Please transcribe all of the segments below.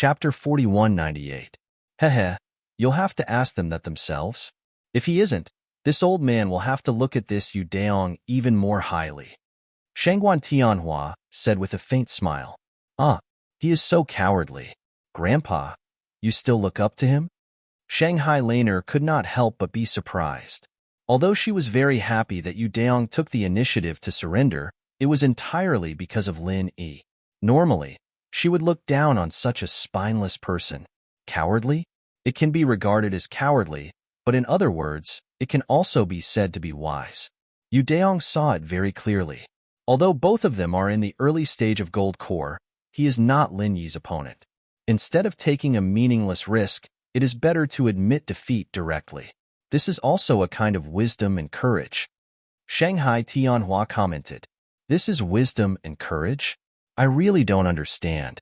Chapter 4198. Heh, you'll have to ask them that themselves. If he isn't, this old man will have to look at this Yu Daong even more highly. Shangguan Tianhua said with a faint smile. He is so cowardly. Grandpa, you still look up to him? Shanghai Laner could not help but be surprised. Although she was very happy that Yu Daong took the initiative to surrender, it was entirely because of Lin Yi. Normally, she would look down on such a spineless person. Cowardly? It can be regarded as cowardly, but in other words, it can also be said to be wise. Yu Daong saw it very clearly. Although both of them are in the early stage of Gold Core, he is not Lin Yi's opponent. Instead of taking a meaningless risk, it is better to admit defeat directly. This is also a kind of wisdom and courage. Shanghai Tianhua commented. This is wisdom and courage? I really don't understand.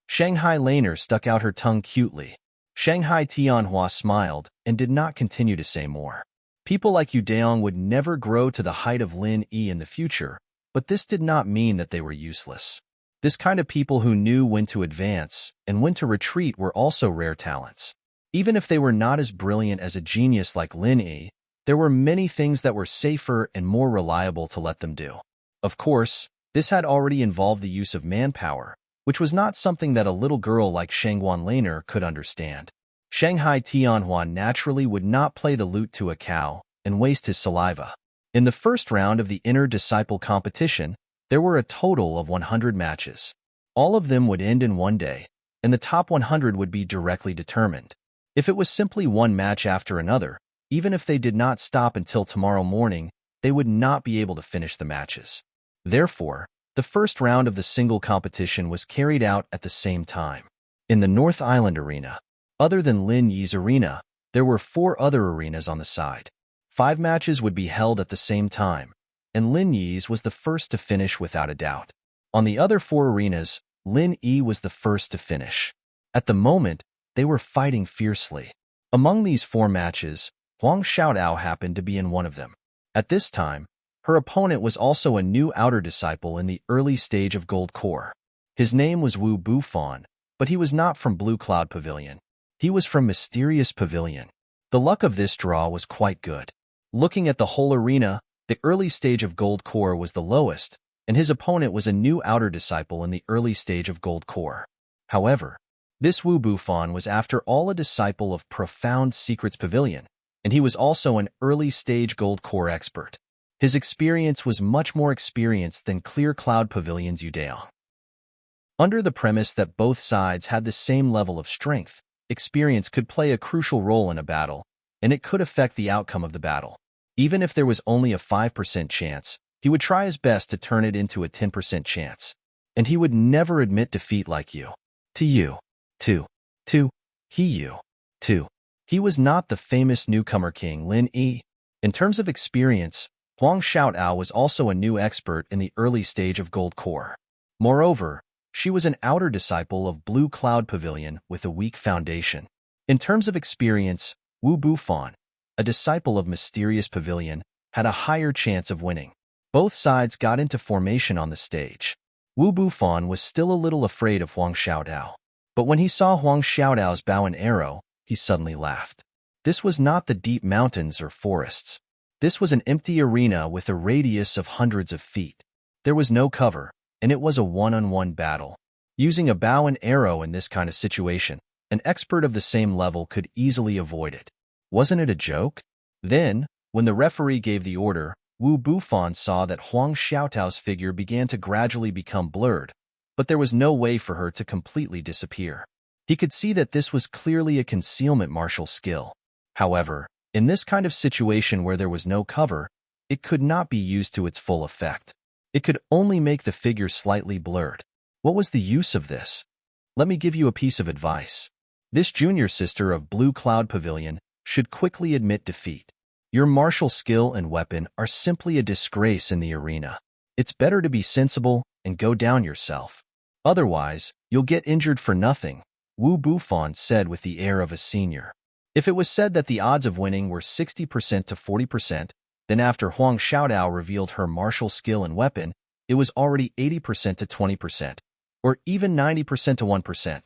Shanghai Laner stuck out her tongue cutely. Shanghai Tianhua smiled and did not continue to say more. People like Yu Daong would never grow to the height of Lin Yi in the future, but this did not mean that they were useless. This kind of people who knew when to advance and when to retreat were also rare talents. Even if they were not as brilliant as a genius like Lin Yi, there were many things that were safer and more reliable to let them do. Of course, this had already involved the use of manpower, which was not something that a little girl like Shangguan Laner could understand. Shanghai Tianhua naturally would not play the lute to a cow and waste his saliva. In the first round of the inner disciple competition, there were a total of 100 matches. All of them would end in one day, and the top 100 would be directly determined. If it was simply one match after another, even if they did not stop until tomorrow morning, they would not be able to finish the matches. Therefore, the first round of the single competition was carried out at the same time. In the North Island arena, other than Lin Yi's arena, there were 4 other arenas on the side. 5 matches would be held at the same time, and Lin Yi's was the first to finish without a doubt. On the other 4 arenas, Lin Yi was the first to finish. At the moment, they were fighting fiercely. Among these 4 matches, Huang Xiaodao happened to be in one of them. At this time, her opponent was also a new outer disciple in the early stage of Gold Core. His name was Wu Bufan, but he was not from Blue Cloud Pavilion. He was from Mysterious Pavilion. The luck of this draw was quite good. Looking at the whole arena, the early stage of Gold Core was the lowest, and his opponent was a new outer disciple in the early stage of Gold Core. However, this Wu Bufan was after all a disciple of Profound Secrets Pavilion, and he was also an early stage Gold Core expert. His experience was much more experienced than Clear Cloud Pavilion's Yu Daong. Under the premise that both sides had the same level of strength, experience could play a crucial role in a battle, and it could affect the outcome of the battle. Even if there was only a 5% chance, he would try his best to turn it into a 10% chance. And he would never admit defeat like you. He was not the famous newcomer king Lin Yi. In terms of experience, Huang Xiaodao was also a new expert in the early stage of Gold Core. Moreover, she was an outer disciple of Blue Cloud Pavilion with a weak foundation. In terms of experience, Wu Bufan, a disciple of Mysterious Pavilion, had a higher chance of winning. Both sides got into formation on the stage. Wu Bufan was still a little afraid of Huang Xiaodao, but when he saw Huang Xiaodao's bow and arrow, he suddenly laughed. This was not the deep mountains or forests. This was an empty arena with a radius of hundreds of feet. There was no cover, and it was a one-on-one battle. Using a bow and arrow in this kind of situation, an expert of the same level could easily avoid it. Wasn't it a joke? Then, when the referee gave the order, Wu Bufan saw that Huang Xiaodao's figure began to gradually become blurred, but there was no way for her to completely disappear. He could see that this was clearly a concealment martial skill. However, in this kind of situation where there was no cover, it could not be used to its full effect. It could only make the figure slightly blurred. What was the use of this? Let me give you a piece of advice. This junior sister of Blue Cloud Pavilion should quickly admit defeat. Your martial skill and weapon are simply a disgrace in the arena. It's better to be sensible and go down yourself. Otherwise, you'll get injured for nothing, Wu Bufan said with the air of a senior. If it was said that the odds of winning were 60% to 40%, then after Huang Xiaodao revealed her martial skill and weapon, it was already 80% to 20%, or even 90% to 1%.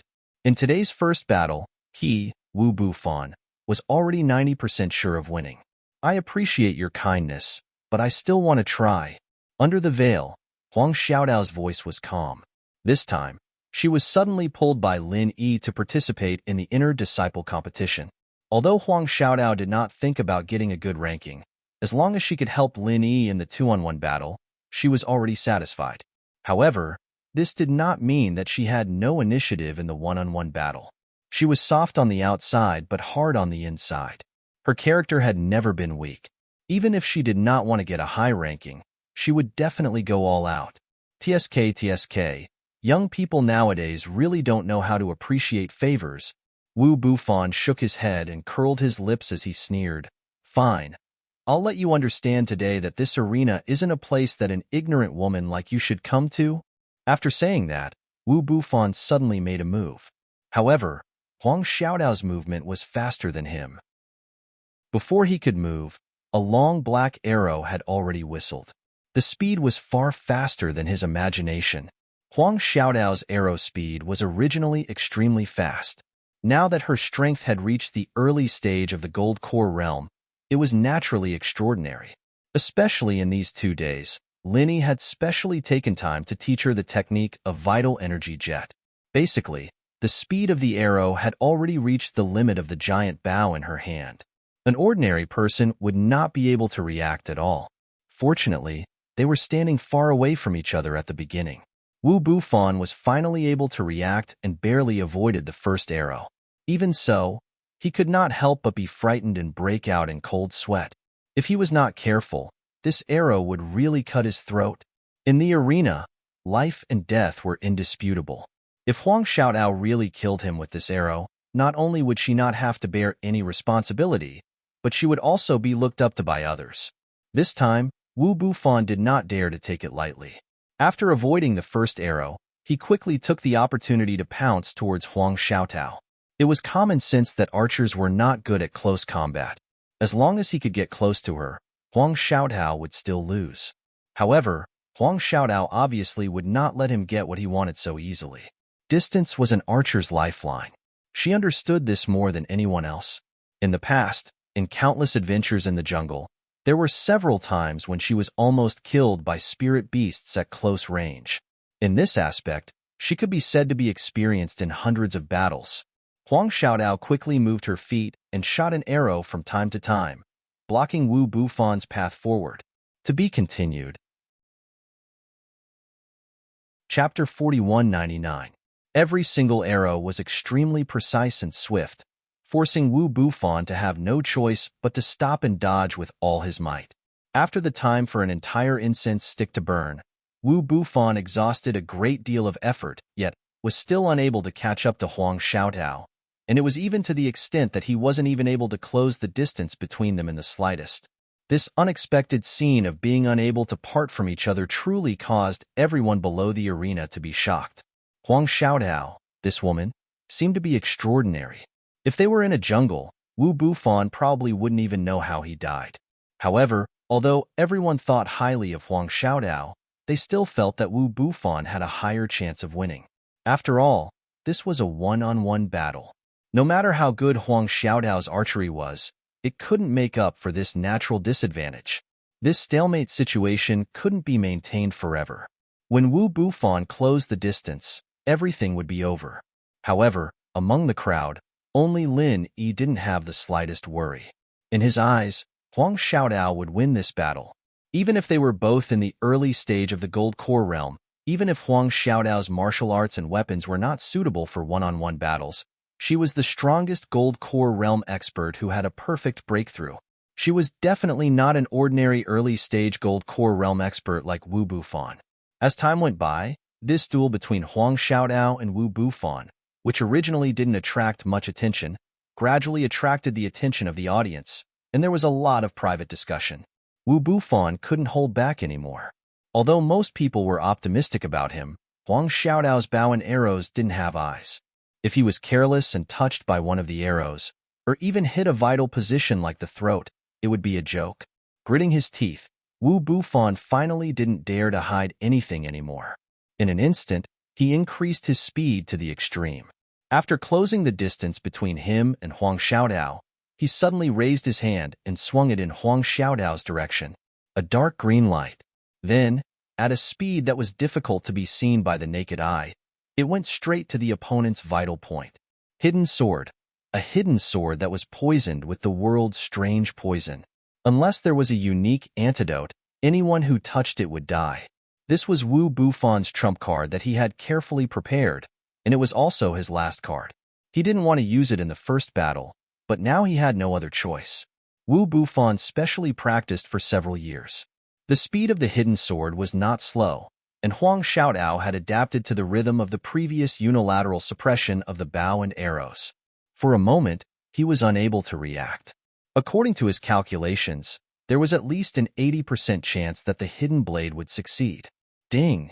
In today's first battle, he, Wu Bufan, was already 90% sure of winning. I appreciate your kindness, but I still want to try. Under the veil, Huang Xiaodao's voice was calm. This time, she was suddenly pulled by Lin Yi to participate in the inner disciple competition. Although Huang Xiaodao did not think about getting a good ranking, as long as she could help Lin Yi in the 2-on-1 battle, she was already satisfied. However, this did not mean that she had no initiative in the 1-on-1 battle. She was soft on the outside but hard on the inside. Her character had never been weak. Even if she did not want to get a high ranking, she would definitely go all out. TSK, young people nowadays really don't know how to appreciate favors. Wu Bufan shook his head and curled his lips as he sneered. Fine. I'll let you understand today that this arena isn't a place that an ignorant woman like you should come to. After saying that, Wu Bufan suddenly made a move. However, Huang Xiaodao's movement was faster than him. Before he could move, a long black arrow had already whistled. The speed was far faster than his imagination. Huang Xiaodao's arrow speed was originally extremely fast. Now that her strength had reached the early stage of the Gold Core realm, it was naturally extraordinary. Especially in these 2 days, Linny had specially taken time to teach her the technique of vital energy jet. Basically, the speed of the arrow had already reached the limit of the giant bow in her hand. An ordinary person would not be able to react at all. Fortunately, they were standing far away from each other at the beginning. Wu Bufan was finally able to react and barely avoided the first arrow. Even so, he could not help but be frightened and break out in cold sweat. If he was not careful, this arrow would really cut his throat. In the arena, life and death were indisputable. If Huang Xiaodao really killed him with this arrow, not only would she not have to bear any responsibility, but she would also be looked up to by others. This time, Wu Bufan did not dare to take it lightly. After avoiding the first arrow, he quickly took the opportunity to pounce towards Huang Xiaodao. It was common sense that archers were not good at close combat. As long as he could get close to her, Huang Xiaodao would still lose. However, Huang Xiaodao obviously would not let him get what he wanted so easily. Distance was an archer's lifeline. She understood this more than anyone else. In the past, in countless adventures in the jungle, there were several times when she was almost killed by spirit beasts at close range. In this aspect, she could be said to be experienced in hundreds of battles. Huang Xiaodao quickly moved her feet and shot an arrow from time to time, blocking Wu Bufan's path forward. To be continued. Chapter 4199. Every single arrow was extremely precise and swift, forcing Wu Bufan to have no choice but to stop and dodge with all his might. After the time for an entire incense stick to burn, Wu Bufan exhausted a great deal of effort, yet was still unable to catch up to Huang Xiaodao, and it was even to the extent that he wasn't even able to close the distance between them in the slightest. This unexpected scene of being unable to part from each other truly caused everyone below the arena to be shocked. Huang Xiaodao, this woman, seemed to be extraordinary. If they were in a jungle, Wu Bufan probably wouldn't even know how he died. However, although everyone thought highly of Huang Xiaodao, they still felt that Wu Bufan had a higher chance of winning. After all, this was a one-on-one battle. No matter how good Huang Xiaodao's archery was, it couldn't make up for this natural disadvantage. This stalemate situation couldn't be maintained forever. When Wu Bufan closed the distance, everything would be over. However, among the crowd, only Lin Yi didn't have the slightest worry. In his eyes, Huang Xiaodao would win this battle. Even if they were both in the early stage of the Gold Core realm, even if Huang Xiaodao's martial arts and weapons were not suitable for one-on-one battles, she was the strongest Gold Core realm expert who had a perfect breakthrough. She was definitely not an ordinary early-stage Gold Core realm expert like Wu Bufan. As time went by, this duel between Huang Xiaodao and Wu Bufan, which originally didn't attract much attention, gradually attracted the attention of the audience, and there was a lot of private discussion. Wu Bufan couldn't hold back anymore. Although most people were optimistic about him, Huang Xiaodao's bow and arrows didn't have eyes. If he was careless and touched by one of the arrows, or even hit a vital position like the throat, it would be a joke. Gritting his teeth, Wu Bufan finally didn't dare to hide anything anymore. In an instant, he increased his speed to the extreme. After closing the distance between him and Huang Xiaodao, he suddenly raised his hand and swung it in Huang Xiaodao's direction, a dark green light. Then, at a speed that was difficult to be seen by the naked eye, it went straight to the opponent's vital point. Hidden sword. A hidden sword that was poisoned with the world's strange poison. Unless there was a unique antidote, anyone who touched it would die. This was Wu Bufon's trump card that he had carefully prepared, and it was also his last card. He didn't want to use it in the first battle, but now he had no other choice. Wu Bufon specially practiced for several years. The speed of the hidden sword was not slow, and Huang Xiaodao had adapted to the rhythm of the previous unilateral suppression of the bow and arrows. For a moment, he was unable to react. According to his calculations, there was at least an 80% chance that the hidden blade would succeed. Ding!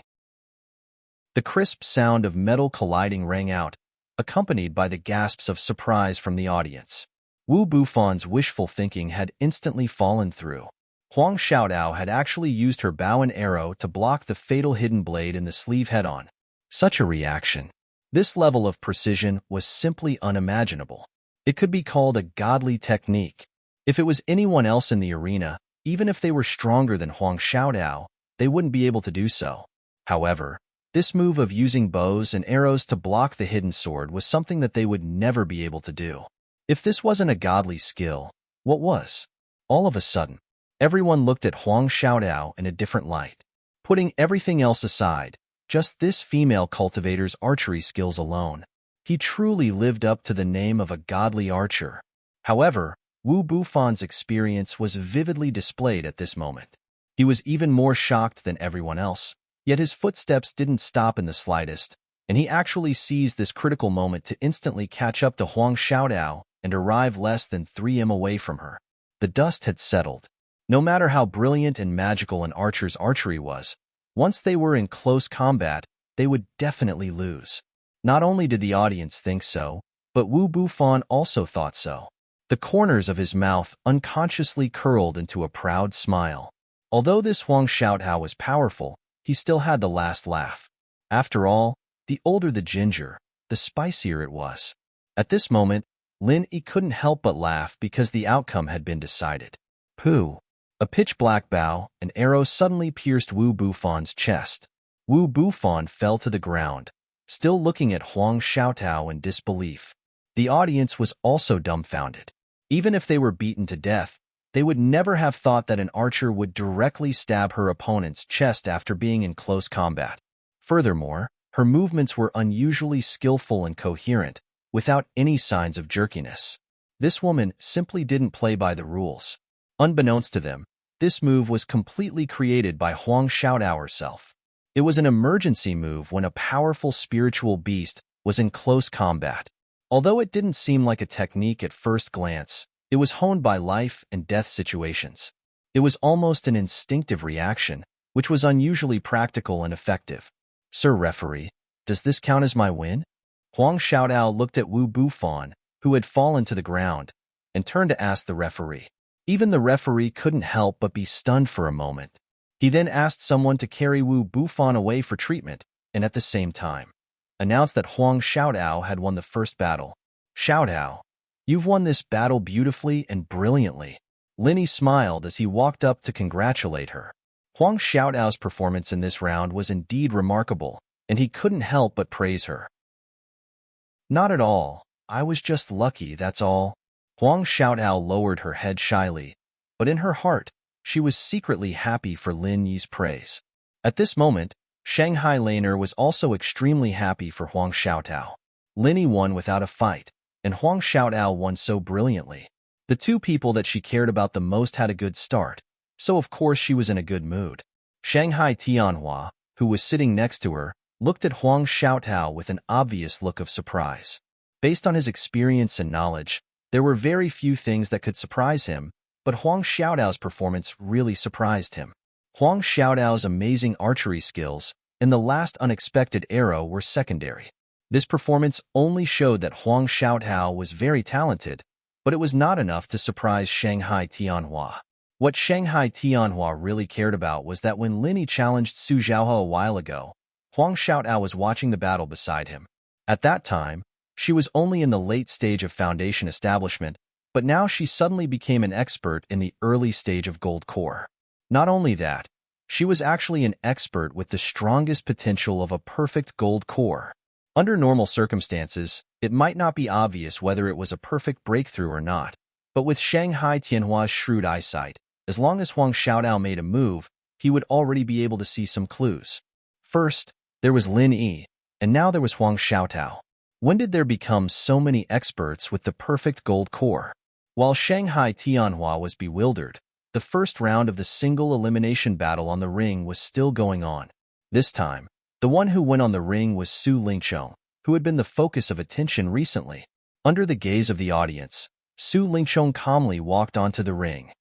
The crisp sound of metal colliding rang out, accompanied by the gasps of surprise from the audience. Wu Bufon's wishful thinking had instantly fallen through. Huang Xiaodao had actually used her bow and arrow to block the fatal hidden blade in the sleeve head-on. Such a reaction. This level of precision was simply unimaginable. It could be called a godly technique. If it was anyone else in the arena, even if they were stronger than Huang Xiaodao, they wouldn't be able to do so. However, this move of using bows and arrows to block the hidden sword was something that they would never be able to do. If this wasn't a godly skill, what was? All of a sudden, everyone looked at Huang Xiaodao in a different light. Putting everything else aside, just this female cultivator's archery skills alone, he truly lived up to the name of a godly archer. However, Wu Bufon's experience was vividly displayed at this moment. He was even more shocked than everyone else, yet his footsteps didn't stop in the slightest, and he actually seized this critical moment to instantly catch up to Huang Xiaodao and arrive less than 3 m away from her. The dust had settled. No matter how brilliant and magical an archer's archery was, once they were in close combat, they would definitely lose. Not only did the audience think so, but Wu Bufon also thought so. The corners of his mouth unconsciously curled into a proud smile. Although this Huang Xiaodao was powerful, he still had the last laugh. After all, the older the ginger, the spicier it was. At this moment, Lin Yi couldn't help but laugh because the outcome had been decided. Pooh! A pitch-black bow, an arrow suddenly pierced Wu Bufon's chest. Wu Bufon fell to the ground, still looking at Huang Xiaodao in disbelief. The audience was also dumbfounded. Even if they were beaten to death, they would never have thought that an archer would directly stab her opponent's chest after being in close combat. Furthermore, her movements were unusually skillful and coherent, without any signs of jerkiness. This woman simply didn't play by the rules. Unbeknownst to them, this move was completely created by Huang Xiaodao herself. It was an emergency move when a powerful spiritual beast was in close combat. Although it didn't seem like a technique at first glance, it was honed by life and death situations. It was almost an instinctive reaction, which was unusually practical and effective. Sir Referee, does this count as my win? Huang Xiaodao looked at Wu Bufon, who had fallen to the ground, and turned to ask the referee. Even the referee couldn't help but be stunned for a moment. He then asked someone to carry Wu Bufon away for treatment, and at the same time, announced that Huang Xiaodao had won the first battle. Xiaodao, you've won this battle beautifully and brilliantly. Lin Yi smiled as he walked up to congratulate her. Huang Xiaodao's performance in this round was indeed remarkable, and he couldn't help but praise her. Not at all. I was just lucky, that's all. Huang Xiaodao lowered her head shyly, but in her heart, she was secretly happy for Lin Yi's praise. At this moment, Shanghai Laner was also extremely happy for Huang Xiaodao. Lin Yi won without a fight, and Huang Xiaodao won so brilliantly. The two people that she cared about the most had a good start, so of course she was in a good mood. Shanghai Tianhua, who was sitting next to her, looked at Huang Xiaodao with an obvious look of surprise. Based on his experience and knowledge, there were very few things that could surprise him, but Huang Xiaodao's performance really surprised him. Huang Xiaodao's amazing archery skills and the last unexpected arrow were secondary. This performance only showed that Huang Xiaodao was very talented, but it was not enough to surprise Shanghai Tianhua. What Shanghai Tianhua really cared about was that when Lin Yi challenged Su Zhaohe a while ago, Huang Xiaodao was watching the battle beside him. At that time, She was only in the late stage of foundation establishment, but now she suddenly became an expert in the early stage of gold core. Not only that, she was actually an expert with the strongest potential of a perfect gold core. Under normal circumstances, it might not be obvious whether it was a perfect breakthrough or not, but with Shanghai Tianhua's shrewd eyesight, as long as Huang Xiaodao made a move, he would already be able to see some clues. First, there was Lin Yi, and now there was Huang Xiaodao. When did there become so many experts with the perfect gold core? While Shanghai Tianhua was bewildered, the first round of the single elimination battle on the ring was still going on. This time, the one who went on the ring was Su Lingchong, who had been the focus of attention recently. Under the gaze of the audience, Su Lingchong calmly walked onto the ring.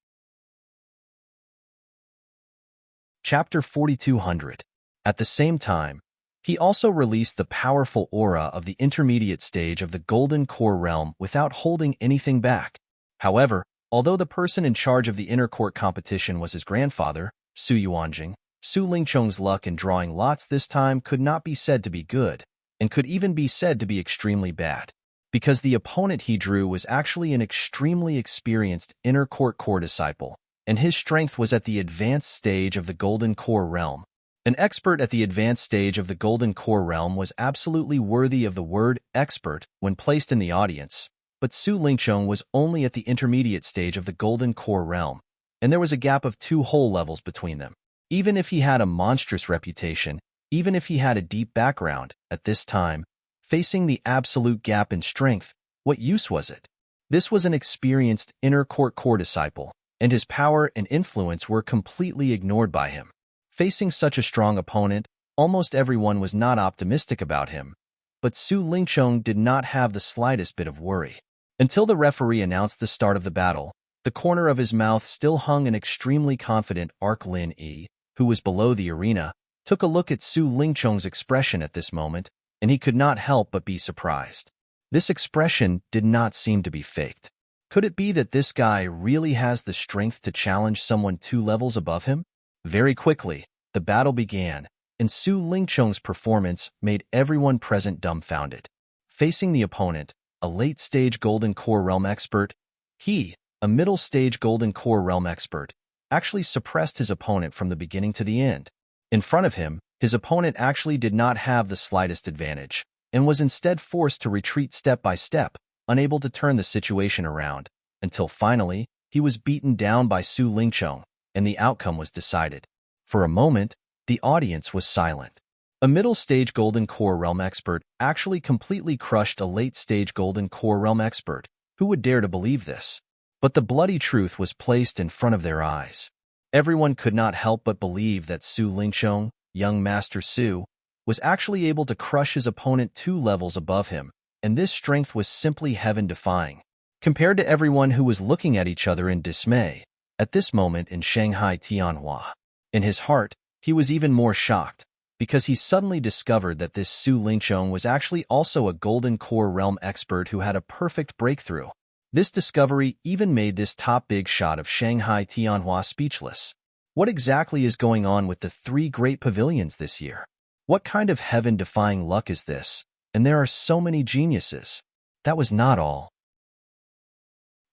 Chapter 4200. At the same time, he also released the powerful aura of the intermediate stage of the Golden Core realm without holding anything back. However, although the person in charge of the inner court competition was his grandfather, Su Yuanjing, Su Lingchong's luck in drawing lots this time could not be said to be good, and could even be said to be extremely bad, because the opponent he drew was actually an extremely experienced inner core disciple, and his strength was at the advanced stage of the Golden Core realm. An expert at the advanced stage of the Golden Core realm was absolutely worthy of the word expert when placed in the audience, but Su Lingchong was only at the intermediate stage of the Golden Core realm, and there was a gap of 2 whole levels between them. Even if he had a monstrous reputation, even if he had a deep background, at this time, facing the absolute gap in strength, what use was it? This was an experienced inner core disciple, and his power and influence were completely ignored by him. Facing such a strong opponent, almost everyone was not optimistic about him, but Su Lingchong did not have the slightest bit of worry. Until the referee announced the start of the battle, the corner of his mouth still hung an extremely confident Lin Yi, who was below the arena, took a look at Su Lingchong's expression at this moment, and he could not help but be surprised. This expression did not seem to be faked. Could it be that this guy really has the strength to challenge someone 2 levels above him? Very quickly, the battle began, and Su Lingchong's performance made everyone present dumbfounded. Facing the opponent, a late-stage Golden Core Realm expert, he, a middle-stage Golden Core Realm expert, actually suppressed his opponent from the beginning to the end. In front of him, his opponent actually did not have the slightest advantage, and was instead forced to retreat step by step, unable to turn the situation around, until finally, he was beaten down by Su Lingchong, and the outcome was decided. For a moment, the audience was silent. A middle-stage Golden Core Realm expert actually completely crushed a late-stage Golden Core Realm expert. Who would dare to believe this? But the bloody truth was placed in front of their eyes. Everyone could not help but believe that Su Lingchong, young Master Su, was actually able to crush his opponent 2 levels above him, and this strength was simply heaven-defying. Compared to everyone who was looking at each other in dismay, at this moment in Shanghai Tianhua, in his heart, he was even more shocked, because he suddenly discovered that this Su Lingchong was actually also a Golden Core Realm expert who had a perfect breakthrough. This discovery even made this top big shot of Shanghai Tianhua speechless. What exactly is going on with the 3 great pavilions this year? What kind of heaven-defying luck is this? And there are so many geniuses. That was not all.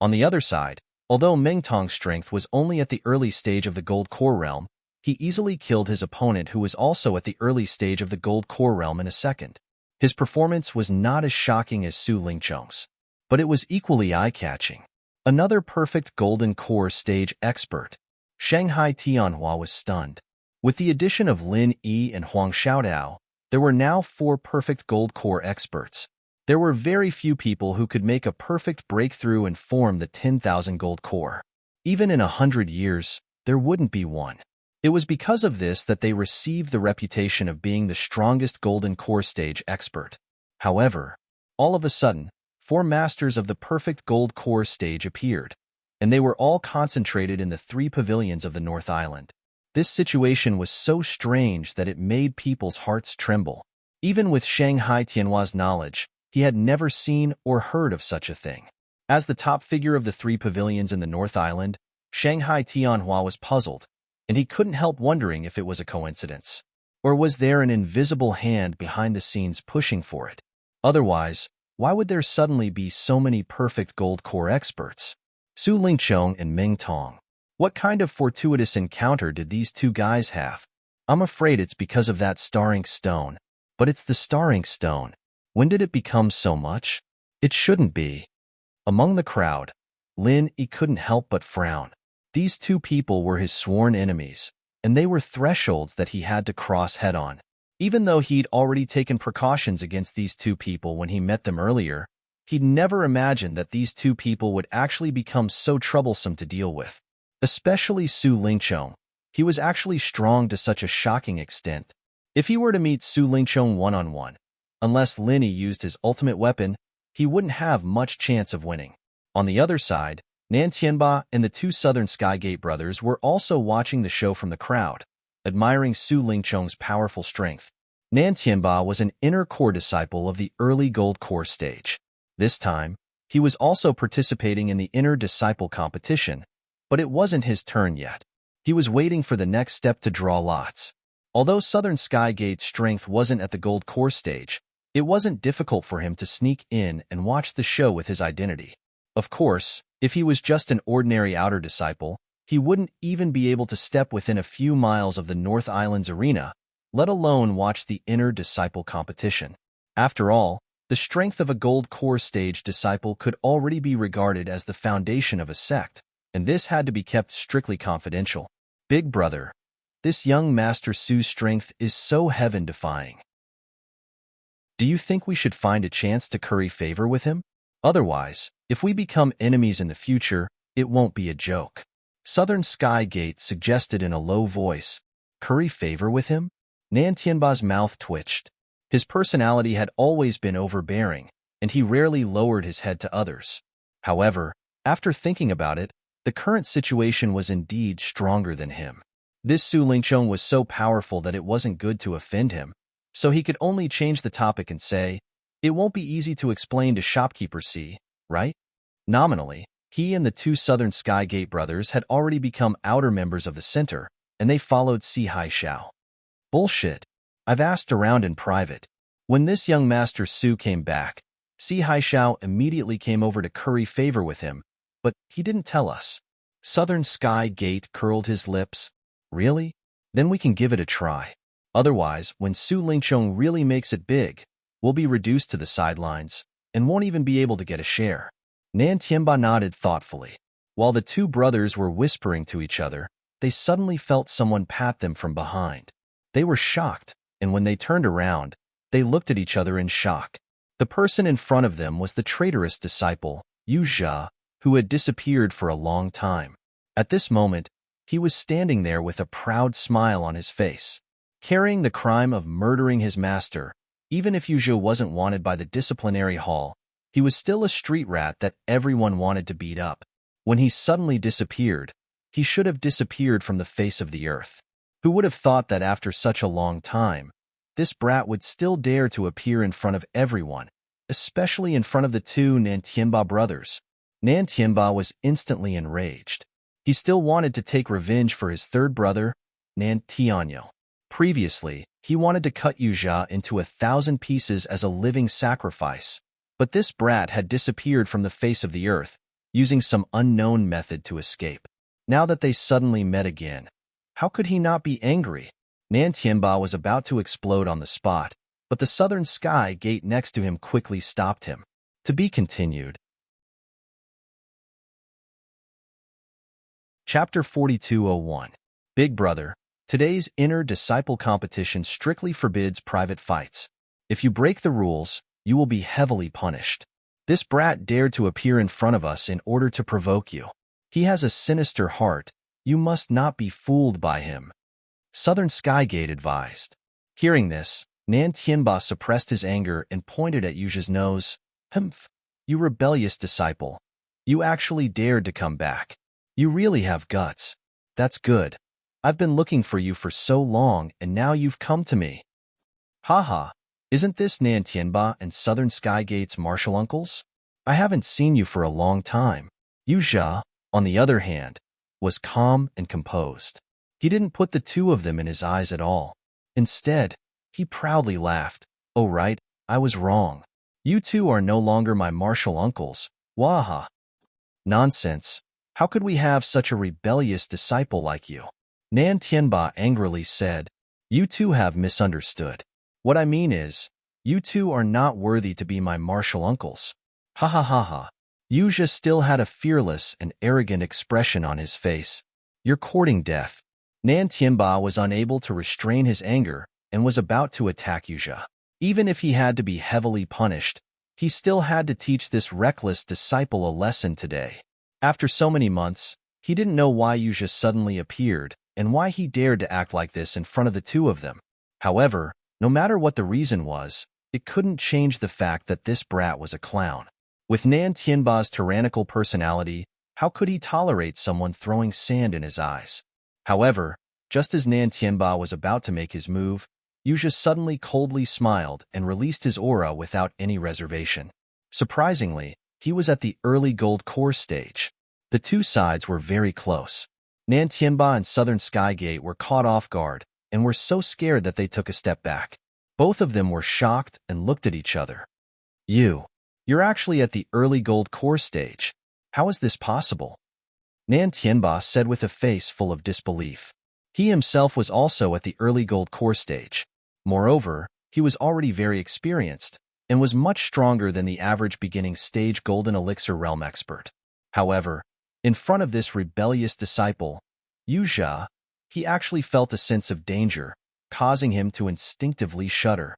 On the other side, although Meng Tong's strength was only at the early stage of the Gold Core Realm, he easily killed his opponent who was also at the early stage of the Gold Core Realm in a second. His performance was not as shocking as Su Lingchong's, but it was equally eye-catching. Another perfect Golden Core stage expert. Shanghai Tianhua was stunned. With the addition of Lin Yi and Huang Xiaodao, there were now 4 perfect Gold Core experts. There were very few people who could make a perfect breakthrough and form the 10,000 Gold Core. Even in 100 years, there wouldn't be one. It was because of this that they received the reputation of being the strongest Golden Core stage expert. However, all of a sudden, 4 masters of the perfect Gold Core stage appeared, and they were all concentrated in the 3 pavilions of the North Island. This situation was so strange that it made people's hearts tremble. Even with Shanghai Tianhua's knowledge, he had never seen or heard of such a thing. As the top figure of the 3 pavilions in the North Island, Shanghai Tianhua was puzzled, and he couldn't help wondering if it was a coincidence. Or was there an invisible hand behind the scenes pushing for it? Otherwise, Why would there suddenly be so many perfect gold core experts? Su Lingchong and Ming Tong. What kind of fortuitous encounter did these two guys have? I'm afraid it's because of that starring stone. But it's the starring stone. When did it become so much? It shouldn't be. Among the crowd, Lin Yi couldn't help but frown. These two people were his sworn enemies, and they were thresholds that he had to cross head-on. Even though he'd already taken precautions against these two people when he met them earlier, he'd never imagined that these two people would actually become so troublesome to deal with. Especially Su Lingchong. He was actually strong to such a shocking extent. If he were to meet Su Lingchong one-on-one, unless Lin Yi used his ultimate weapon, he wouldn't have much chance of winning. On the other side, Nan Tianba and the two Southern Skygate brothers were also watching the show from the crowd, admiring Su Lingchong's powerful strength. Nan Tianba was an inner core disciple of the early gold core stage. This time, he was also participating in the inner disciple competition, but it wasn't his turn yet. He was waiting for the next step to draw lots. Although Southern Skygate's strength wasn't at the gold core stage, it wasn't difficult for him to sneak in and watch the show with his identity. Of course, if he was just an ordinary outer disciple, he wouldn't even be able to step within a few miles of the North Island's arena, let alone watch the inner disciple competition. After all, the strength of a gold core stage disciple could already be regarded as the foundation of a sect, and this had to be kept strictly confidential. Big brother, this young Master Su's strength is so heaven-defying. Do you think we should find a chance to curry favor with him? Otherwise, if we become enemies in the future, it won't be a joke. Southern Skygate suggested in a low voice. Curry favor with him? Nan Tianba's mouth twitched. His personality had always been overbearing, and he rarely lowered his head to others. However, after thinking about it, the current situation was indeed stronger than him. This Su Lingchong was so powerful that it wasn't good to offend him, so he could only change the topic and say, "It won't be easy to explain to shopkeeper C, right?" Nominally, he and the two Southern Skygate brothers had already become outer members of the center, and they followed Si Haishao. Bullshit. I've asked around in private. When this young Master Su came back, Si Haishao immediately came over to curry favor with him, but he didn't tell us. Southern Skygate curled his lips. Really? Then we can give it a try. Otherwise, when Su Lingchong really makes it big, we'll be reduced to the sidelines, and won't even be able to get a share. Nan Tianba nodded thoughtfully. While the two brothers were whispering to each other, they suddenly felt someone pat them from behind. They were shocked, and when they turned around, they looked at each other in shock. The person in front of them was the traitorous disciple, Yu Jia, who had disappeared for a long time. At this moment, he was standing there with a proud smile on his face. Carrying the crime of murdering his master, even if Yu Jia wasn't wanted by the disciplinary hall, he was still a street rat that everyone wanted to beat up. When he suddenly disappeared, he should have disappeared from the face of the earth. Who would have thought that after such a long time, this brat would still dare to appear in front of everyone, especially in front of the two Nan Tianba brothers? Nan Tianba was instantly enraged. He still wanted to take revenge for his third brother, Nan Tianyo. Previously, he wanted to cut Yu Jia into 1,000 pieces as a living sacrifice, but this brat had disappeared from the face of the earth, using some unknown method to escape. Now that they suddenly met again, how could he not be angry? Nan Tianba was about to explode on the spot, but the Southern Sky Gate next to him quickly stopped him. To be continued. Chapter 4201. Big Brother. Today's inner disciple competition strictly forbids private fights. If you break the rules, you will be heavily punished. This brat dared to appear in front of us in order to provoke you. He has a sinister heart. You must not be fooled by him. Southern Skygate advised. Hearing this, Nan Tianba suppressed his anger and pointed at Yuji's nose. Humph, you rebellious disciple. You actually dared to come back. You really have guts. That's good. I've been looking for you for so long, and now you've come to me. Haha, isn't this Nan Tianba and Southern Skygate's martial uncles? I haven't seen you for a long time. Yu Jia, on the other hand, was calm and composed. He didn't put the two of them in his eyes at all. Instead, he proudly laughed. Oh right, I was wrong. You two are no longer my martial uncles. Waha. Nonsense. How could we have such a rebellious disciple like you? Nan Tianba angrily said. You two have misunderstood. What I mean is, you two are not worthy to be my martial uncles. Ha ha ha ha. Yuzha still had a fearless and arrogant expression on his face. You're courting death. Nan Tianba was unable to restrain his anger and was about to attack Yuzha. Even if he had to be heavily punished, he still had to teach this reckless disciple a lesson today. After so many months, he didn't know why Yuzha suddenly appeared and why he dared to act like this in front of the two of them. However, no matter what the reason was, it couldn't change the fact that this brat was a clown. With Nan Tianba's tyrannical personality, how could he tolerate someone throwing sand in his eyes? However, just as Nan Tianba was about to make his move, Yuzha suddenly coldly smiled and released his aura without any reservation. Surprisingly, he was at the early gold core stage. The two sides were very close. Nan Tianba and Southern Skygate were caught off guard and were so scared that they took a step back. Both of them were shocked and looked at each other. You're actually at the early gold core stage. How is this possible? Nan Tianba said with a face full of disbelief. He himself was also at the early gold core stage. Moreover, he was already very experienced and was much stronger than the average beginning stage golden elixir realm expert. However, in front of this rebellious disciple, Yuzha, he actually felt a sense of danger, causing him to instinctively shudder.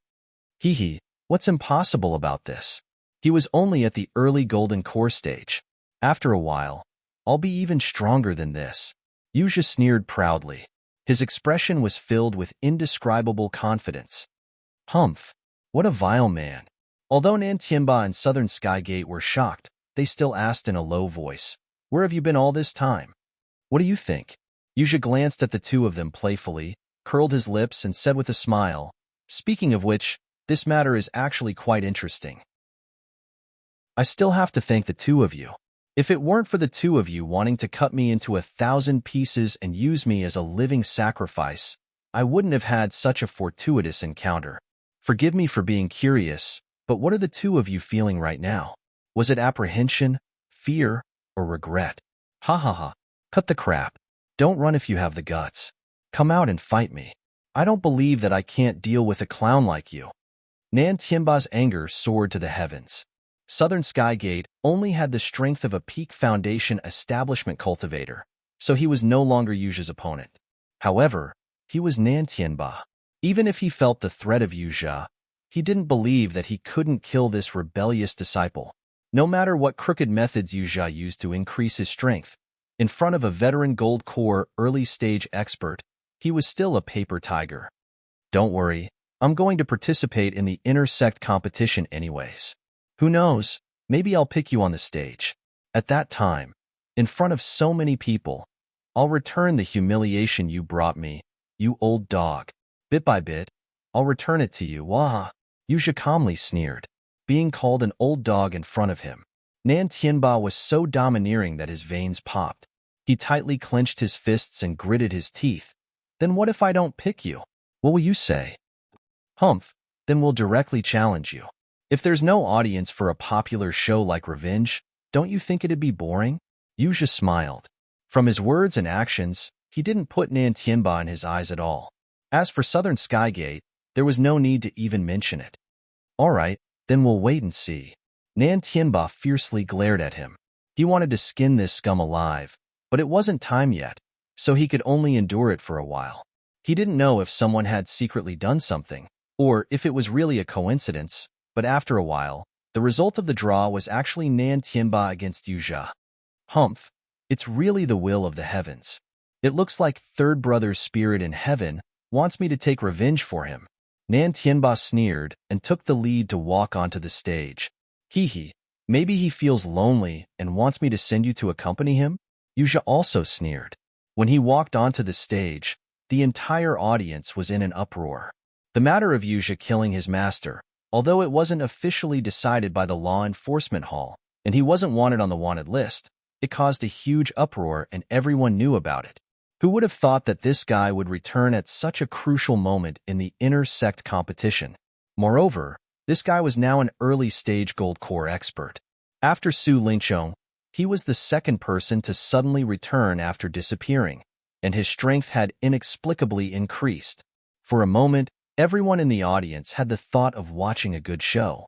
What's impossible about this? He was only at the early golden core stage. After a while, I'll be even stronger than this. Yuzha sneered proudly. His expression was filled with indescribable confidence. Humph! What a vile man! Although Nan Tianba and Southern Skygate were shocked, they still asked in a low voice, Where have you been all this time? What do you think? Yuzha glanced at the two of them playfully, curled his lips and said with a smile, Speaking of which, this matter is actually quite interesting. I still have to thank the two of you. If it weren't for the two of you wanting to cut me into 1,000 pieces and use me as a living sacrifice, I wouldn't have had such a fortuitous encounter. Forgive me for being curious, but what are the two of you feeling right now? Was it apprehension, fear, or regret? Ha ha ha. Cut the crap. Don't run if you have the guts. Come out and fight me. I don't believe that I can't deal with a clown like you. Nan Tianba's anger soared to the heavens. Southern Skygate only had the strength of a peak foundation establishment cultivator, so he was no longer Yuzha's opponent. However, he was Nan Tianba. Even if he felt the threat of Yuzha, he didn't believe that he couldn't kill this rebellious disciple. No matter what crooked methods Yuzha used to increase his strength, in front of a veteran gold core early-stage expert, he was still a paper tiger. Don't worry, I'm going to participate in the intersect competition anyways. Who knows, maybe I'll pick you on the stage. At that time, in front of so many people, I'll return the humiliation you brought me, you old dog. Bit by bit, I'll return it to you, waha. Yuzha calmly sneered, being called an old dog in front of him. Nan Tianba was so domineering that his veins popped. He tightly clenched his fists and gritted his teeth. Then what if I don't pick you? What will you say? Humph, then we'll directly challenge you. If there's no audience for a popular show like Revenge, don't you think it'd be boring? Yuzha smiled. From his words and actions, he didn't put Nan Tianba in his eyes at all. As for Southern Skygate, there was no need to even mention it. All right, then we'll wait and see. Nan Tianba fiercely glared at him. He wanted to skin this scum alive, but it wasn't time yet, so he could only endure it for a while. He didn't know if someone had secretly done something, or if it was really a coincidence, but after a while, the result of the draw was actually Nan Tianba against Yuzha. Humph, it's really the will of the heavens. It looks like Third Brother's spirit in heaven wants me to take revenge for him. Nan Tianba sneered and took the lead to walk onto the stage. Maybe he feels lonely and wants me to send you to accompany him? Yuzha also sneered. When he walked onto the stage, the entire audience was in an uproar. The matter of Yuzha killing his master, although it wasn't officially decided by the law enforcement hall, and he wasn't wanted on the wanted list, it caused a huge uproar and everyone knew about it. Who would have thought that this guy would return at such a crucial moment in the intersect competition? Moreover, This guy was now an early-stage gold core expert. After Su Lingqiong, he was the second person to suddenly return after disappearing, and his strength had inexplicably increased. For a moment, everyone in the audience had the thought of watching a good show.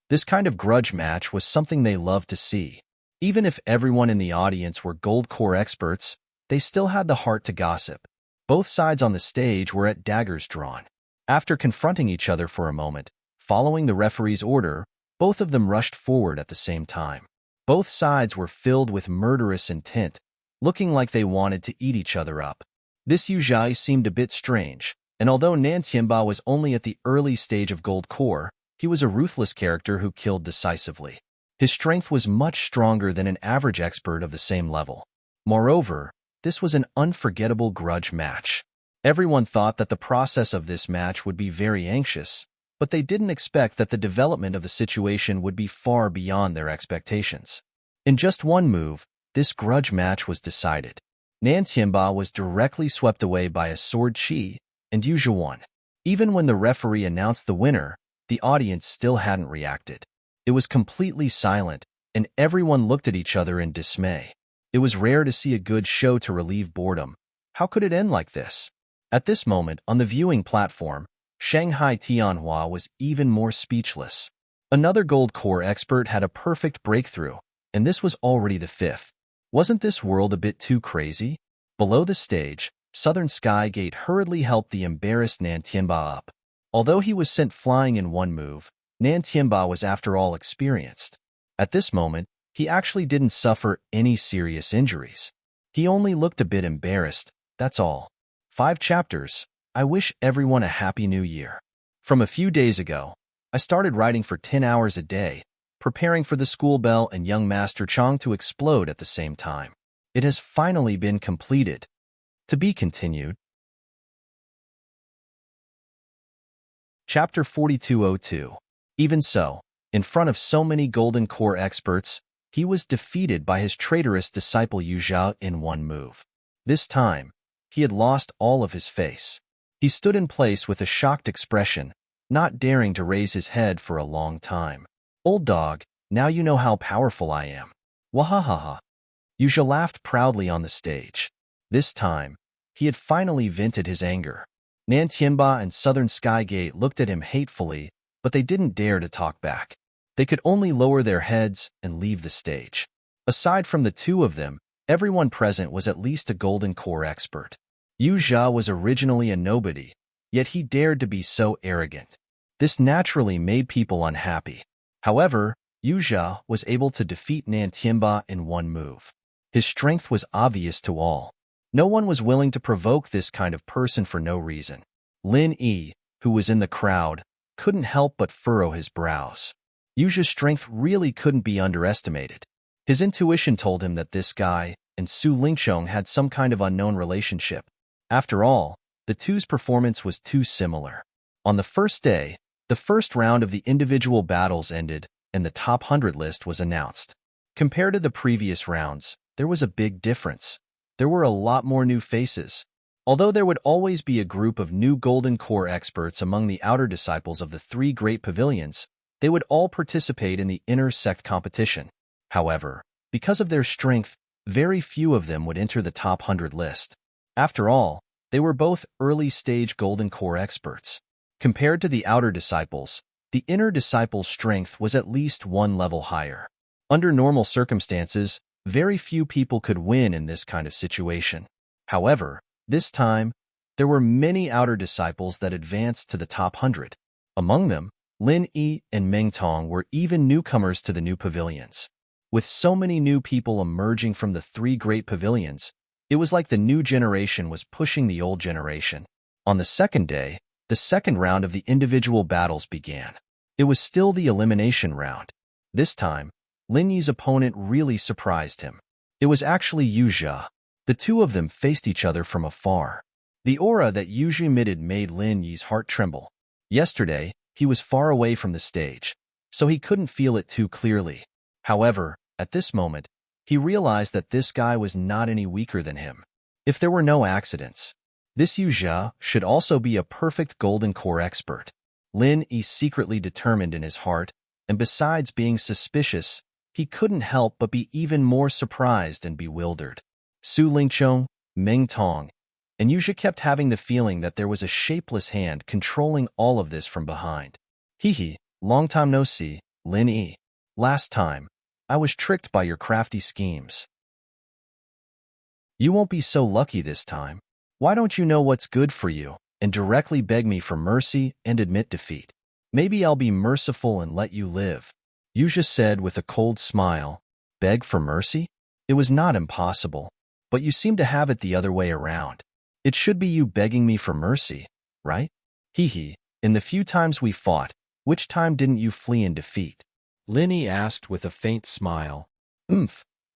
This kind of grudge match was something they loved to see. Even if everyone in the audience were gold core experts, they still had the heart to gossip. Both sides on the stage were at daggers drawn. After confronting each other for a moment, following the referee's order, both of them rushed forward at the same time. Both sides were filled with murderous intent, looking like they wanted to eat each other up. This Yu Zhai seemed a bit strange, and although Nan Tianba was only at the early stage of gold core, he was a ruthless character who killed decisively. His strength was much stronger than an average expert of the same level. Moreover, this was an unforgettable grudge match. Everyone thought that the process of this match would be very anxious, but they didn't expect that the development of the situation would be far beyond their expectations. In just one move, this grudge match was decided. Nan Tianba was directly swept away by a sword chi, and Yu Zha won. Even when the referee announced the winner, the audience still hadn't reacted. It was completely silent, and everyone looked at each other in dismay. It was rare to see a good show to relieve boredom. How could it end like this? At this moment, on the viewing platform, Shanghai Tianhua was even more speechless. Another gold core expert had a perfect breakthrough, and this was already the fifth. Wasn't this world a bit too crazy? Below the stage, Southern Sky Gate hurriedly helped the embarrassed Nan Tianba up. Although he was sent flying in one move, Nan Tianba was after all experienced. At this moment, he actually didn't suffer any serious injuries. He only looked a bit embarrassed, that's all. 5 chapters. I wish everyone a happy new year. From a few days ago, I started writing for 10 hours a day, preparing for the school bell and young Master Chang to explode at the same time. It has finally been completed. To be continued. Chapter 4202. Even so, in front of so many golden core experts, he was defeated by his traitorous disciple Yu Zhao in one move. This time, he had lost all of his face. He stood in place with a shocked expression, not daring to raise his head for a long time. Old dog, now you know how powerful I am. Wahahaha. Yu Zhao laughed proudly on the stage. This time, he had finally vented his anger. Nan Tianba and Southern Sky Gate looked at him hatefully, but they didn't dare to talk back. They could only lower their heads and leave the stage. Aside from the two of them, everyone present was at least a golden core expert. Yu Zha was originally a nobody, yet he dared to be so arrogant. This naturally made people unhappy. However, Yu Zha was able to defeat Nan Tianba in one move. His strength was obvious to all. No one was willing to provoke this kind of person for no reason. Lin Yi, who was in the crowd, couldn't help but furrow his brows. Yu Zha's strength really couldn't be underestimated. His intuition told him that this guy and Su Lingqiong had some kind of unknown relationship. After all, the two's performance was too similar. On the first day, the first round of the individual battles ended, and the top 100 list was announced. Compared to the previous rounds, there was a big difference. There were a lot more new faces. Although there would always be a group of new golden core experts among the outer disciples of the 3 great pavilions, they would all participate in the inner sect competition. However, because of their strength, very few of them would enter the top 100 list. After all, they were both early-stage golden core experts. Compared to the outer disciples, the inner disciples' strength was at least one level higher. Under normal circumstances, very few people could win in this kind of situation. However, this time, there were many outer disciples that advanced to the top 100. Among them, Lin Yi and Meng Tong were even newcomers to the new pavilions. With so many new people emerging from the 3 great pavilions, it was like the new generation was pushing the old generation. On the second day, the second round of the individual battles began. It was still the elimination round. This time, Lin Yi's opponent really surprised him. It was actually Yu Zha. The two of them faced each other from afar. The aura that Yu Zha emitted made Lin Yi's heart tremble. Yesterday, he was far away from the stage, so he couldn't feel it too clearly. However, at this moment, he realized that this guy was not any weaker than him. If there were no accidents, this Yu Zha should also be a perfect golden core expert. Lin Yi secretly determined in his heart, and besides being suspicious, he couldn't help but be even more surprised and bewildered. Su Lingqiong, Meng Tong, and Yuzha kept having the feeling that there was a shapeless hand controlling all of this from behind. Hee, long time no see, Lin Yi. Last time, I was tricked by your crafty schemes. You won't be so lucky this time. Why don't you know what's good for you and directly beg me for mercy and admit defeat? Maybe I'll be merciful and let you live. Yuzha said with a cold smile. Beg for mercy? It was not impossible, but you seem to have it the other way around. It should be you begging me for mercy, right? Hee, in the few times we fought, which time didn't you flee in defeat? Lin Yi asked with a faint smile.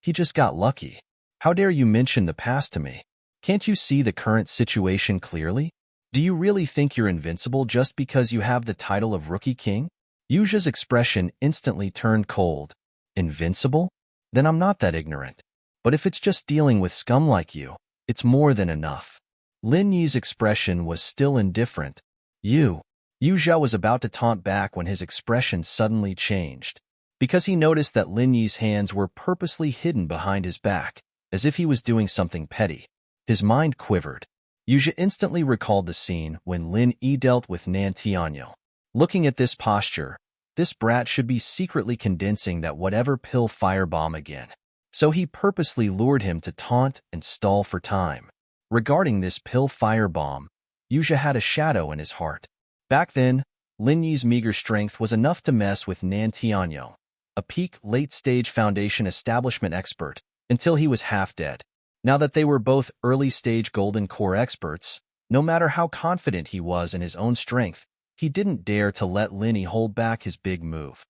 He just got lucky. How dare you mention the past to me? Can't you see the current situation clearly? Do you really think you're invincible just because you have the title of Rookie King? Yuzha's expression instantly turned cold. Invincible? Then I'm not that ignorant. But if it's just dealing with scum like you, it's more than enough. Lin Yi's expression was still indifferent. Yuzha was about to taunt back when his expression suddenly changed, because he noticed that Lin Yi's hands were purposely hidden behind his back, as if he was doing something petty. His mind quivered. Yuzha instantly recalled the scene when Lin Yi dealt with Nan Tianyo. Looking at this posture, this brat should be secretly condensing that whatever pill firebomb again. So he purposely lured him to taunt and stall for time. Regarding this pill firebomb, Yuzha had a shadow in his heart. Back then, Lin Yi's meager strength was enough to mess with Nan Tianyo, a peak late-stage foundation establishment expert, until he was half dead. Now that they were both early-stage golden core experts, no matter how confident he was in his own strength, he didn't dare to let Lin Yi hold back his big move.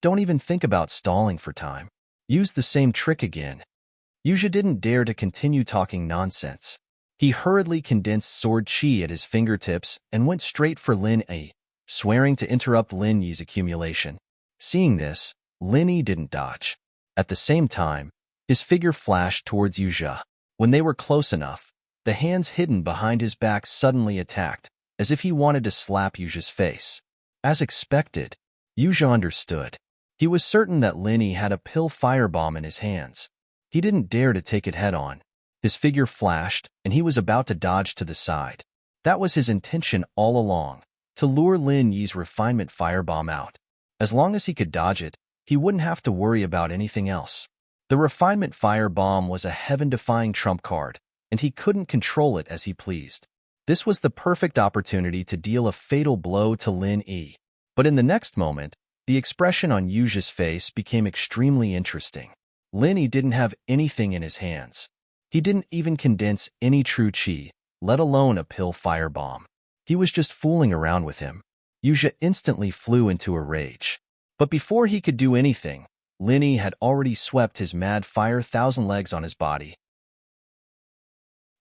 Don't even think about stalling for time. Use the same trick again. Yuzha didn't dare to continue talking nonsense. He hurriedly condensed sword chi at his fingertips and went straight for Lin Yi, swearing to interrupt Lin Yi's accumulation. Seeing this, Lin Yi didn't dodge. At the same time, his figure flashed towards Yuzha. When they were close enough, the hands hidden behind his back suddenly attacked, as if he wanted to slap Yuzha's face. As expected, Yuzha understood. He was certain that Lin Yi had a pill firebomb in his hands. He didn't dare to take it head-on. His figure flashed, and he was about to dodge to the side. That was his intention all along, to lure Lin Yi's refinement firebomb out. As long as he could dodge it, he wouldn't have to worry about anything else. The refinement firebomb was a heaven-defying trump card, and he couldn't control it as he pleased. This was the perfect opportunity to deal a fatal blow to Lin Yi. But in the next moment, the expression on Yuzha's face became extremely interesting. Lin Yi didn't have anything in his hands. He didn't even condense any true chi, let alone a pill firebomb. He was just fooling around with him. Yuzha instantly flew into a rage. But before he could do anything, Lin Yi had already swept his mad fire thousand legs on his body.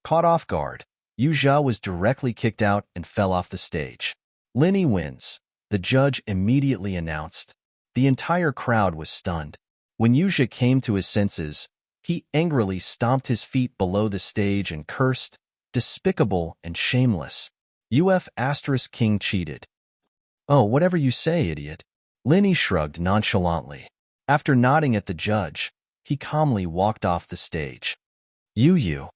Caught off guard, Yuzha was directly kicked out and fell off the stage. Lin Yi wins, the judge immediately announced. The entire crowd was stunned. When Yuzha came to his senses, he angrily stomped his feet below the stage and cursed, "Despicable and shameless. King cheated." "Oh, whatever you say, idiot." Lin Yi shrugged nonchalantly. After nodding at the judge, he calmly walked off the stage. Yuzha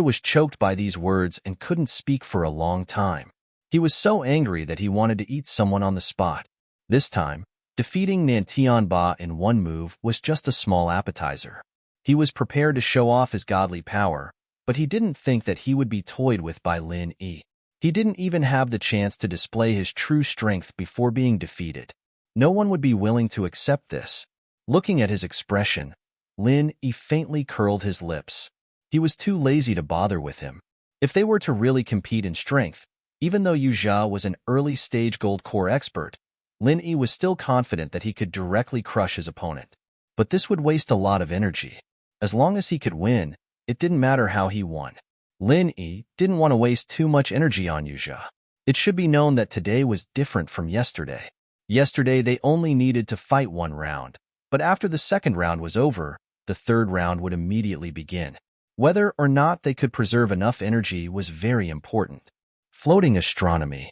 was choked by these words and couldn't speak for a long time. He was so angry that he wanted to eat someone on the spot. This time, defeating Nan Tianba in one move was just a small appetizer. He was prepared to show off his godly power, but he didn't think that he would be toyed with by Lin Yi. He didn't even have the chance to display his true strength before being defeated. No one would be willing to accept this. Looking at his expression, Lin Yi faintly curled his lips. He was too lazy to bother with him. If they were to really compete in strength, even though Yuzha was an early-stage gold core expert, Lin Yi was still confident that he could directly crush his opponent. But this would waste a lot of energy. As long as he could win, it didn't matter how he won. Lin Yi didn't want to waste too much energy on Yuzha. It should be known that today was different from yesterday. Yesterday, they only needed to fight one round, but after the second round was over, the third round would immediately begin. Whether or not they could preserve enough energy was very important. Floating astronomy.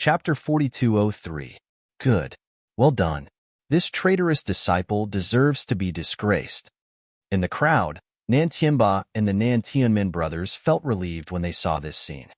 Chapter 4203. Good. Well done. This traitorous disciple deserves to be disgraced. In the crowd, Nan Tianba and the Nan Tianmin brothers felt relieved when they saw this scene.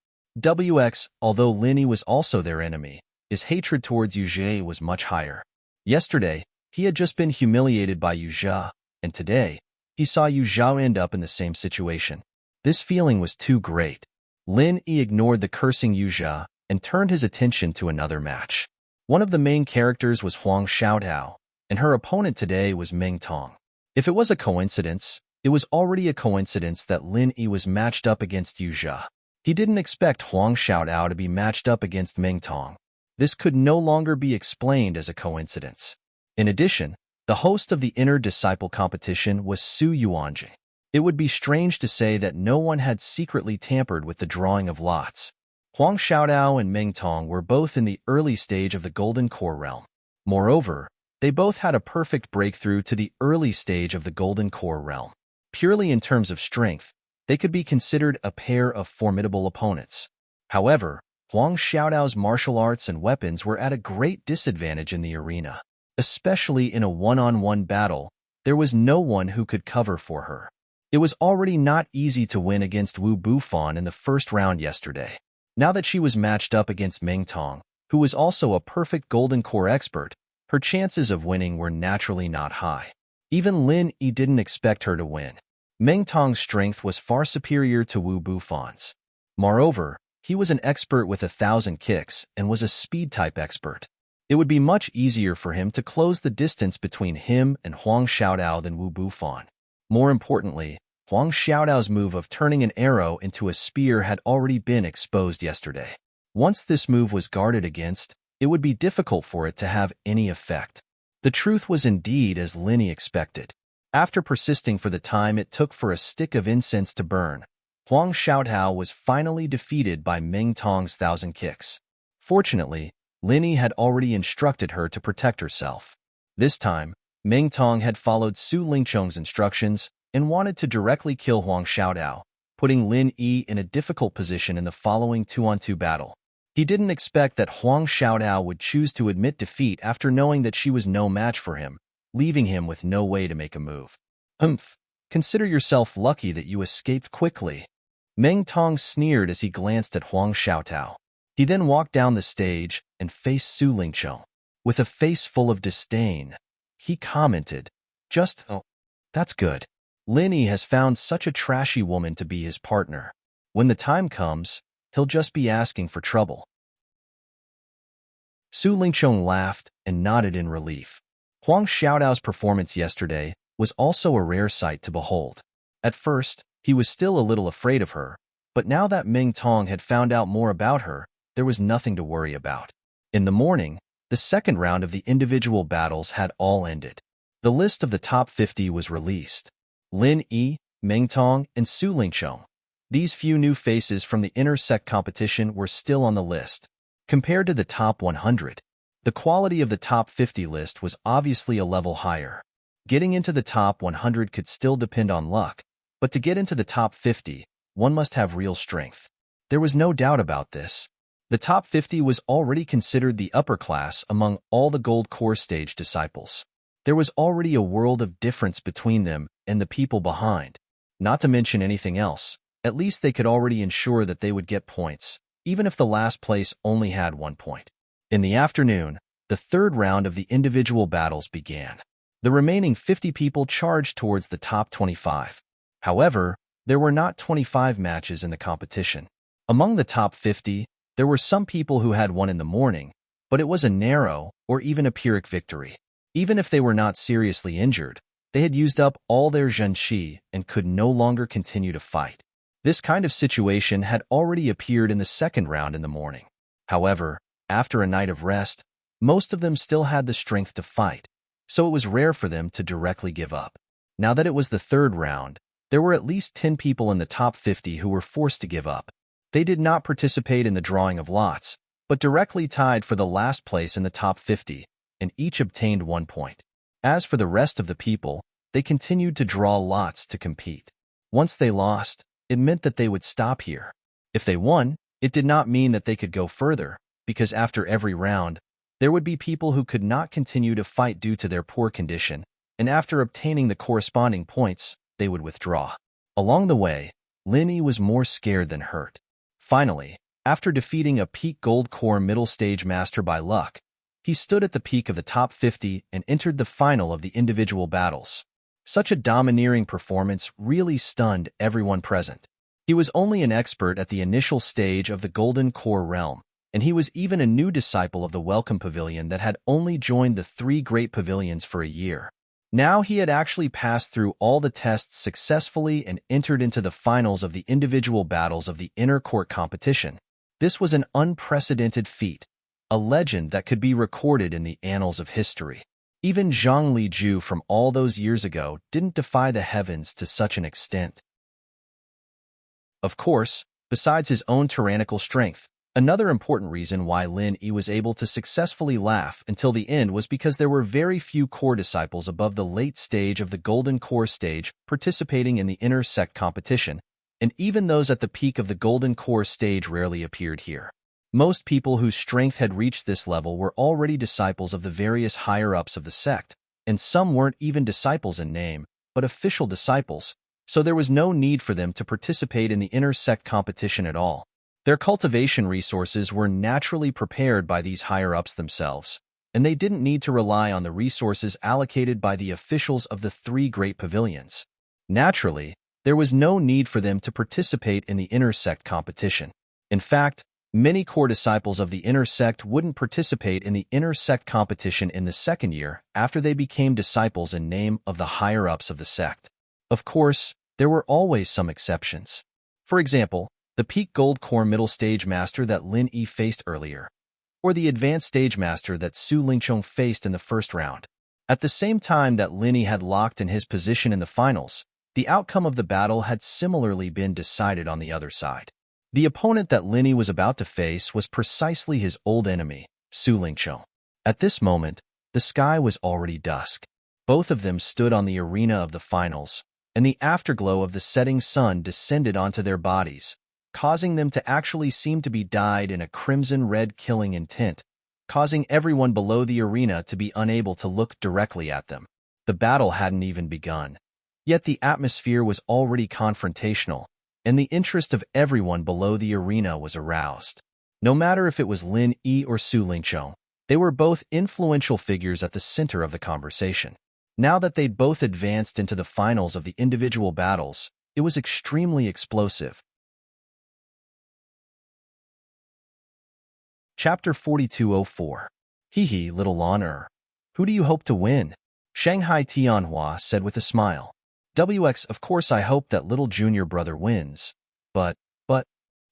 Although Lin was also their enemy, his hatred towards Yu Zhe was much higher. Yesterday, he had just been humiliated by Yu Zhe, and today, he saw Yu Zhao end up in the same situation. This feeling was too great. Lin Yi ignored the cursing Yu Zhe and turned his attention to another match. One of the main characters was Huang Xiaodao, and her opponent today was Meng Tong. If it was a coincidence, it was already a coincidence that Lin Yi was matched up against Yu Zhe. He didn't expect Huang Xiaodao to be matched up against Meng Tong. This could no longer be explained as a coincidence. In addition, the host of the inner disciple competition was Su Yuanjing. It would be strange to say that no one had secretly tampered with the drawing of lots. Huang Xiaodao and Meng Tong were both in the early stage of the Golden Core realm. Moreover, they both had a perfect breakthrough to the early stage of the Golden Core realm. Purely in terms of strength, they could be considered a pair of formidable opponents. However, Huang Xiaodao's martial arts and weapons were at a great disadvantage in the arena. Especially in a one-on-one battle, there was no one who could cover for her. It was already not easy to win against Wu Bufan in the first round yesterday. Now that she was matched up against Meng Tong, who was also a perfect Golden Core expert, her chances of winning were naturally not high. Even Lin Yi didn't expect her to win. Meng Tong's strength was far superior to Wu Bufan's. Moreover, he was an expert with 1,000 kicks and was a speed-type expert. It would be much easier for him to close the distance between him and Huang Xiaodao than Wu Bufan. More importantly, Huang Xiaodao's move of turning an arrow into a spear had already been exposed yesterday. Once this move was guarded against, it would be difficult for it to have any effect. The truth was indeed as Lin Yi expected. After persisting for the time it took for a stick of incense to burn, Huang Xiaodao was finally defeated by Meng Tong's 1,000 kicks. Fortunately, Lin Yi had already instructed her to protect herself. This time, Meng Tong had followed Su Lingchong's instructions and wanted to directly kill Huang Xiaodao, putting Lin Yi in a difficult position in the following 2-on-2 battle. He didn't expect that Huang Xiaodao would choose to admit defeat after knowing that she was no match for him, leaving him with no way to make a move. Consider yourself lucky that you escaped quickly. Meng Tong sneered as he glanced at Huang Xiaodao. He then walked down the stage and faced Su Lingchong. With a face full of disdain, he commented, that's good. Lin Yi has found such a trashy woman to be his partner. When the time comes, he'll just be asking for trouble. Su Lingchong laughed and nodded in relief. Huang Xiaodao's performance yesterday was also a rare sight to behold. At first, he was still a little afraid of her, but now that Meng Tong had found out more about her, there was nothing to worry about. In the morning, the second round of the individual battles had all ended. The list of the top 50 was released. Lin Yi, Meng Tong, and Su Lingchong. These few new faces from the inner sect competition were still on the list. Compared to the top 100, the quality of the top 50 list was obviously a level higher. Getting into the top 100 could still depend on luck, but to get into the top 50, one must have real strength. There was no doubt about this. The top 50 was already considered the upper class among all the Gold Core stage disciples. There was already a world of difference between them and the people behind. Not to mention anything else, at least they could already ensure that they would get points, even if the last place only had 1 point. In the afternoon, the third round of the individual battles began. The remaining 50 people charged towards the top 25. However, there were not 25 matches in the competition. Among the top 50, there were some people who had won in the morning, but it was a narrow or even a Pyrrhic victory. Even if they were not seriously injured, they had used up all their zhenqi and could no longer continue to fight. This kind of situation had already appeared in the second round in the morning. However, after a night of rest, most of them still had the strength to fight, so it was rare for them to directly give up. Now that it was the third round, there were at least 10 people in the top 50 who were forced to give up. They did not participate in the drawing of lots, but directly tied for the last place in the top 50, and each obtained 1 point. As for the rest of the people, they continued to draw lots to compete. Once they lost, it meant that they would stop here. If they won, it did not mean that they could go further, because after every round, there would be people who could not continue to fight due to their poor condition, and after obtaining the corresponding points, they would withdraw. Along the way, Lin Yi was more scared than hurt. Finally, after defeating a peak gold core middle stage master by luck, he stood at the peak of the top 50 and entered the final of the individual battles. Such a domineering performance really stunned everyone present. He was only an expert at the initial stage of the Golden Core realm, and he was even a new disciple of the Welcome Pavilion that had only joined the 3 great pavilions for a year. Now he had actually passed through all the tests successfully and entered into the finals of the individual battles of the inner court competition. This was an unprecedented feat, a legend that could be recorded in the annals of history. Even Zhang Liju from all those years ago didn't defy the heavens to such an extent. Of course, besides his own tyrannical strength, another important reason why Lin Yi was able to successfully laugh until the end was because there were very few core disciples above the late stage of the Golden Core stage participating in the inner sect competition, and even those at the peak of the Golden Core stage rarely appeared here. Most people whose strength had reached this level were already disciples of the various higher-ups of the sect, and some weren't even disciples in name, but official disciples, so there was no need for them to participate in the inner sect competition at all. Their cultivation resources were naturally prepared by these higher-ups themselves, and they didn't need to rely on the resources allocated by the officials of the 3 great pavilions. Naturally, there was no need for them to participate in the inner sect competition. In fact, many core disciples of the inner sect wouldn't participate in the inner sect competition in the second year after they became disciples in name of the higher-ups of the sect. Of course, there were always some exceptions. For example, the peak gold core middle stage master that Lin Yi faced earlier, or the advanced stage master that Su Lingchong faced in the first round. At the same time that Lin Yi had locked in his position in the finals, the outcome of the battle had similarly been decided on the other side. The opponent that Lin Yi was about to face was precisely his old enemy, Su Lingchong. At this moment, the sky was already dusk. Both of them stood on the arena of the finals, and the afterglow of the setting sun descended onto their bodies, causing them to actually seem to be dyed in a crimson-red killing intent, causing everyone below the arena to be unable to look directly at them. The battle hadn't even begun, yet the atmosphere was already confrontational, and the interest of everyone below the arena was aroused. No matter if it was Lin Yi or Su Lingchong, they were both influential figures at the center of the conversation. Now that they'd both advanced into the finals of the individual battles, it was extremely explosive. Chapter 4204. Hee, little Lon-er. Who do you hope to win? Shanghai Tianhua said with a smile. WX, of course I hope that little junior brother wins. But,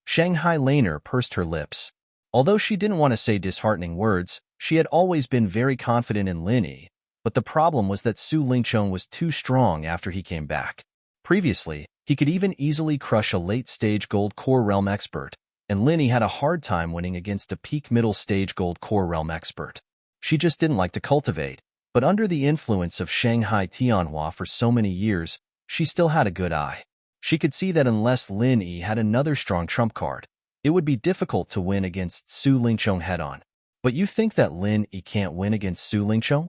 Shanghai Laner pursed her lips. Although she didn't want to say disheartening words, she had always been very confident in Lin Yi, but the problem was that Su Lingchong was too strong after he came back. Previously, he could even easily crush a late-stage Gold Core Realm expert, and Lin Yi had a hard time winning against a peak middle-stage Gold Core Realm expert. She just didn't like to cultivate, but under the influence of Shanghai Tianhua for so many years, she still had a good eye. She could see that unless Lin Yi had another strong trump card, it would be difficult to win against Su Lingchong head-on. But you think that Lin Yi can't win against Su Lingchong?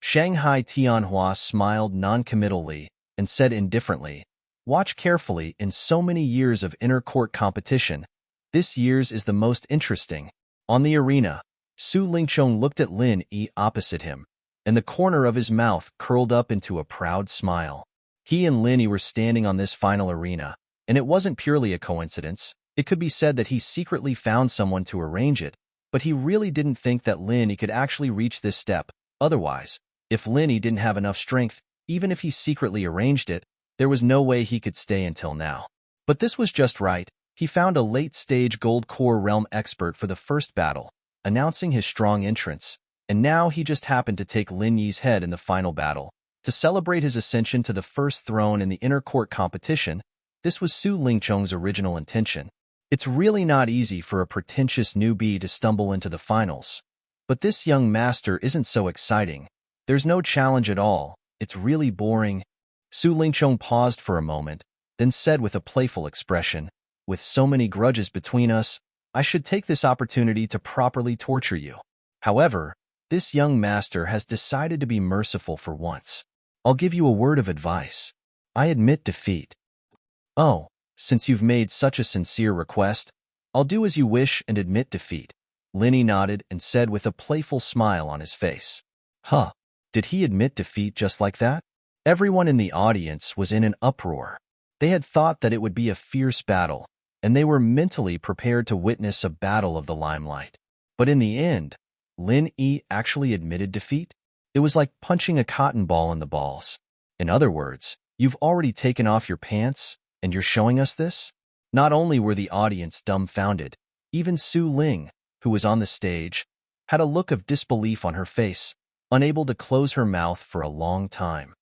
Shanghai Tianhua smiled non-committally and said indifferently, watch carefully. In so many years of inner court competition, this year's is the most interesting. On the arena, Su Lingchong looked at Lin Yi opposite him, and the corner of his mouth curled up into a proud smile. He and Lin Yi were standing on this final arena, and it wasn't purely a coincidence. It could be said that he secretly found someone to arrange it, but he really didn't think that Lin Yi could actually reach this step. Otherwise, if Lin Yi didn't have enough strength, even if he secretly arranged it, there was no way he could stay until now. But this was just right. He found a late-stage Gold Core Realm expert for the first battle, announcing his strong entrance, and now he just happened to take Lin Yi's head in the final battle. To celebrate his ascension to the first throne in the inner court competition, this was Su Lingchong's original intention. It's really not easy for a pretentious newbie to stumble into the finals. But this young master isn't so exciting. There's no challenge at all. It's really boring. Su Lingchong paused for a moment, then said with a playful expression, with so many grudges between us, I should take this opportunity to properly torture you. However, this young master has decided to be merciful for once. I'll give you a word of advice. I admit defeat. Oh, since you've made such a sincere request, I'll do as you wish and admit defeat. Linny nodded and said with a playful smile on his face. Huh, did he admit defeat just like that? Everyone in the audience was in an uproar. They had thought that it would be a fierce battle, and they were mentally prepared to witness a battle of the limelight. But in the end, Lin Yi actually admitted defeat. It was like punching a cotton ball in the balls. In other words, you've already taken off your pants, and you're showing us this? Not only were the audience dumbfounded, even Su Ling, who was on the stage, had a look of disbelief on her face, unable to close her mouth for a long time.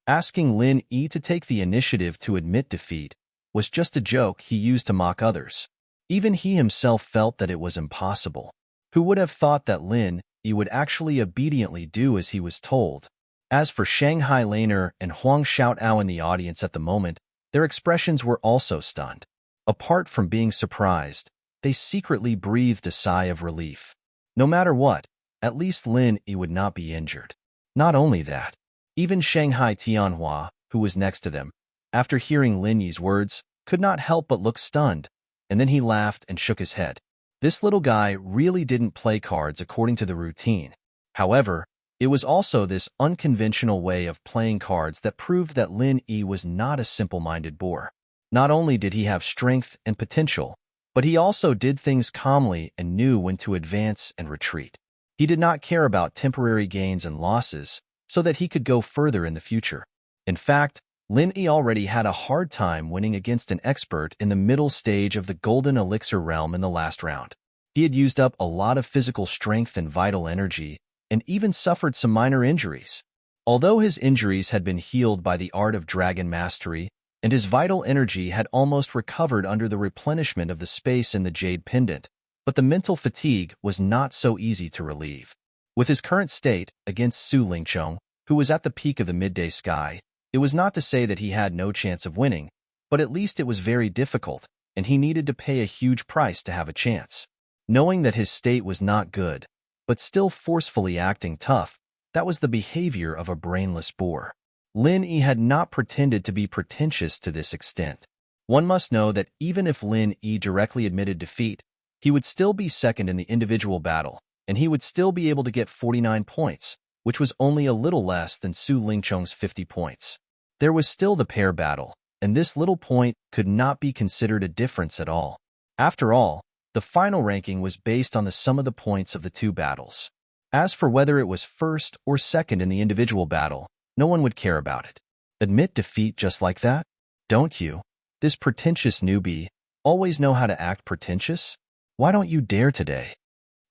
Asking Lin Yi to take the initiative to admit defeat was just a joke he used to mock others. Even he himself felt that it was impossible. Who would have thought that Lin Yi would actually obediently do as he was told? As for Shanghai Laner and Huang Xiaotao in the audience at the moment, their expressions were also stunned. Apart from being surprised, they secretly breathed a sigh of relief. No matter what, at least Lin Yi would not be injured. Not only that, even Shanghai Tianhua, who was next to them, after hearing Lin Yi's words, could not help but look stunned, and then he laughed and shook his head. This little guy really didn't play cards according to the routine. However, it was also this unconventional way of playing cards that proved that Lin Yi was not a simple-minded boor. Not only did he have strength and potential, but he also did things calmly and knew when to advance and retreat. He did not care about temporary gains and losses so that he could go further in the future. In fact, Lin Yi already had a hard time winning against an expert in the middle stage of the Golden Elixir realm in the last round. He had used up a lot of physical strength and vital energy, and even suffered some minor injuries. Although his injuries had been healed by the art of dragon mastery, and his vital energy had almost recovered under the replenishment of the space in the jade pendant, but the mental fatigue was not so easy to relieve. With his current state against Su Lingchong, who was at the peak of the midday sky, it was not to say that he had no chance of winning, but at least it was very difficult, and he needed to pay a huge price to have a chance. Knowing that his state was not good, but still forcefully acting tough, that was the behavior of a brainless boor. Lin Yi had not pretended to be pretentious to this extent. One must know that even if Lin Yi directly admitted defeat, he would still be second in the individual battle, and he would still be able to get 49 points, which was only a little less than Su Lingchong's 50 points. There was still the pair battle, and this little point could not be considered a difference at all. After all, the final ranking was based on the sum of the points of the two battles. As for whether it was first or second in the individual battle, no one would care about it. Admit defeat just like that? Don't you, this pretentious newbie, always know how to act pretentious? Why don't you dare today?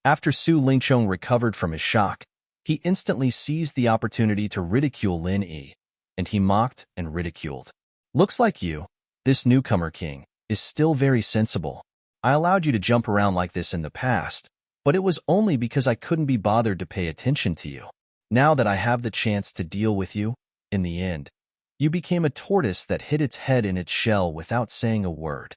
After Su Lingchong recovered from his shock, he instantly seized the opportunity to ridicule Lin Yi, and he mocked and ridiculed. Looks like you, this newcomer king, is still very sensible. I allowed you to jump around like this in the past, but it was only because I couldn't be bothered to pay attention to you. Now that I have the chance to deal with you, in the end, you became a tortoise that hid its head in its shell without saying a word.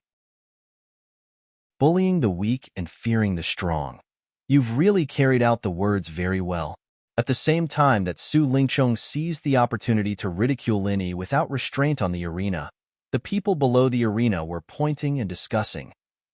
Bullying the weak and fearing the strong. You've really carried out the words very well. At the same time that Su Lingchong seized the opportunity to ridicule Lin Yi without restraint on the arena, the people below the arena were pointing and discussing,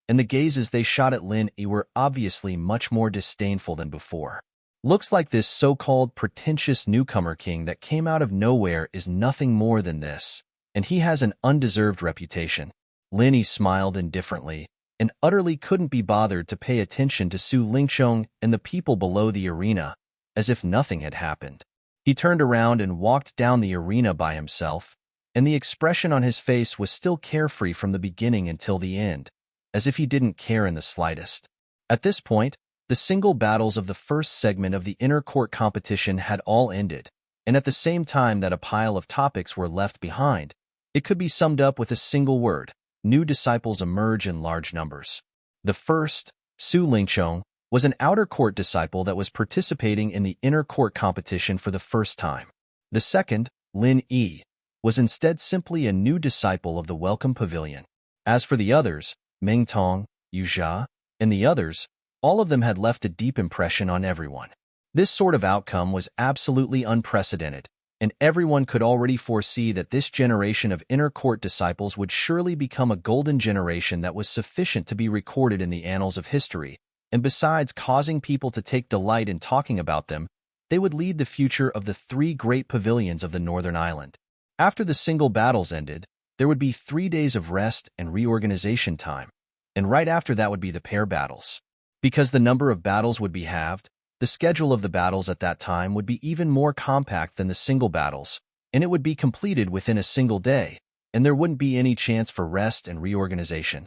and the gazes they shot at Lin Yi were obviously much more disdainful than before. Looks like this so-called pretentious newcomer king that came out of nowhere is nothing more than this, and he has an undeserved reputation. Lin Yi smiled indifferently, and utterly couldn't be bothered to pay attention to Su Lingchong and the people below the arena, as if nothing had happened. He turned around and walked down the arena by himself, and the expression on his face was still carefree from the beginning until the end, as if he didn't care in the slightest. At this point, the single battles of the first segment of the inner court competition had all ended, and at the same time that a pile of topics were left behind, it could be summed up with a single word: new disciples emerge in large numbers. The first, Su Lingchong, was an outer court disciple that was participating in the inner court competition for the first time. The second, Lin Yi, was instead simply a new disciple of the Welcome Pavilion. As for the others, Mengtong, Yu Jia, and the others, all of them had left a deep impression on everyone. This sort of outcome was absolutely unprecedented, and everyone could already foresee that this generation of inner court disciples would surely become a golden generation that was sufficient to be recorded in the annals of history, and besides causing people to take delight in talking about them, they would lead the future of the three great pavilions of the northern island. After the single battles ended, there would be 3 days of rest and reorganization time, and right after that would be the pair battles. Because the number of battles would be halved, the schedule of the battles at that time would be even more compact than the single battles, and it would be completed within a single day, and there wouldn't be any chance for rest and reorganization.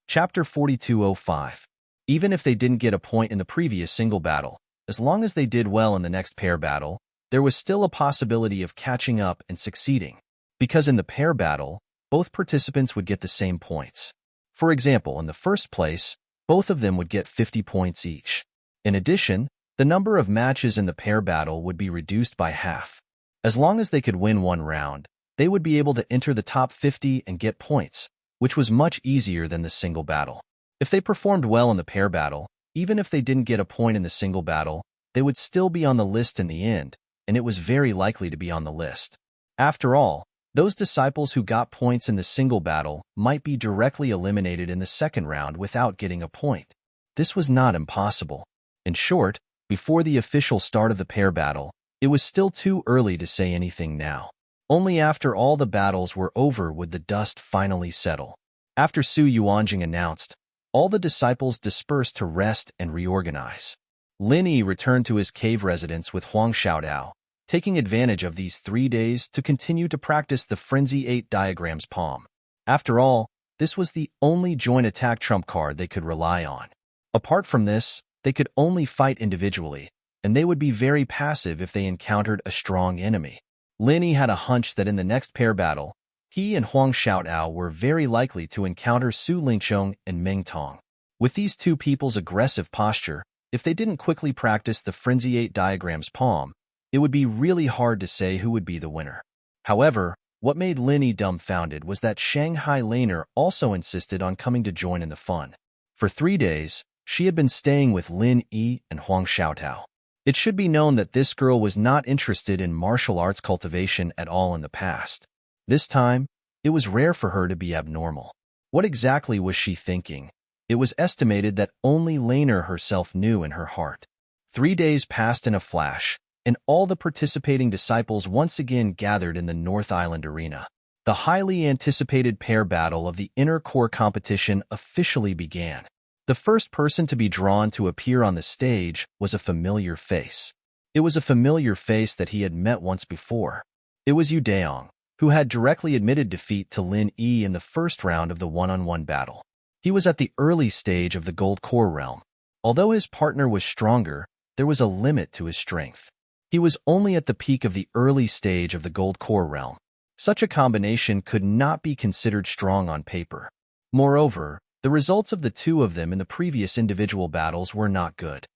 Chapter 4205. Even if they didn't get a point in the previous single battle, as long as they did well in the next pair battle, there was still a possibility of catching up and succeeding, because in the pair battle, both participants would get the same points. For example, in the first place, both of them would get 50 points each. In addition, the number of matches in the pair battle would be reduced by half. As long as they could win one round, they would be able to enter the top 50 and get points, which was much easier than the single battle. If they performed well in the pair battle, even if they didn't get a point in the single battle, they would still be on the list in the end, and it was very likely to be on the list. After all, those disciples who got points in the single battle might be directly eliminated in the second round without getting a point. This was not impossible. In short, before the official start of the pair battle, it was still too early to say anything now. Only after all the battles were over would the dust finally settle. After Su Yuanjing announced, all the disciples dispersed to rest and reorganize. Lin Yi returned to his cave residence with Huang Xiaodao, taking advantage of these 3 days to continue to practice the Frenzy 8 diagram's palm. After all, this was the only joint attack trump card they could rely on. Apart from this, they could only fight individually, and they would be very passive if they encountered a strong enemy. Lin Yi had a hunch that in the next pair battle, he and Huang Xiaodao were very likely to encounter Su Lingchong and Meng Tong. With these two people's aggressive posture, if they didn't quickly practice the Frenzy 8 diagram's palm, it would be really hard to say who would be the winner. However, what made Lin Yi dumbfounded was that Shanghai Laner also insisted on coming to join in the fun. For 3 days, she had been staying with Lin Yi and Huang Xiaotao. It should be known that this girl was not interested in martial arts cultivation at all in the past. This time, it was rare for her to be abnormal. What exactly was she thinking? It was estimated that only Laner herself knew in her heart. 3 days passed in a flash, and all the participating disciples once again gathered in the North Island arena. The highly anticipated pair battle of the inner core competition officially began. The first person to be drawn to appear on the stage was a familiar face. It was a familiar face that he had met once before. It was Yu Daong, who had directly admitted defeat to Lin Yi in the first round of the one-on-one battle. He was at the early stage of the Gold Core realm. Although his partner was stronger, there was a limit to his strength. He was only at the peak of the early stage of the Gold Core realm. Such a combination could not be considered strong on paper. Moreover, the results of the two of them in the previous individual battles were not good.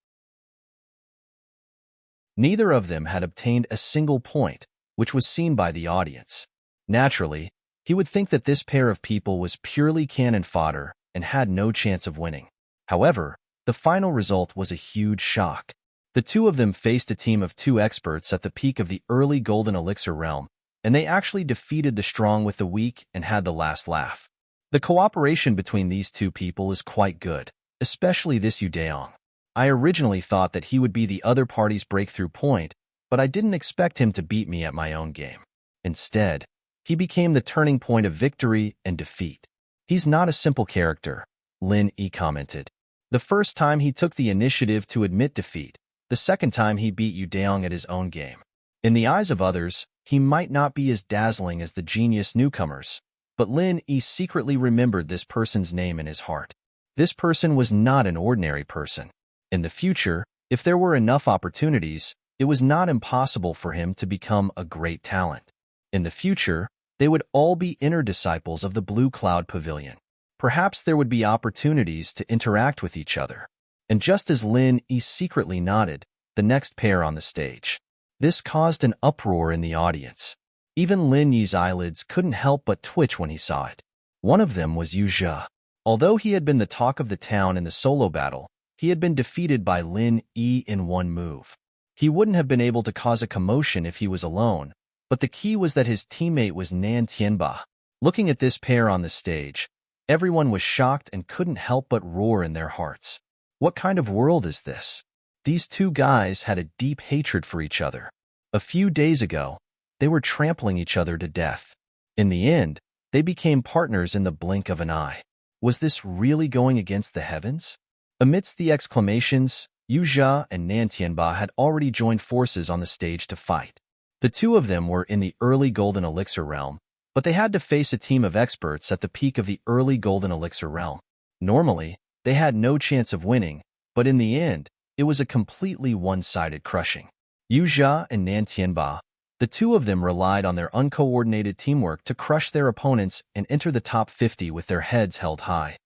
Neither of them had obtained a single point, which was seen by the audience. Naturally, he would think that this pair of people was purely cannon fodder and had no chance of winning. However, the final result was a huge shock. The two of them faced a team of 2 experts at the peak of the early Golden Elixir realm, and they actually defeated the strong with the weak and had the last laugh. The cooperation between these two people is quite good, especially this Yu Daong. I originally thought that he would be the other party's breakthrough point, but I didn't expect him to beat me at my own game. Instead, he became the turning point of victory and defeat. He's not a simple character, Lin Yi commented. The first time he took the initiative to admit defeat, the second time he beat Yu Daong at his own game. In the eyes of others, he might not be as dazzling as the genius newcomers, but Lin Yi secretly remembered this person's name in his heart. This person was not an ordinary person. In the future, if there were enough opportunities, it was not impossible for him to become a great talent. In the future, they would all be inner disciples of the Blue Cloud Pavilion. Perhaps there would be opportunities to interact with each other. And just as Lin Yi secretly nodded, the next pair on the stage. This caused an uproar in the audience. Even Lin Yi's eyelids couldn't help but twitch when he saw it. One of them was Yu Zhe. Although he had been the talk of the town in the solo battle, he had been defeated by Lin Yi in one move. He wouldn't have been able to cause a commotion if he was alone, but the key was that his teammate was Nan Tianba. Looking at this pair on the stage, everyone was shocked and couldn't help but roar in their hearts. What kind of world is this? These two guys had a deep hatred for each other. A few days ago, they were trampling each other to death. In the end, they became partners in the blink of an eye. Was this really going against the heavens? Amidst the exclamations, Yu Zhe and Nan Tianba had already joined forces on the stage to fight. The two of them were in the early Golden Elixir realm, but they had to face a team of experts at the peak of the early Golden Elixir realm. Normally, they had no chance of winning, but in the end, it was a completely one-sided crushing. Yu Zhe and Nan Tianba, the two of them relied on their uncoordinated teamwork to crush their opponents and enter the top 50 with their heads held high.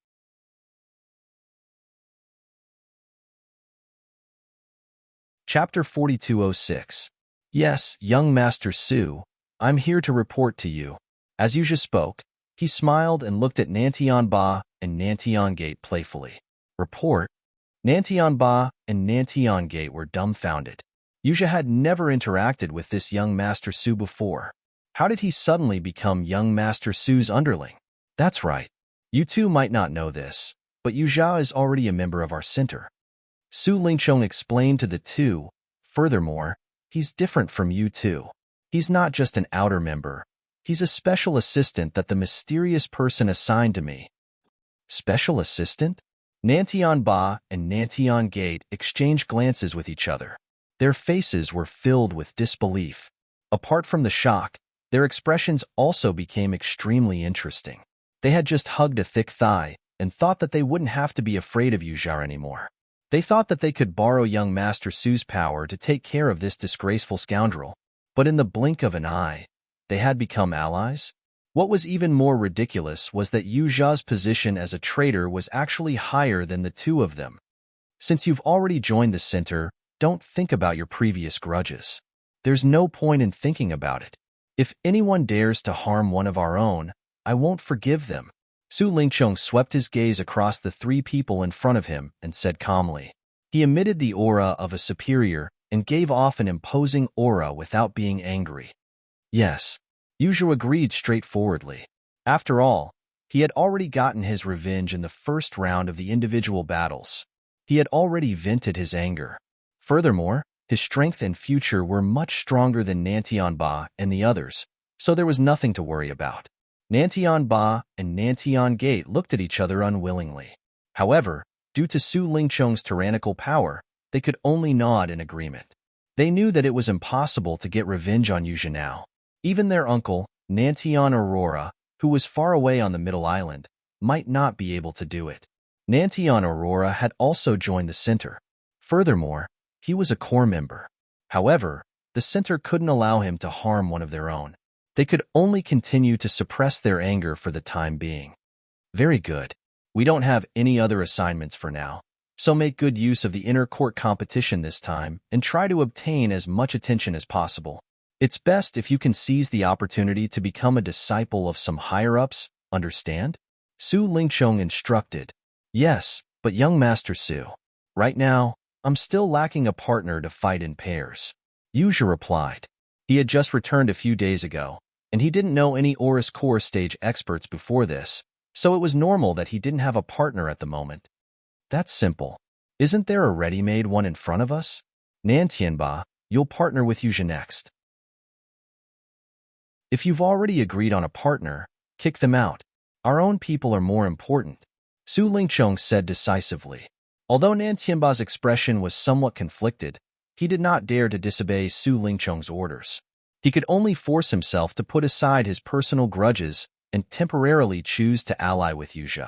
Chapter 4206. Yes, young Master Su, I'm here to report to you. As Yu Zhe spoke, he smiled and looked at Nantian and Nantian Gate playfully. Report? Nantian and Nantian Gate were dumbfounded. Yu Zhe had never interacted with this young Master Su before. How did he suddenly become young Master Su's underling? That's right. You two might not know this, but Yu Zhe is already a member of our center. Su Lingqiong explained to the two. Furthermore, he's different from you two. He's not just an outer member. He's a special assistant that the mysterious person assigned to me. Special assistant? Nantian and Nantian Gate exchanged glances with each other. Their faces were filled with disbelief. Apart from the shock, their expressions also became extremely interesting. They had just hugged a thick thigh and thought that they wouldn't have to be afraid of Yu Zhe anymore. They thought that they could borrow young Master Su's power to take care of this disgraceful scoundrel. But in the blink of an eye, they had become allies? What was even more ridiculous was that Yu Zhe's position as a traitor was actually higher than the two of them. Since you've already joined the center, don't think about your previous grudges. There's no point in thinking about it. If anyone dares to harm one of our own, I won't forgive them. Su Lingqiong swept his gaze across the three people in front of him and said calmly. He emitted the aura of a superior and gave off an imposing aura without being angry. Yes, Yu Zhe agreed straightforwardly. After all, he had already gotten his revenge in the first round of the individual battles. He had already vented his anger. Furthermore, his strength and future were much stronger than Nantian and the others, so there was nothing to worry about. Nantian and Nantian Gate looked at each other unwillingly. However, due to Su Lingqiong's tyrannical power, they could only nod in agreement. They knew that it was impossible to get revenge on Yu Zhe now. Even their uncle, Nantian Aurora, who was far away on the Middle Island, might not be able to do it. Nantian Aurora had also joined the center. Furthermore, he was a core member. However, the center couldn't allow him to harm one of their own. They could only continue to suppress their anger for the time being. Very good. We don't have any other assignments for now, so make good use of the inner court competition this time and try to obtain as much attention as possible. It's best if you can seize the opportunity to become a disciple of some higher-ups, understand? Su Lingqiong instructed. Yes, but young Master Su. Right now, I'm still lacking a partner to fight in pairs. Yu Zhe replied. He had just returned a few days ago, and he didn't know any Aurus Core stage experts before this, so it was normal that he didn't have a partner at the moment. That's simple. Isn't there a ready-made one in front of us? Nan Tianba, you'll partner with Yu Zhe next. If you've already agreed on a partner, kick them out. Our own people are more important, Su Lingqiong said decisively. Although Nan Tianba's expression was somewhat conflicted, he did not dare to disobey Su Lingqiong's orders. He could only force himself to put aside his personal grudges and temporarily choose to ally with Yu Zhe.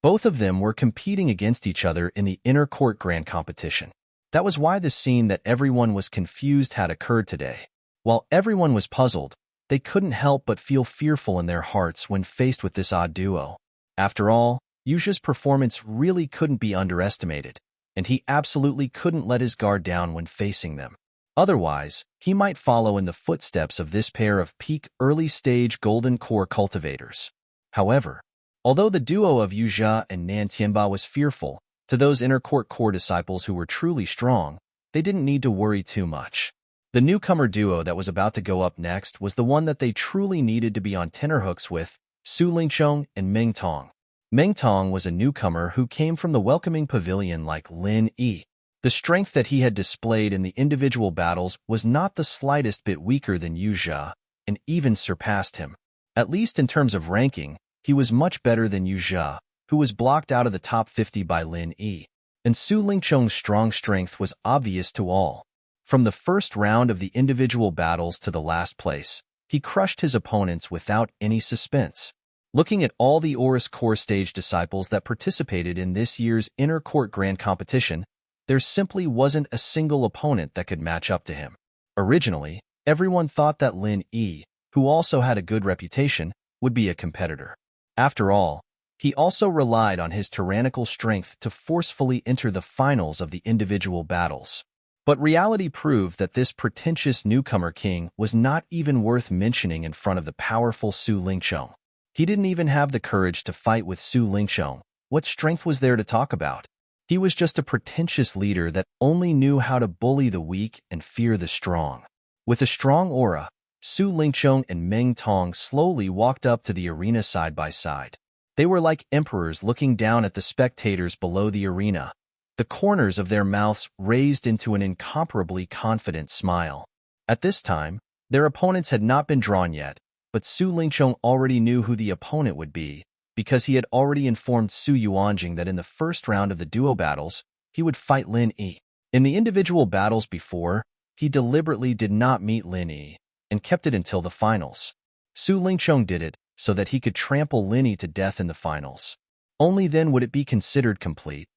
Both of them were competing against each other in the inner court grand competition. That was why the scene that everyone was confused had occurred today. While everyone was puzzled, they couldn't help but feel fearful in their hearts when faced with this odd duo. After all, Yu Zhe's performance really couldn't be underestimated, and he absolutely couldn't let his guard down when facing them. Otherwise, he might follow in the footsteps of this pair of peak early-stage golden core cultivators. However, although the duo of Yu Jia and Nan Tianba was fearful, to those inner court core disciples who were truly strong, they didn't need to worry too much. The newcomer duo that was about to go up next was the one that they truly needed to be on tenterhooks with, Su Lingchong and Meng Tong. Meng Tong was a newcomer who came from the welcoming pavilion like Lin Yi. The strength that he had displayed in the individual battles was not the slightest bit weaker than Yu Jia, and even surpassed him. At least in terms of ranking, he was much better than Yu Jia, who was blocked out of the top 50 by Lin Yi. And Su Lingchong's strong strength was obvious to all. From the first round of the individual battles to the last place, he crushed his opponents without any suspense. Looking at all the Oris Core stage disciples that participated in this year's Inner Court Grand Competition, there simply wasn't a single opponent that could match up to him. Originally, everyone thought that Lin Yi, who also had a good reputation, would be a competitor. After all, he also relied on his tyrannical strength to forcefully enter the finals of the individual battles. But reality proved that this pretentious newcomer king was not even worth mentioning in front of the powerful Su Lingchong. He didn't even have the courage to fight with Su Lingchong. What strength was there to talk about? He was just a pretentious leader that only knew how to bully the weak and fear the strong. With a strong aura, Su Lingchong and Meng Tong slowly walked up to the arena side by side. They were like emperors looking down at the spectators below the arena, the corners of their mouths raised into an incomparably confident smile. At this time, their opponents had not been drawn yet, but Su Lingchong already knew who the opponent would be, because he had already informed Su Yuanjing that in the first round of the duo battles, he would fight Lin Yi. In the individual battles before, he deliberately did not meet Lin Yi, and kept it until the finals. Su Lingchong did it so that he could trample Lin Yi to death in the finals. Only then would it be considered complete.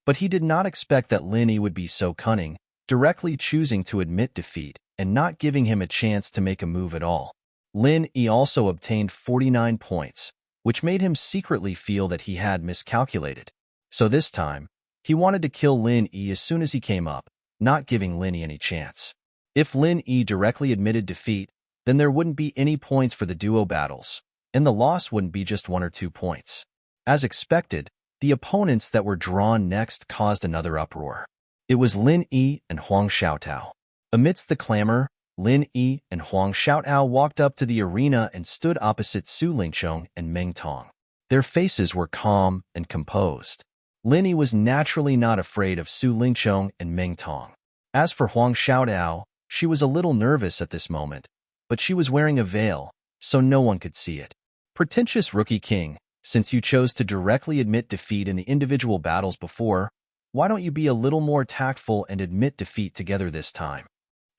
But he did not expect that Lin Yi would be so cunning, directly choosing to admit defeat and not giving him a chance to make a move at all. Lin Yi also obtained 49 points, which made him secretly feel that he had miscalculated. So this time, he wanted to kill Lin Yi as soon as he came up, not giving Lin Yi any chance. If Lin Yi directly admitted defeat, then there wouldn't be any points for the duo battles, and the loss wouldn't be just 1 or 2 points. As expected, the opponents that were drawn next caused another uproar. It was Lin Yi and Huang Xiaotao. Amidst the clamor, Lin Yi and Huang Xiaotao walked up to the arena and stood opposite Su Lingchong and Meng Tong. Their faces were calm and composed. Lin Yi was naturally not afraid of Su Lingchong and Meng Tong. As for Huang Xiaotao, she was a little nervous at this moment, but she was wearing a veil, so no one could see it. Pretentious rookie king, since you chose to directly admit defeat in the individual battles before, why don't you be a little more tactful and admit defeat together this time?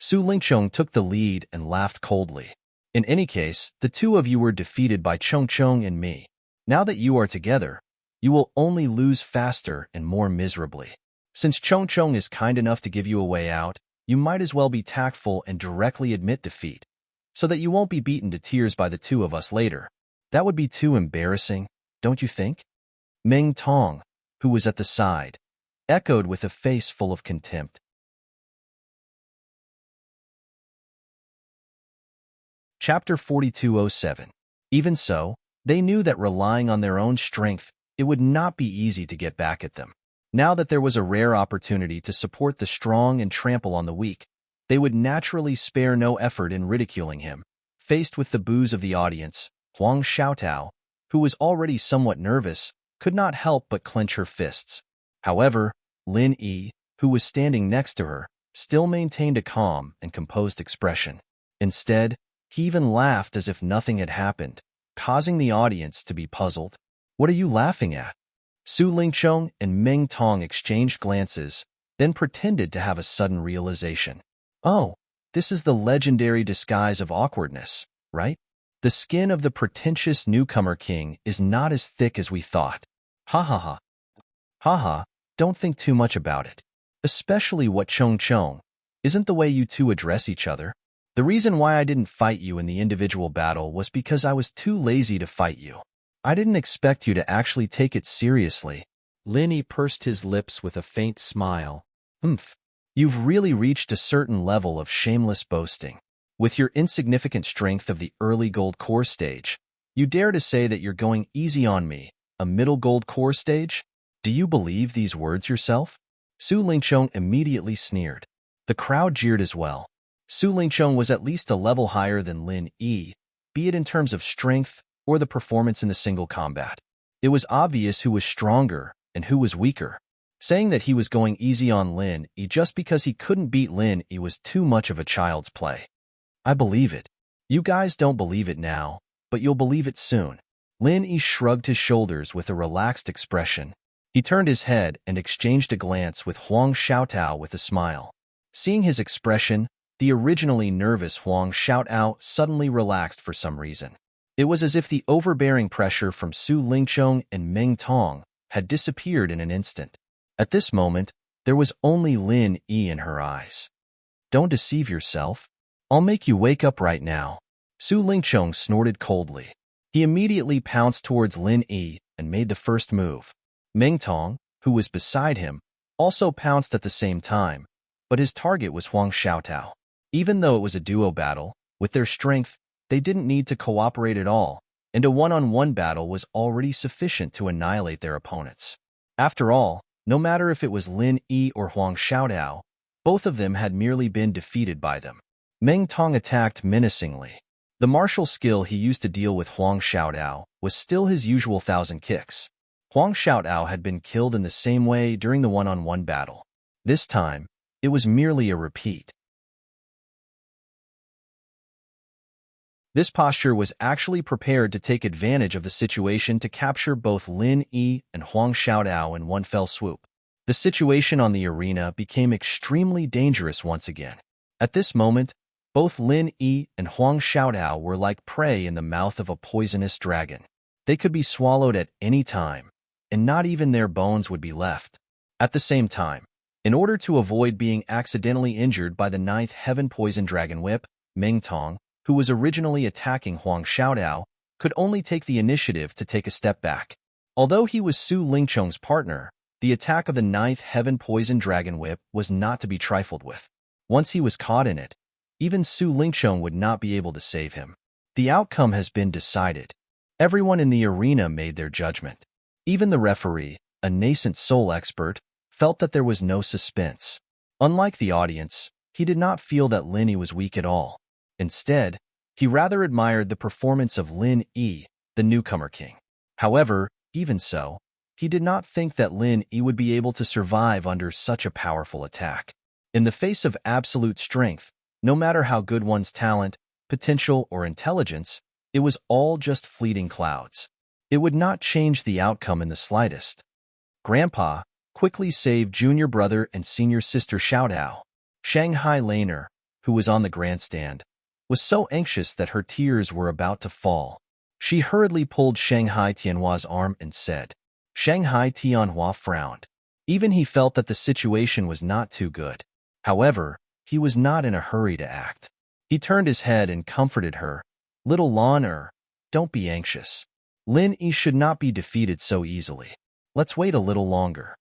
Su Lingchong took the lead and laughed coldly. In any case, the two of you were defeated by Chongchong and me. Now that you are together, you will only lose faster and more miserably. Since Chongchong is kind enough to give you a way out, you might as well be tactful and directly admit defeat, so that you won't be beaten to tears by the two of us later. That would be too embarrassing, don't you think? Meng Tong, who was at the side, echoed with a face full of contempt. Chapter 4207. Even so, they knew that relying on their own strength, it would not be easy to get back at them. Now that there was a rare opportunity to support the strong and trample on the weak, they would naturally spare no effort in ridiculing him. Faced with the boos of the audience, Huang Xiaotao, who was already somewhat nervous, could not help but clench her fists. However, Lin Yi, who was standing next to her, still maintained a calm and composed expression. Instead, he even laughed as if nothing had happened, causing the audience to be puzzled. What are you laughing at? Su Lingchong and Meng Tong exchanged glances, then pretended to have a sudden realization. Oh, this is the legendary disguise of awkwardness, right? The skin of the pretentious newcomer king is not as thick as we thought. Ha ha ha. Ha ha, don't think too much about it. Especially what Chongchong isn't the way you two address each other. The reason why I didn't fight you in the individual battle was because I was too lazy to fight you. I didn't expect you to actually take it seriously. Lin Yi pursed his lips with a faint smile. Humph. You've really reached a certain level of shameless boasting. With your insignificant strength of the early gold core stage, you dare to say that you're going easy on me, a middle gold core stage? Do you believe these words yourself? Su Lingqiang immediately sneered. The crowd jeered as well. Su Lingqiang was at least a level higher than Lin Yi, be it in terms of strength or the performance in the single combat. It was obvious who was stronger and who was weaker. Saying that he was going easy on Lin Yi just because he couldn't beat Lin Yi was too much of a child's play. I believe it. You guys don't believe it now, but you'll believe it soon. Lin Yi shrugged his shoulders with a relaxed expression. He turned his head and exchanged a glance with Huang Xiaotao with a smile. Seeing his expression, the originally nervous Huang Xiaotao suddenly relaxed for some reason. It was as if the overbearing pressure from Su Lingqiang and Meng Tong had disappeared in an instant. At this moment, there was only Lin Yi in her eyes. Don't deceive yourself. I'll make you wake up right now. Su Lingqiang snorted coldly. He immediately pounced towards Lin Yi and made the first move. Meng Tong, who was beside him, also pounced at the same time, but his target was Huang Xiaotao. Even though it was a duo battle, with their strength, they didn't need to cooperate at all, and a one-on-one battle was already sufficient to annihilate their opponents. After all, no matter if it was Lin Yi or Huang Xiaotao, both of them had merely been defeated by them. Meng Tong attacked menacingly. The martial skill he used to deal with Huang Xiaotao was still his usual 1,000 kicks. Huang Xiaotao had been killed in the same way during the one-on-one battle. This time, it was merely a repeat. This posture was actually prepared to take advantage of the situation to capture both Lin Yi and Huang Xiaotao in one fell swoop. The situation on the arena became extremely dangerous once again. At this moment, both Lin Yi and Huang Xiaotao were like prey in the mouth of a poisonous dragon. They could be swallowed at any time, and not even their bones would be left. At the same time, in order to avoid being accidentally injured by the 9th Heaven Poison Dragon Whip, Meng Tong, who was originally attacking Huang Xiaotao, could only take the initiative to take a step back. Although he was Su Lingqiang's partner, the attack of the 9th Heaven Poison Dragon Whip was not to be trifled with. Once he was caught in it, even Su Lingqiang would not be able to save him. The outcome has been decided. Everyone in the arena made their judgment. Even the referee, a nascent soul expert, felt that there was no suspense. Unlike the audience, he did not feel that Lin Yi was weak at all. Instead, he rather admired the performance of Lin Yi, the newcomer king. However, even so, he did not think that Lin Yi would be able to survive under such a powerful attack. In the face of absolute strength, no matter how good one's talent, potential, or intelligence, it was all just fleeting clouds. It would not change the outcome in the slightest. Grandpa quickly saved junior brother and senior sister Xiaotao. Shanghai Laner, who was on the grandstand, was so anxious that her tears were about to fall. She hurriedly pulled Shanghai Tianhua's arm and said. Shanghai Tianhua frowned. Even he felt that the situation was not too good. However, he was not in a hurry to act. He turned his head and comforted her. Little Laner, don't be anxious. Lin Yi should not be defeated so easily. Let's wait a little longer.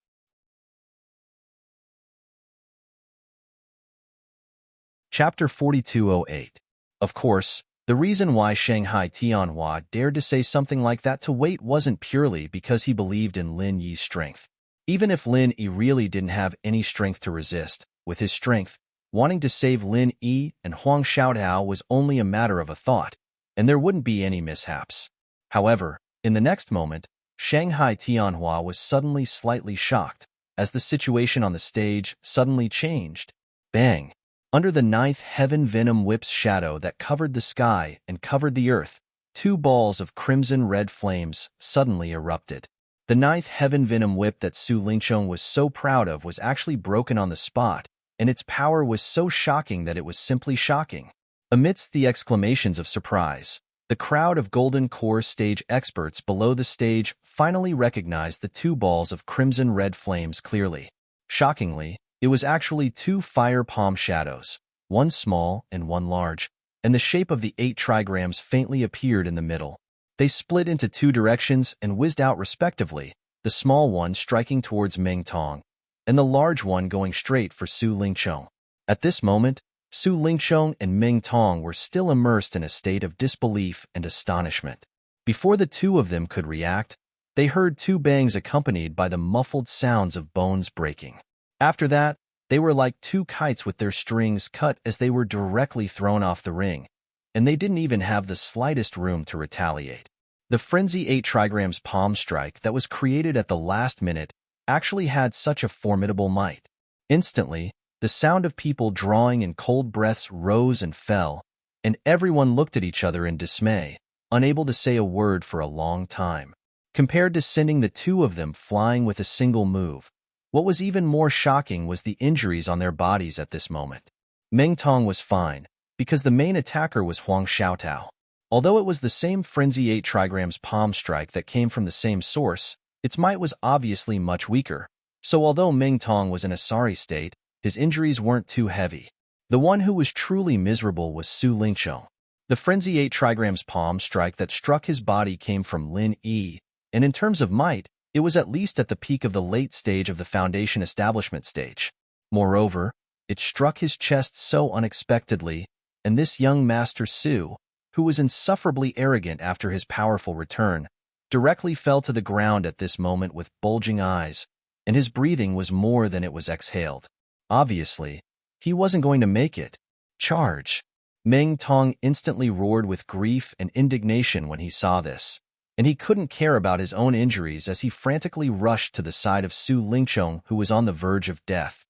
Chapter 4208. Of course, the reason why Shanghai Tianhua dared to say something like that to wait wasn't purely because he believed in Lin Yi's strength. Even if Lin Yi really didn't have any strength to resist, with his strength, wanting to save Lin Yi and Huang Xiaotao was only a matter of a thought, and there wouldn't be any mishaps. However, in the next moment, Shanghai Tianhua was suddenly slightly shocked, as the situation on the stage suddenly changed. Bang! Under the 9th Heaven Venom Whip's shadow that covered the sky and covered the earth, 2 balls of crimson-red flames suddenly erupted. The 9th Heaven Venom Whip that Su Lingqiang was so proud of was actually broken on the spot, and its power was so shocking that it was simply shocking. Amidst the exclamations of surprise, the crowd of Golden Core stage experts below the stage finally recognized the 2 balls of crimson-red flames clearly. Shockingly, it was actually 2 fire palm shadows, one small and one large, and the shape of the 8 trigrams faintly appeared in the middle. They split into 2 directions and whizzed out respectively, the small one striking towards Meng Tong, and the large one going straight for Su Lingqiong. At this moment, Su Lingqiong and Ming Tong were still immersed in a state of disbelief and astonishment. Before the two of them could react, they heard two bangs accompanied by the muffled sounds of bones breaking. After that, they were like two kites with their strings cut as they were directly thrown off the ring, and they didn't even have the slightest room to retaliate. The Frenzy 8 trigrams palm strike that was created at the last minute actually had such a formidable might. Instantly, the sound of people drawing in cold breaths rose and fell, and everyone looked at each other in dismay, unable to say a word for a long time. Compared to sending the two of them flying with a single move, what was even more shocking was the injuries on their bodies at this moment. Meng Tong was fine, because the main attacker was Huang Xiaotao. Although it was the same Frenzy 8 trigrams palm strike that came from the same source, its might was obviously much weaker, so although Meng Tong was in a sorry state, his injuries weren't too heavy. The one who was truly miserable was Su Lingqiong. The Frenzy 8 trigrams palm strike that struck his body came from Lin Yi, and in terms of might, it was at least at the peak of the late stage of the foundation establishment stage. Moreover, it struck his chest so unexpectedly, and this young Master Su, who was insufferably arrogant after his powerful return, directly fell to the ground at this moment with bulging eyes, and his breathing was more than it was exhaled. Obviously, he wasn't going to make it. Charge! Meng Tong instantly roared with grief and indignation when he saw this, and he couldn't care about his own injuries as he frantically rushed to the side of Su Lingqiong, who was on the verge of death.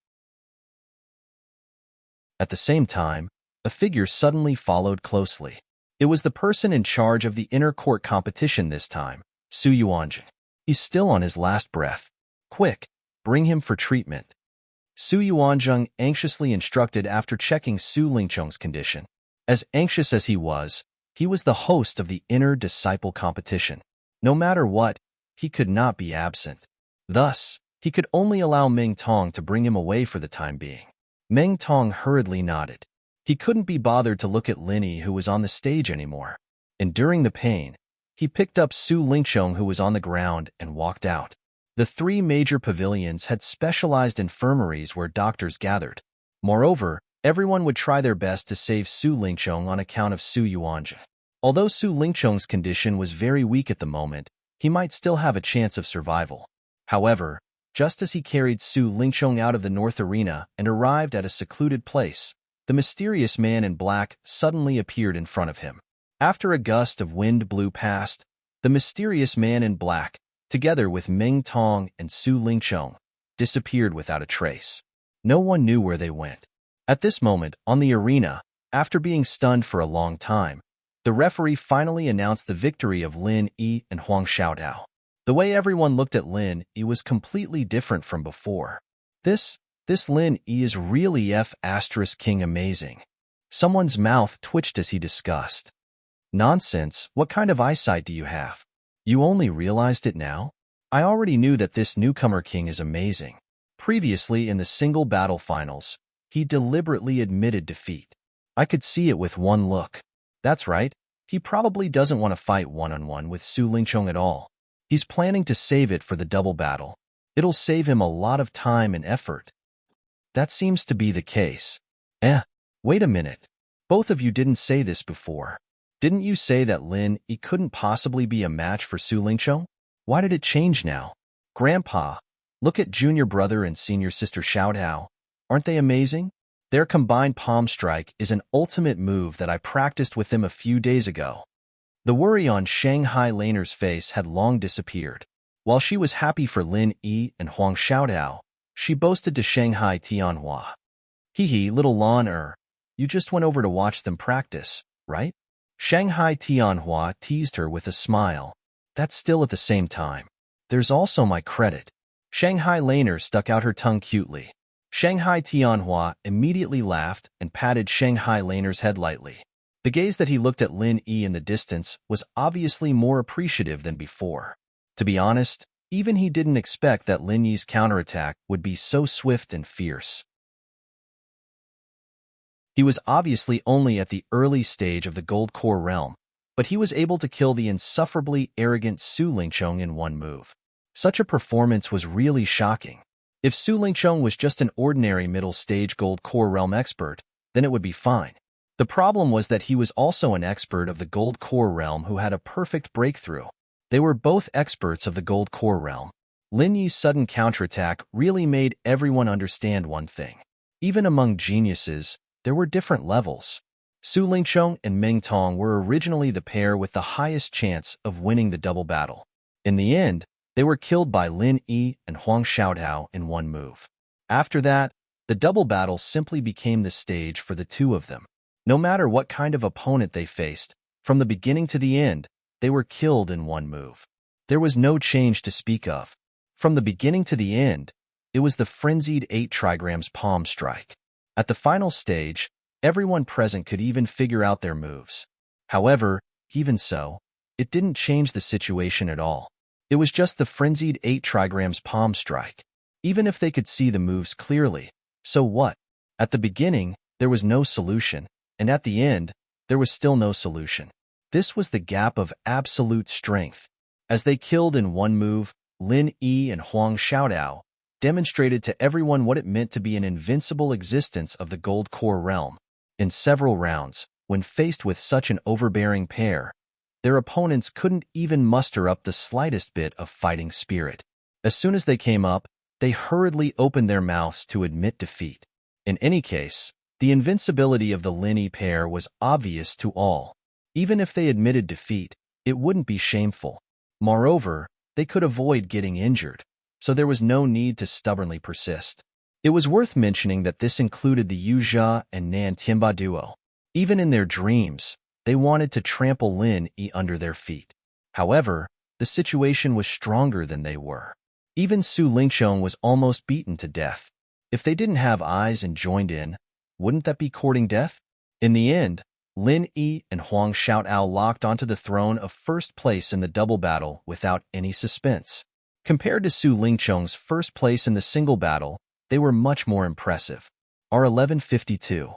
At the same time, a figure suddenly followed closely. It was the person in charge of the inner court competition this time, Su Yuanjing. He's still on his last breath. Quick, bring him for treatment. Su Yuanjing anxiously instructed after checking Su Lingqiong's condition. As anxious as he was the host of the inner disciple competition. No matter what, he could not be absent. Thus, he could only allow Meng Tong to bring him away for the time being. Meng Tong hurriedly nodded. He couldn't be bothered to look at Linny, who was on the stage anymore. Enduring the pain, he picked up Su Lingqiong, who was on the ground, and walked out. The three major pavilions had specialized infirmaries where doctors gathered. Moreover, everyone would try their best to save Su Lingqiong on account of Su Yuanjing. Although Su Lingqiong's condition was very weak at the moment, he might still have a chance of survival. However, just as he carried Su Lingqiong out of the North Arena and arrived at a secluded place, the mysterious man in black suddenly appeared in front of him. After a gust of wind blew past, the mysterious man in black, together with Meng Tong and Su Lingqiong, disappeared without a trace. No one knew where they went. At this moment, on the arena, after being stunned for a long time, the referee finally announced the victory of Lin Yi and Huang Xiaotao. The way everyone looked at Lin Yi was completely different from before. This Lin Yi is really King amazing. Someone's mouth twitched as he discussed. Nonsense, what kind of eyesight do you have? You only realized it now? I already knew that this newcomer king is amazing. Previously in the single battle finals, he deliberately admitted defeat. I could see it with one look. That's right, he probably doesn't want to fight one-on-one with Su Lingqiong at all. He's planning to save it for the double battle. It'll save him a lot of time and effort. That seems to be the case. Wait a minute. Both of you didn't say this before. Didn't you say that Lin Yi couldn't possibly be a match for Su Lingqiong? Why did it change now? Grandpa, look at junior brother and senior sister Xiaotao. Aren't they amazing? Their combined palm strike is an ultimate move that I practiced with them a few days ago. The worry on Shanghai Laner's face had long disappeared. While she was happy for Lin Yi and Huang Xiaotao, she boasted to Shanghai Tianhua. Hee little Lan you just went over to watch them practice, right? Shanghai Tianhua teased her with a smile. That's still at the same time. There's also my credit. Shanghai Laner stuck out her tongue cutely. Shanghai Tianhua immediately laughed and patted Shanghai Laner's head lightly. The gaze that he looked at Lin Yi in the distance was obviously more appreciative than before. To be honest, even he didn't expect that Lin Yi's counterattack would be so swift and fierce. He was obviously only at the early stage of the Gold Core realm, but he was able to kill the insufferably arrogant Su Lingqiong in one move. Such a performance was really shocking. If Su Lingcheng was just an ordinary middle-stage Gold Core Realm expert, then it would be fine. The problem was that he was also an expert of the Gold Core Realm who had a perfect breakthrough. They were both experts of the Gold Core Realm. Lin Yi's sudden counterattack really made everyone understand one thing. Even among geniuses, there were different levels. Su Lingcheng and Meng Tong were originally the pair with the highest chance of winning the double battle. In the end, they were killed by Lin Yi and Huang Xiaotao in one move. After that, the double battle simply became the stage for the two of them. No matter what kind of opponent they faced, from the beginning to the end, they were killed in one move. There was no change to speak of. From the beginning to the end, it was the frenzied 8 trigrams palm strike. At the final stage, everyone present could even figure out their moves. However, even so, it didn't change the situation at all. It was just the frenzied 8 trigrams palm strike. Even if they could see the moves clearly, so what? At the beginning, there was no solution, and at the end, there was still no solution. This was the gap of absolute strength. As they killed in one move, Lin Yi and Huang Xiaotao demonstrated to everyone what it meant to be an invincible existence of the Gold Core Realm. In several rounds, when faced with such an overbearing pair, their opponents couldn't even muster up the slightest bit of fighting spirit. As soon as they came up, they hurriedly opened their mouths to admit defeat. In any case, the invincibility of the Lin Yi pair was obvious to all. Even if they admitted defeat, it wouldn't be shameful. Moreover, they could avoid getting injured, so there was no need to stubbornly persist. It was worth mentioning that this included the Yu Jia and Nan Tianba duo. Even in their dreams, they wanted to trample Lin Yi under their feet. However, the situation was stronger than they were. Even Su Lingcheng was almost beaten to death. If they didn't have eyes and joined in, wouldn't that be courting death? In the end, Lin Yi and Huang Xiaotao locked onto the throne of first place in the double battle without any suspense. Compared to Su Lingcheng's first place in the single battle, they were much more impressive. R1152.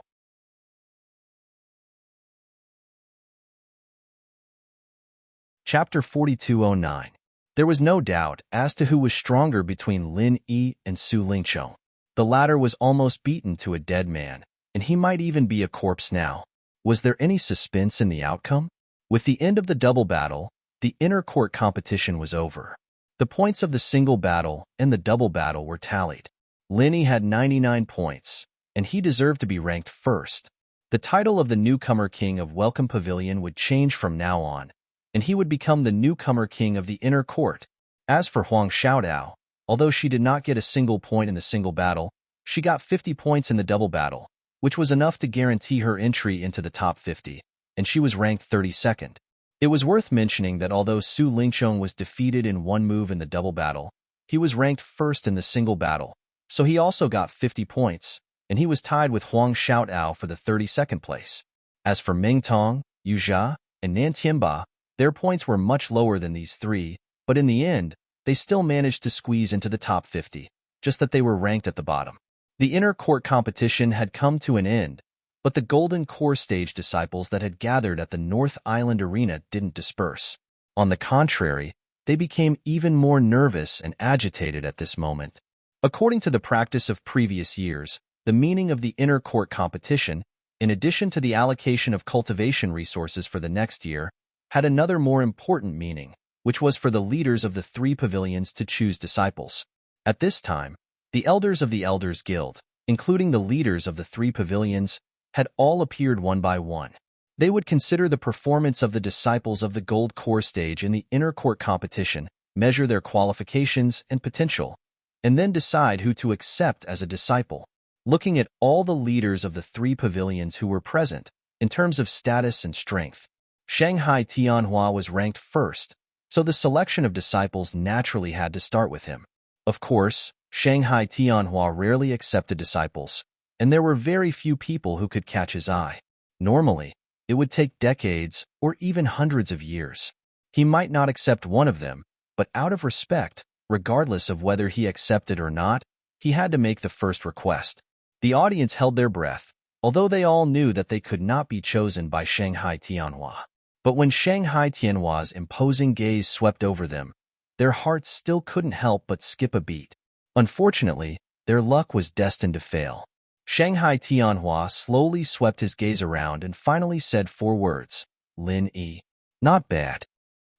Chapter 4209. There was no doubt as to who was stronger between Lin Yi and Su Lingcheng. The latter was almost beaten to a dead man, and he might even be a corpse now. Was there any suspense in the outcome? With the end of the double battle, the inner court competition was over. The points of the single battle and the double battle were tallied. Lin Yi had 99 points, and he deserved to be ranked first. The title of the newcomer king of Welcome Pavilion would change from now on, and he would become the newcomer king of the inner court. As for Huang Xiaotao, although she did not get a single point in the single battle, she got 50 points in the double battle, which was enough to guarantee her entry into the top 50, and she was ranked 32nd. It was worth mentioning that although Su Lingcheng was defeated in one move in the double battle, he was ranked first in the single battle, so he also got 50 points, and he was tied with Huang Xiaotao for the 32nd place. As for Meng Tong, Yu Jia, and Nan Tianba, their points were much lower than these three, but in the end, they still managed to squeeze into the top 50, just that they were ranked at the bottom. The inner court competition had come to an end, but the Golden Core stage disciples that had gathered at the North Island Arena didn't disperse. On the contrary, they became even more nervous and agitated at this moment. According to the practice of previous years, the meaning of the inner court competition, in addition to the allocation of cultivation resources for the next year, had another more important meaning, which was for the leaders of the 3 pavilions to choose disciples. At this time, the elders of the Elders Guild, including the leaders of the 3 pavilions, had all appeared one by one. They would consider the performance of the disciples of the Gold Core stage in the inner court competition, measure their qualifications and potential, and then decide who to accept as a disciple. Looking at all the leaders of the 3 pavilions who were present, in terms of status and strength, Shanghai Tianhua was ranked first, so the selection of disciples naturally had to start with him. Of course, Shanghai Tianhua rarely accepted disciples, and there were very few people who could catch his eye. Normally, it would take decades or even hundreds of years. He might not accept one of them, but out of respect, regardless of whether he accepted or not, he had to make the first request. The audience held their breath, although they all knew that they could not be chosen by Shanghai Tianhua. But when Shanghai Tianhua's imposing gaze swept over them, their hearts still couldn't help but skip a beat. Unfortunately, their luck was destined to fail. Shanghai Tianhua slowly swept his gaze around and finally said 4 words, Lin Yi. Not bad.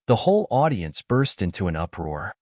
The whole audience burst into an uproar.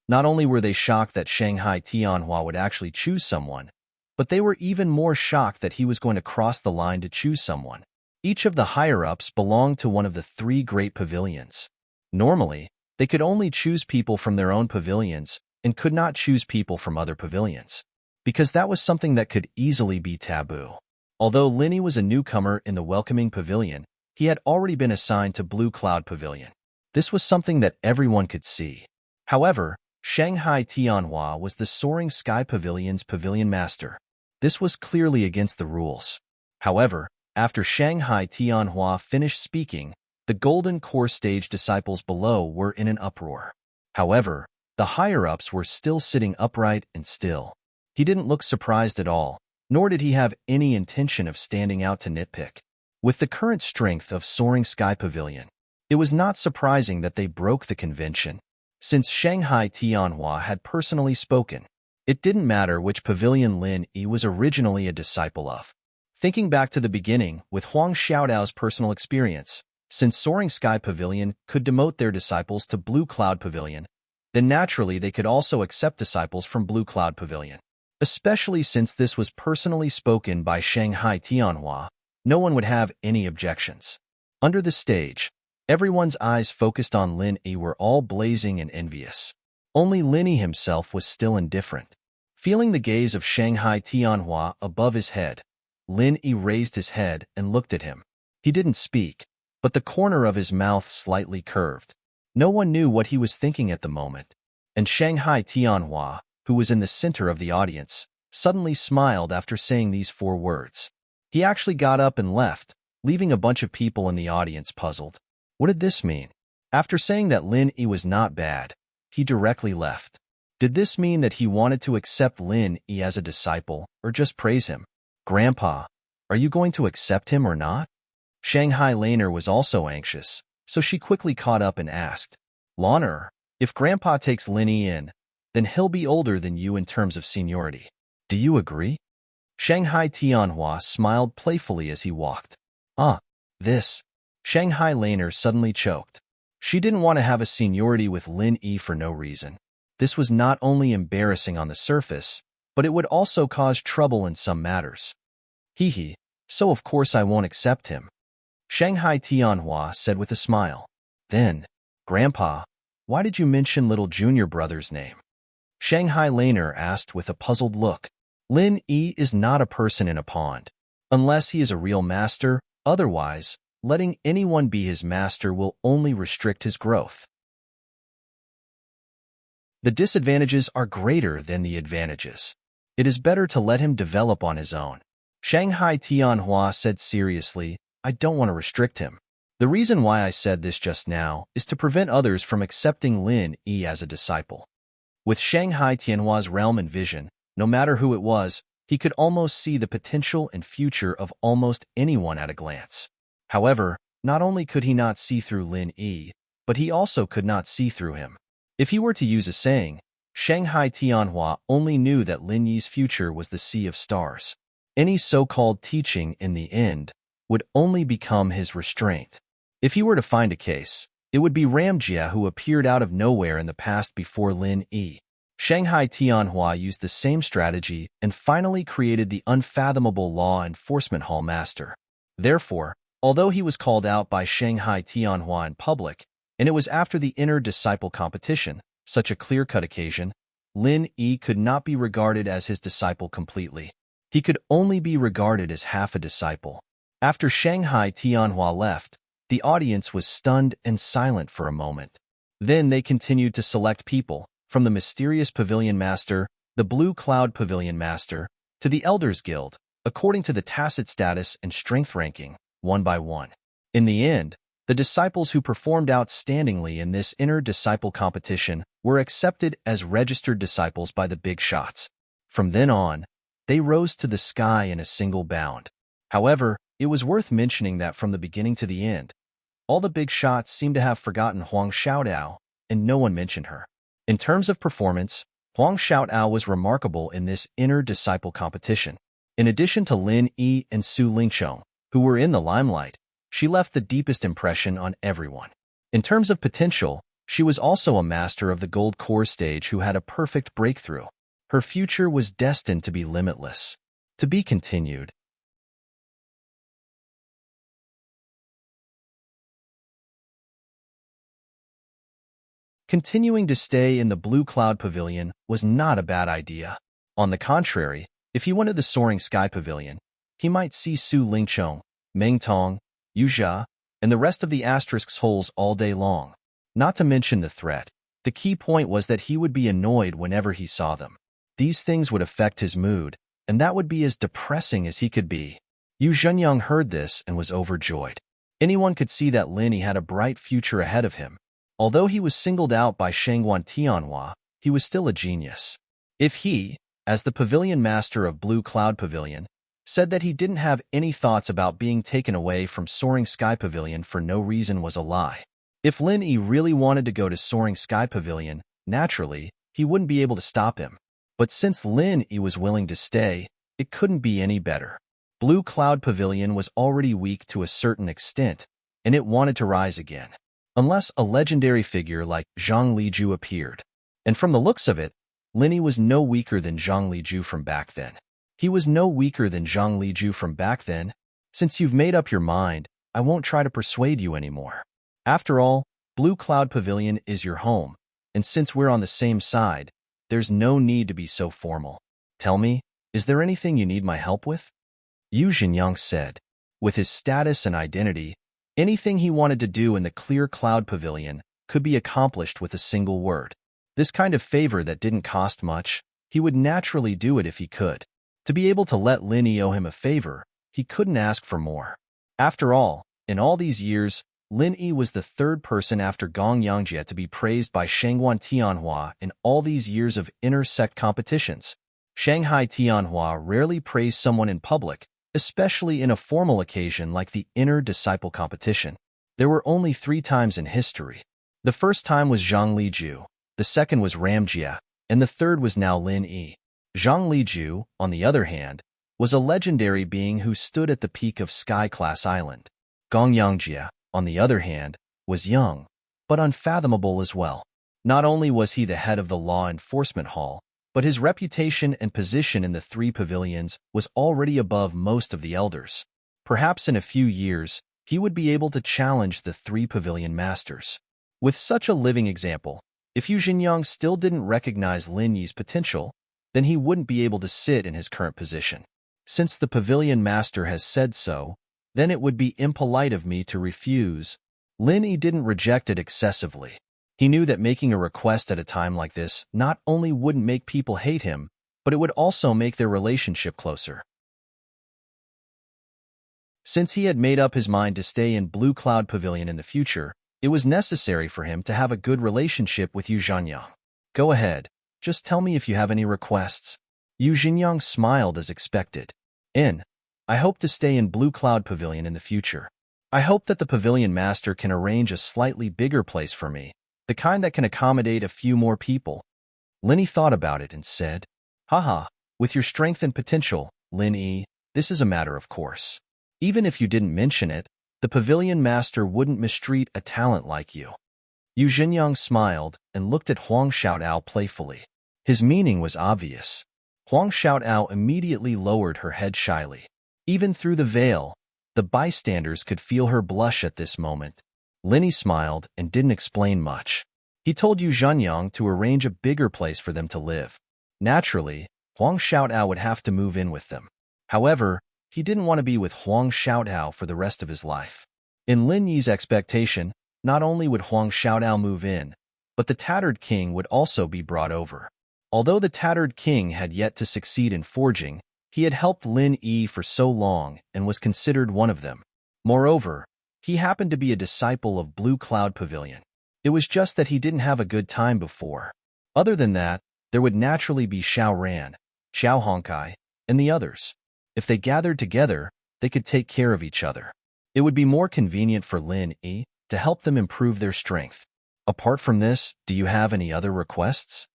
Not only were they shocked that Shanghai Tianhua would actually choose someone, but they were even more shocked that he was going to cross the line to choose someone. Each of the higher-ups belonged to one of the 3 great pavilions. Normally, they could only choose people from their own pavilions and could not choose people from other pavilions, because that was something that could easily be taboo. Although Linny was a newcomer in the welcoming pavilion, he had already been assigned to Blue Cloud Pavilion. This was something that everyone could see. However, Shanghai Tianhua was the Soaring Sky Pavilion's pavilion master. This was clearly against the rules. However, after Shanghai Tianhua finished speaking, the Golden Core stage disciples below were in an uproar. However, the higher-ups were still sitting upright and still. He didn't look surprised at all, nor did he have any intention of standing out to nitpick. With the current strength of Soaring Sky Pavilion, it was not surprising that they broke the convention. Since Shanghai Tianhua had personally spoken, it didn't matter which pavilion Lin Yi was originally a disciple of. Thinking back to the beginning with Huang Xiaodao's personal experience, since Soaring Sky Pavilion could demote their disciples to Blue Cloud Pavilion, then naturally they could also accept disciples from Blue Cloud Pavilion. Especially since this was personally spoken by Shanghai Tianhua, no one would have any objections. Under the stage, everyone's eyes focused on Lin Yi were all blazing and envious. Only Lin Yi himself was still indifferent. Feeling the gaze of Shanghai Tianhua above his head, Lin Yi raised his head and looked at him. He didn't speak, but the corner of his mouth slightly curved. No one knew what he was thinking at the moment, and Shanghai Tianhua, who was in the center of the audience, suddenly smiled after saying these 4 words. He actually got up and left, leaving a bunch of people in the audience puzzled. What did this mean? After saying that Lin Yi was not bad, he directly left. Did this mean that he wanted to accept Lin Yi as a disciple, or just praise him? Grandpa, are you going to accept him or not? Shanghai Laner was also anxious, so she quickly caught up and asked, Laner, if Grandpa takes Lin Yi in, then he'll be older than you in terms of seniority. Do you agree? Shanghai Tianhua smiled playfully as he walked. This. Shanghai Laner suddenly choked. She didn't want to have a seniority with Lin Yi for no reason. This was not only embarrassing on the surface, but it would also cause trouble in some matters. Hee, so of course I won't accept him. Shanghai Tianhua said with a smile. Then, Grandpa, why did you mention little junior brother's name? Shanghai Laner asked with a puzzled look. Lin Yi is not a person in a pond. Unless he is a real master, otherwise, letting anyone be his master will only restrict his growth. The disadvantages are greater than the advantages. It is better to let him develop on his own. Shanghai Tianhua said seriously, I don't want to restrict him. The reason why I said this just now is to prevent others from accepting Lin Yi as a disciple. With Shanghai Tianhua's realm and vision, no matter who it was, he could almost see the potential and future of almost anyone at a glance. However, not only could he not see through Lin Yi, but he also could not see through him. If he were to use a saying, Shanghai Tianhua only knew that Lin Yi's future was the sea of stars. Any so-called teaching in the end would only become his restraint. If he were to find a case, it would be Ramjia who appeared out of nowhere in the past before Lin Yi. Shanghai Tianhua used the same strategy and finally created the unfathomable law enforcement hall master. Therefore, although he was called out by Shanghai Tianhua in public, and it was after the inner disciple competition, such a clear-cut occasion, Lin Yi could not be regarded as his disciple completely. He could only be regarded as half a disciple. After Shanghai Tianhua left, the audience was stunned and silent for a moment. Then they continued to select people, from the mysterious pavilion master, the Blue Cloud Pavilion master, to the Elders Guild, according to the tacit status and strength ranking, one by one. In the end, the disciples who performed outstandingly in this inner disciple competition were accepted as registered disciples by the big shots. From then on, they rose to the sky in a single bound. However, it was worth mentioning that from the beginning to the end, all the big shots seemed to have forgotten Huang Xiaodao, and no one mentioned her. In terms of performance, Huang Xiaotao was remarkable in this inner disciple competition. In addition to Lin Yi and Su Lingqiong, who were in the limelight, she left the deepest impression on everyone. In terms of potential, she was also a master of the gold core stage who had a perfect breakthrough. Her future was destined to be limitless. To be continued. Continuing to stay in the Blue Cloud Pavilion was not a bad idea. On the contrary, if he went to the Soaring Sky Pavilion, he might see Su Lingqiong, Meng Tong, Yu Jia, and the rest of the asterisk's holes all day long. Not to mention the threat. The key point was that he would be annoyed whenever he saw them. These things would affect his mood, and that would be as depressing as he could be. Yu Zhenyang heard this and was overjoyed. Anyone could see that Lin Yi had a bright future ahead of him. Although he was singled out by Shangguan Tianhua, he was still a genius. If he, as the pavilion master of Blue Cloud Pavilion, said that he didn't have any thoughts about being taken away from Soaring Sky Pavilion for no reason was a lie. If Lin Yi really wanted to go to Soaring Sky Pavilion, naturally, he wouldn't be able to stop him. But since Lin Yi was willing to stay, it couldn't be any better. Blue Cloud Pavilion was already weak to a certain extent, and it wanted to rise again. Unless a legendary figure like Zhang Liju appeared. And from the looks of it, Lin Yi was no weaker than Zhang Liju from back then. He was no weaker than Zhang Liju from back then. Since you've made up your mind, I won't try to persuade you anymore. After all, Blue Cloud Pavilion is your home, and since we're on the same side, there's no need to be so formal. Tell me, is there anything you need my help with? Yu Zhenyang said. With his status and identity, anything he wanted to do in the Clear Cloud Pavilion could be accomplished with a single word. This kind of favor that didn't cost much, he would naturally do it if he could. To be able to let Lin Yi owe him a favor, he couldn't ask for more. After all, in all these years, Lin Yi was the third person after Gong Yangjie to be praised by Shangguan Tianhua in all these years of inter-sect competitions. Shanghai Tianhua rarely praised someone in public, especially in a formal occasion like the inter-disciple competition. There were only 3 times in history. The first time was Zhang Liju, the second was Ramjia, and the third was now Lin Yi. Zhang Liju, on the other hand, was a legendary being who stood at the peak of Sky-class Island. Gong Yangjie, on the other hand, was young, but unfathomable as well. Not only was he the head of the Law Enforcement Hall, but his reputation and position in the 3 pavilions was already above most of the elders. Perhaps in a few years, he would be able to challenge the 3 pavilion masters. With such a living example, if Yu Zhenyang still didn't recognize Lin Yi's potential, then he wouldn't be able to sit in his current position. Since the pavilion master has said so, then it would be impolite of me to refuse. Lin Yi didn't reject it excessively. He knew that making a request at a time like this not only wouldn't make people hate him, but it would also make their relationship closer. Since he had made up his mind to stay in Blue Cloud Pavilion in the future, it was necessary for him to have a good relationship with Yu Zhenyang. Go ahead, just tell me if you have any requests. Yu Zhenyang smiled as expected. I hope to stay in Blue Cloud Pavilion in the future. I hope that the pavilion master can arrange a slightly bigger place for me, the kind that can accommodate a few more people. Lin Yi thought about it and said, Haha, with your strength and potential, Lin Yi, this is a matter of course. Even if you didn't mention it, the pavilion master wouldn't mistreat a talent like you. Yu Zhenyang smiled and looked at Huang Xiaotao playfully. His meaning was obvious. Huang Xiaotao immediately lowered her head shyly. Even through the veil, the bystanders could feel her blush at this moment. Lin Yi smiled and didn't explain much. He told Yu Zhenyang to arrange a bigger place for them to live. Naturally, Huang Xiaotao would have to move in with them. However, he didn't want to be with Huang Xiaotao for the rest of his life. In Lin Yi's expectation, not only would Huang Xiaotao move in, but the Tattered King would also be brought over. Although the Tattered King had yet to succeed in forging, he had helped Lin Yi for so long and was considered one of them. Moreover, he happened to be a disciple of Blue Cloud Pavilion. It was just that he didn't have a good time before. Other than that, there would naturally be Xiao Ran, Xiao Hongkai, and the others. If they gathered together, they could take care of each other. It would be more convenient for Lin Yi to help them improve their strength. Apart from this, do you have any other requests?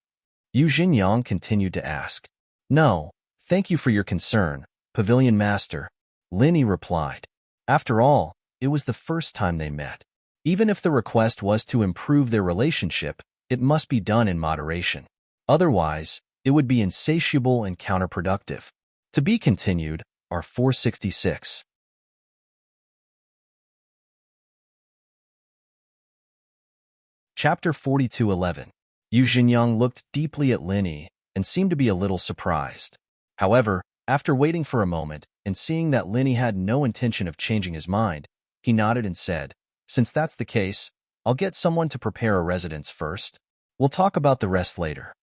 Yu Xingyang continued to ask. No, thank you for your concern, Pavilion Master, Lin Yi replied. After all, it was the first time they met. Even if the request was to improve their relationship, it must be done in moderation. Otherwise, it would be insatiable and counterproductive. To be continued, are 466. Chapter 42:11. Yu Xingyang looked deeply at Lin Yi and seemed to be a little surprised. However, after waiting for a moment and seeing that Lin Yi had no intention of changing his mind, he nodded and said, "Since that's the case, I'll get someone to prepare a residence first. We'll talk about the rest later."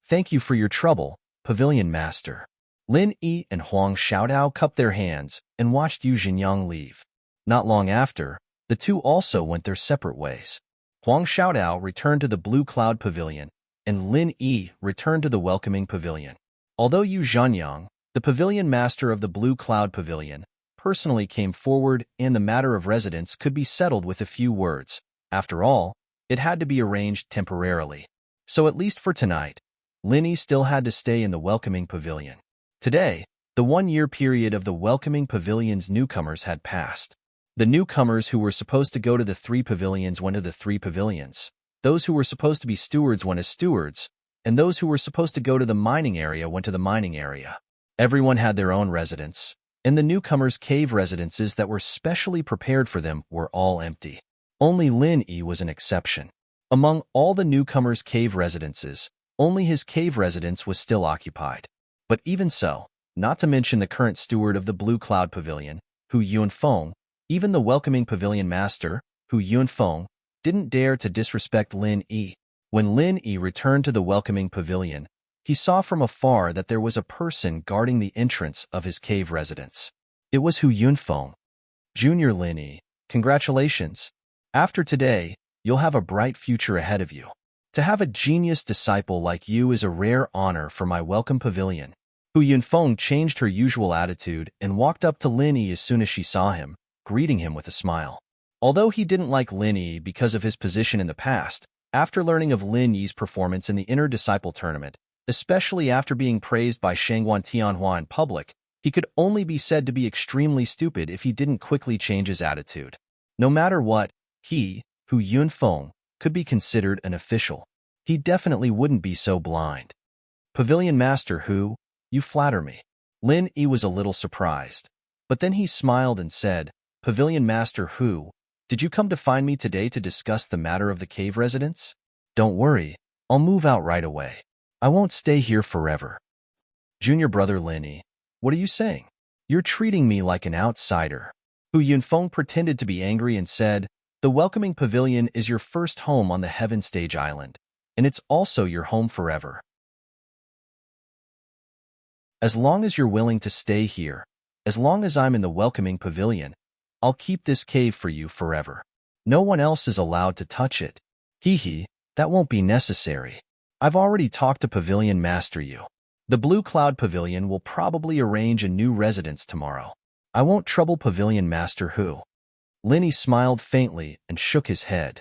Thank you for your trouble, Pavilion Master. Lin Yi and Huang Xiaodao cupped their hands and watched Yu Xingyang leave. Not long after, the two also went their separate ways. Huang Xiaodao returned to the Blue Cloud Pavilion, and Lin Yi returned to the Welcoming Pavilion. Although Yu Zhanyang, the Pavilion Master of the Blue Cloud Pavilion, personally came forward and the matter of residence could be settled with a few words. After all, it had to be arranged temporarily. So at least for tonight, Lin Yi still had to stay in the Welcoming Pavilion. Today, the one-year period of the Welcoming Pavilion's newcomers had passed. The newcomers who were supposed to go to the 3 pavilions went to the 3 pavilions. Those who were supposed to be stewards went as stewards, and those who were supposed to go to the mining area went to the mining area. Everyone had their own residence, and the newcomers' cave residences that were specially prepared for them were all empty. Only Lin Yi was an exception. Among all the newcomers' cave residences, only his cave residence was still occupied. But even so, not to mention the current steward of the Blue Cloud Pavilion, Hu Yunfeng, even the Welcoming Pavilion Master, Hu Yunfeng, didn't dare to disrespect Lin Yi. When Lin Yi returned to the Welcoming Pavilion, he saw from afar that there was a person guarding the entrance of his cave residence. It was Hu Yunfeng. Junior Lin Yi, congratulations. After today, you'll have a bright future ahead of you. To have a genius disciple like you is a rare honor for my Welcome Pavilion. Hu Yunfeng changed her usual attitude and walked up to Lin Yi as soon as she saw him, greeting him with a smile. Although he didn't like Lin Yi because of his position in the past, after learning of Lin Yi's performance in the Inner Disciple Tournament, especially after being praised by Shangguan Tianhua in public, he could only be said to be extremely stupid if he didn't quickly change his attitude. No matter what, he, Hu Yunfeng, could be considered an official. He definitely wouldn't be so blind. Pavilion Master Hu, you flatter me. Lin Yi was a little surprised, but then he smiled and said, Pavilion Master Hu, did you come to find me today to discuss the matter of the cave residence? Don't worry, I'll move out right away. I won't stay here forever. Junior brother Lin Yi, what are you saying? You're treating me like an outsider. Hu Yunfeng pretended to be angry and said, the Welcoming Pavilion is your first home on the Heaven Stage Island, and it's also your home forever. As long as you're willing to stay here, as long as I'm in the Welcoming Pavilion, I'll keep this cave for you forever. No one else is allowed to touch it. Hee, that won't be necessary. I've already talked to Pavilion Master Yu. The Blue Cloud Pavilion will probably arrange a new residence tomorrow. I won't trouble Pavilion Master Hu. Lin Yi smiled faintly and shook his head.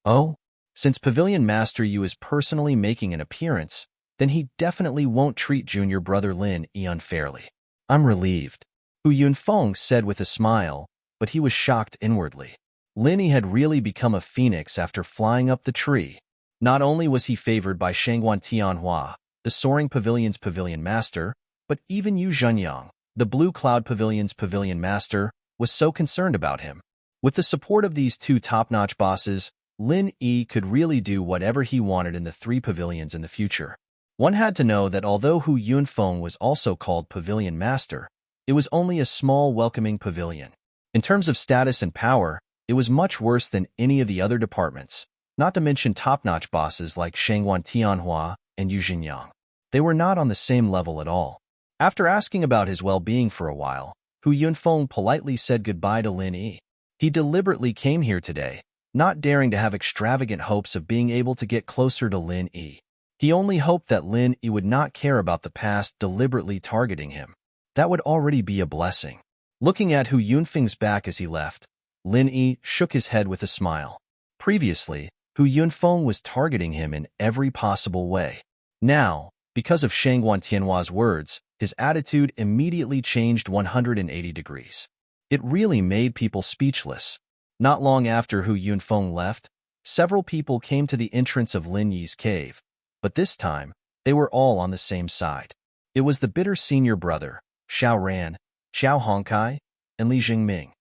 Oh, since Pavilion Master Yu is personally making an appearance, then he definitely won't treat junior brother Lin Yi unfairly. I'm relieved, Hu Yunfeng said with a smile, but he was shocked inwardly. Lin Yi had really become a phoenix after flying up the tree. Not only was he favored by Shangguan Tianhua, the Soaring Pavilion's Pavilion Master, but even Yu Zhenyang, the Blue Cloud Pavilion's Pavilion Master, was so concerned about him. With the support of these two top-notch bosses, Lin Yi could really do whatever he wanted in the 3 pavilions in the future. One had to know that although Hu Yunfeng was also called Pavilion Master, it was only a small Welcoming Pavilion. In terms of status and power, it was much worse than any of the other departments, not to mention top-notch bosses like Shangguan Tianhua and Yu Zhenyang. They were not on the same level at all. After asking about his well-being for a while, Hu Yunfeng politely said goodbye to Lin Yi. He deliberately came here today, not daring to have extravagant hopes of being able to get closer to Lin Yi. He only hoped that Lin Yi would not care about the past deliberately targeting him. That would already be a blessing. Looking at Hu Yunfeng's back as he left, Lin Yi shook his head with a smile. Previously, Hu Yunfeng was targeting him in every possible way. Now, because of Shangguan Tianhua's words, his attitude immediately changed 180 degrees. It really made people speechless. Not long after Hu Yunfeng left, several people came to the entrance of Lin Yi's cave, but this time, they were all on the same side. It was the bitter senior brother, Xiao Ran, Xiao Hongkai, and Li Jingming.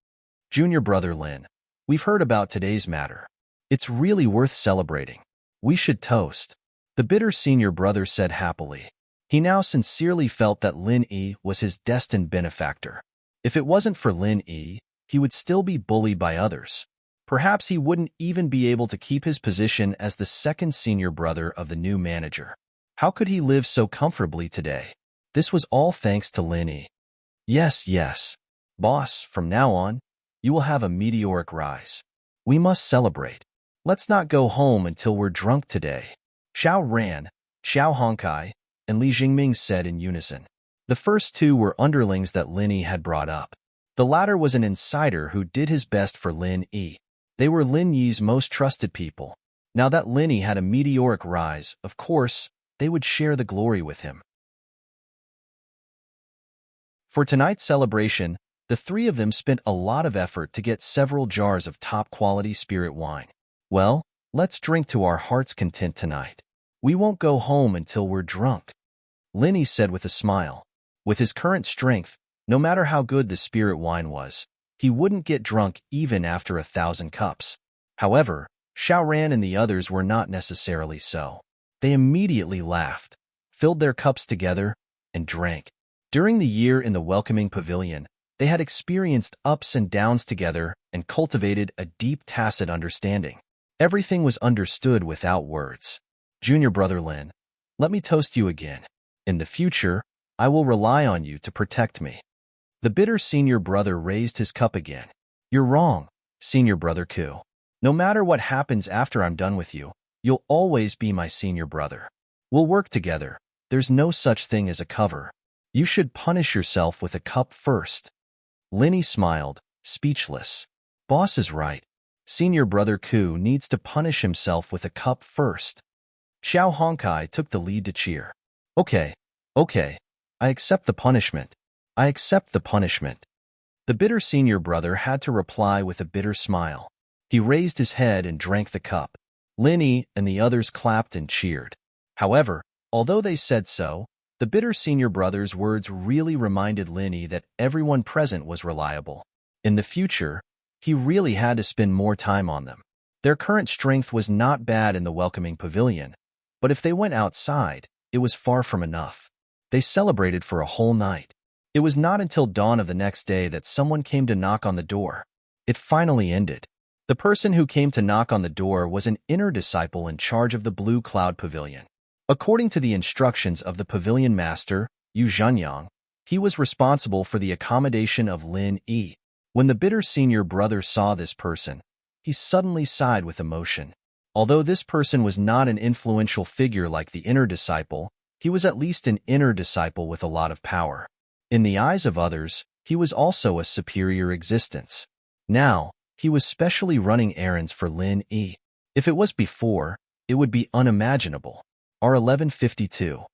Junior brother Lin, we've heard about today's matter. It's really worth celebrating. We should toast. The bitter senior brother said happily. He now sincerely felt that Lin Yi was his destined benefactor. If it wasn't for Lin Yi, he would still be bullied by others. Perhaps he wouldn't even be able to keep his position as the second senior brother of the new manager. How could he live so comfortably today? This was all thanks to Lin Yi. Yes. Boss, from now on, you will have a meteoric rise. We must celebrate. Let's not go home until we're drunk today. Xiao Ran, Xiao Hongkai, and Li Jingming said in unison. The first two were underlings that Lin Yi had brought up. The latter was an insider who did his best for Lin Yi. They were Lin Yi's most trusted people. Now that Lin Yi had a meteoric rise, of course, they would share the glory with him. For tonight's celebration, the three of them spent a lot of effort to get several jars of top-quality spirit wine. Well, let's drink to our heart's content tonight. We won't go home until we're drunk, Lin Yi said with a smile. With his current strength, no matter how good the spirit wine was, he wouldn't get drunk even after 1,000 cups. However, Xiao Ran and the others were not necessarily so. They immediately laughed, filled their cups together, and drank. During the year in the welcoming pavilion, they had experienced ups and downs together and cultivated a deep tacit understanding. Everything was understood without words. Junior brother Lin, let me toast you again. In the future, I will rely on you to protect me. The bitter senior brother raised his cup again. You're wrong, senior brother Ku. No matter what happens after I'm done with you, you'll always be my senior brother. We'll work together. There's no such thing as a cover. You should punish yourself with a cup first. Lin Yi smiled, speechless. Boss is right. Senior brother Ku needs to punish himself with a cup first. Xiao Hongkai took the lead to cheer. Okay. I accept the punishment. I accept the punishment. The bitter senior brother had to reply with a bitter smile. He raised his head and drank the cup. Lin Yi and the others clapped and cheered. However, although they said so, the bitter senior brother's words really reminded Lin Yi that everyone present was reliable. In the future, he really had to spend more time on them. Their current strength was not bad in the welcoming pavilion, but if they went outside, it was far from enough. They celebrated for a whole night. It was not until dawn of the next day that someone came to knock on the door. It finally ended. The person who came to knock on the door was an inner disciple in charge of the Blue Cloud Pavilion. According to the instructions of the pavilion master, Yu Zhenyang, he was responsible for the accommodation of Lin Yi. When the bitter senior brother saw this person, he suddenly sighed with emotion. Although this person was not an influential figure like the inner disciple, he was at least an inner disciple with a lot of power. In the eyes of others, he was also a superior existence. Now, he was specially running errands for Lin Yi. If it was before, it would be unimaginable. R1152.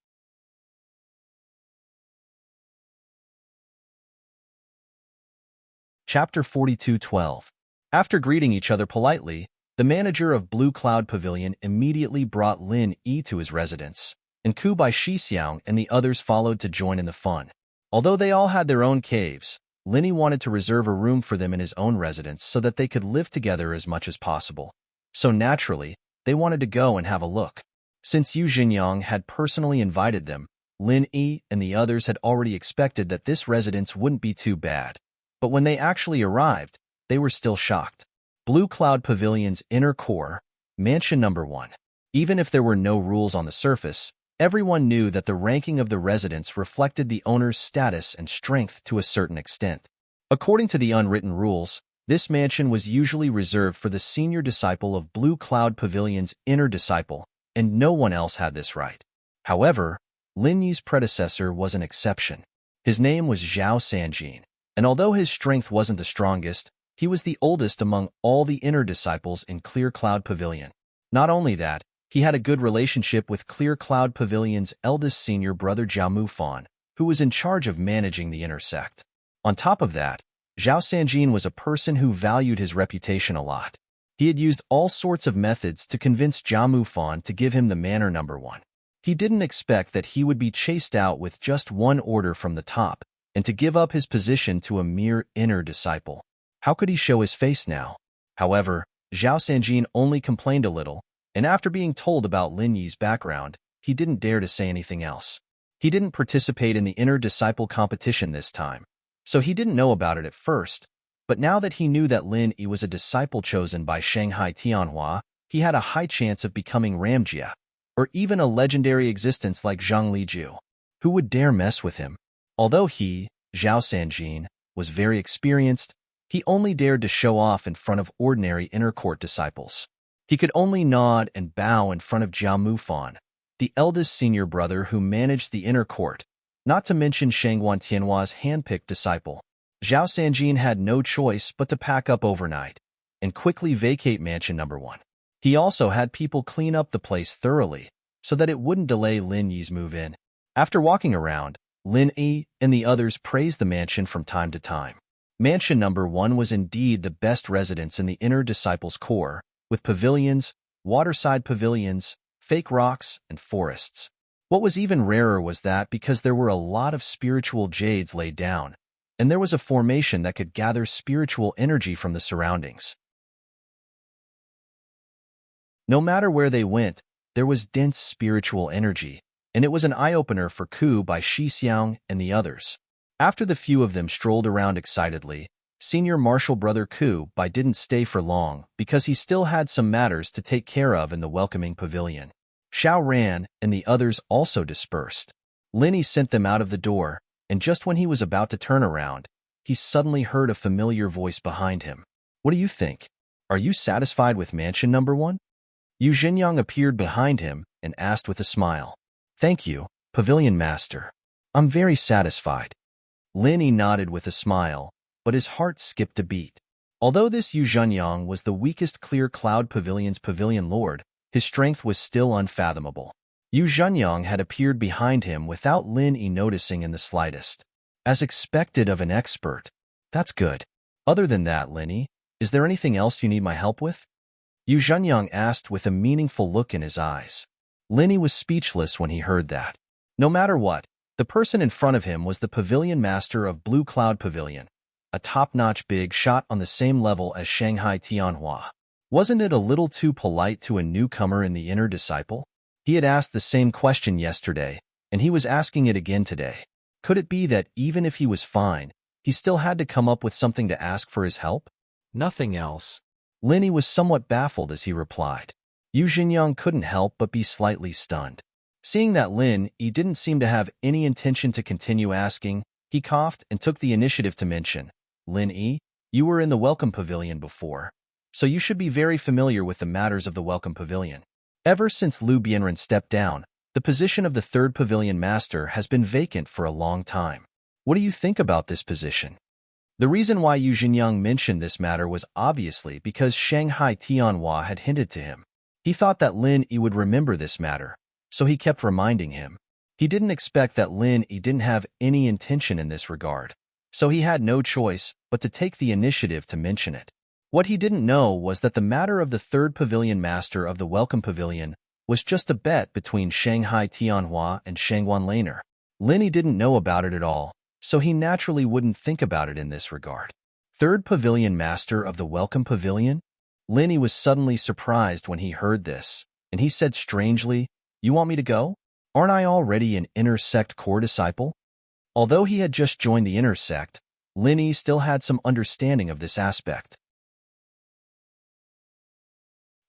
Chapter 42:12. After greeting each other politely, the manager of Blue Cloud Pavilion immediately brought Lin Yi to his residence, and Ku Bai Shixiang and the others followed to join in the fun. Although they all had their own caves, Lin Yi wanted to reserve a room for them in his own residence so that they could live together as much as possible. So naturally, they wanted to go and have a look. Since Yu Zhenyang had personally invited them, Lin Yi and the others had already expected that this residence wouldn't be too bad. But when they actually arrived, they were still shocked. Blue Cloud Pavilion's inner core, Mansion Number 1. Even if there were no rules on the surface, everyone knew that the ranking of the residence reflected the owner's status and strength to a certain extent. According to the unwritten rules, this mansion was usually reserved for the senior disciple of Blue Cloud Pavilion's inner disciple, and no one else had this right. However, Lin Yi's predecessor was an exception. His name was Zhao Sanjin, and although his strength wasn't the strongest, he was the oldest among all the inner disciples in Clear Cloud Pavilion. Not only that, he had a good relationship with Clear Cloud Pavilion's eldest senior brother Zhao Mufan, who was in charge of managing the inner sect. On top of that, Zhao Sanjin was a person who valued his reputation a lot. He had used all sorts of methods to convince Zhao Mufan to give him the manor number 1. He didn't expect that he would be chased out with just one order from the top, and to give up his position to a mere inner disciple. How could he show his face now? However, Zhao Sanjin only complained a little, and after being told about Lin Yi's background, he didn't dare to say anything else. He didn't participate in the inner disciple competition this time, so he didn't know about it at first, but now that he knew that Lin Yi was a disciple chosen by Shanghai Tianhua, he had a high chance of becoming Ramjia, or even a legendary existence like Zhang Liju. Who would dare mess with him? Although he, Zhao Sanjin, was very experienced, he only dared to show off in front of ordinary inner court disciples. He could only nod and bow in front of Zhao Mufan, the eldest senior brother who managed the inner court, not to mention Shangguan Tianhua's hand-picked disciple. Zhao Sanjin had no choice but to pack up overnight and quickly vacate mansion number 1. He also had people clean up the place thoroughly so that it wouldn't delay Lin Yi's move-in. After walking around, Lin Yi and the others praised the mansion from time to time. Mansion number 1 was indeed the best residence in the inner disciples' core, with pavilions, waterside pavilions, fake rocks, and forests. What was even rarer was that because there were a lot of spiritual jades laid down, and there was a formation that could gather spiritual energy from the surroundings. No matter where they went, there was dense spiritual energy, and it was an eye-opener for Ku by Shi Xiang and the others. After the few of them strolled around excitedly, Senior Marshal Brother Ku Bai didn't stay for long because he still had some matters to take care of in the welcoming pavilion. Xiao Ran and the others also dispersed. Lin Yi sent them out of the door, and just when he was about to turn around, he suddenly heard a familiar voice behind him. What do you think? Are you satisfied with mansion number 1? Yu Zhenyang appeared behind him and asked with a smile. Thank you, Pavilion Master. I'm very satisfied. Lin Yi nodded with a smile, but his heart skipped a beat. Although this Yu Zhenyang was the weakest Clear Cloud Pavilion's pavilion lord, his strength was still unfathomable. Yu Zhenyang had appeared behind him without Lin Yi noticing in the slightest. As expected of an expert. That's good. Other than that, Lin Yi, is there anything else you need my help with? Yu Zhenyang asked with a meaningful look in his eyes. Lin Yi was speechless when he heard that. No matter what, the person in front of him was the Pavilion Master of Blue Cloud Pavilion, a top-notch big shot on the same level as Shanghai Tianhua. Wasn't it a little too polite to a newcomer in the inner disciple? He had asked the same question yesterday, and he was asking it again today. Could it be that even if he was fine, he still had to come up with something to ask for his help? Nothing else. Lin Yi was somewhat baffled as he replied. Yu Zhenyang couldn't help but be slightly stunned. Seeing that Lin Yi didn't seem to have any intention to continue asking, he coughed and took the initiative to mention, Lin Yi, you were in the Welcome Pavilion before, so you should be very familiar with the matters of the Welcome Pavilion. Ever since Lu Bianren stepped down, the position of the 3rd Pavilion Master has been vacant for a long time. What do you think about this position? The reason why Yu Zhenyang mentioned this matter was obviously because Shanghai Tianhua had hinted to him. He thought that Lin Yi would remember this matter, so he kept reminding him. He didn't expect that Lin Yi didn't have any intention in this regard, so he had no choice but to take the initiative to mention it. What he didn't know was that the matter of the 3rd Pavilion Master of the Welcome Pavilion was just a bet between Shanghai Tianhua and Shangguan Laner. Lin Yi didn't know about it at all, so he naturally wouldn't think about it in this regard. 3rd Pavilion Master of the Welcome Pavilion? Lin Yi was suddenly surprised when he heard this, and he said strangely, You want me to go? Aren't I already an inner sect core disciple? Although he had just joined the inner sect, Lin Yi still had some understanding of this aspect.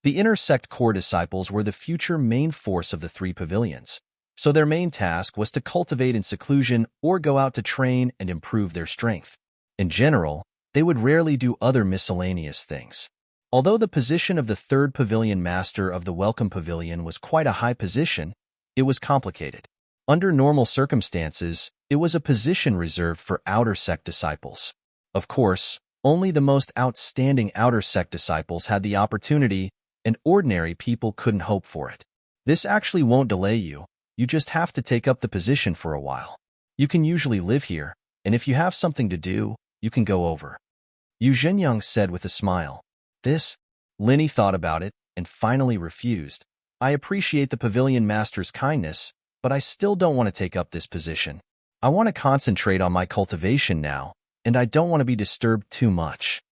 The inner sect core disciples were the future main force of the 3 pavilions, so their main task was to cultivate in seclusion or go out to train and improve their strength. In general, they would rarely do other miscellaneous things. Although the position of the 3rd Pavilion Master of the Welcome Pavilion was quite a high position, it was complicated. Under normal circumstances, it was a position reserved for outer sect disciples. Of course, only the most outstanding outer sect disciples had the opportunity, and ordinary people couldn't hope for it. This actually won't delay you. You just have to take up the position for a while. You can usually live here, and if you have something to do, you can go over. Yu Zhenyang said with a smile. This? Linny thought about it and finally refused. I appreciate the pavilion master's kindness, but I still don't want to take up this position. I want to concentrate on my cultivation now, and I don't want to be disturbed too much.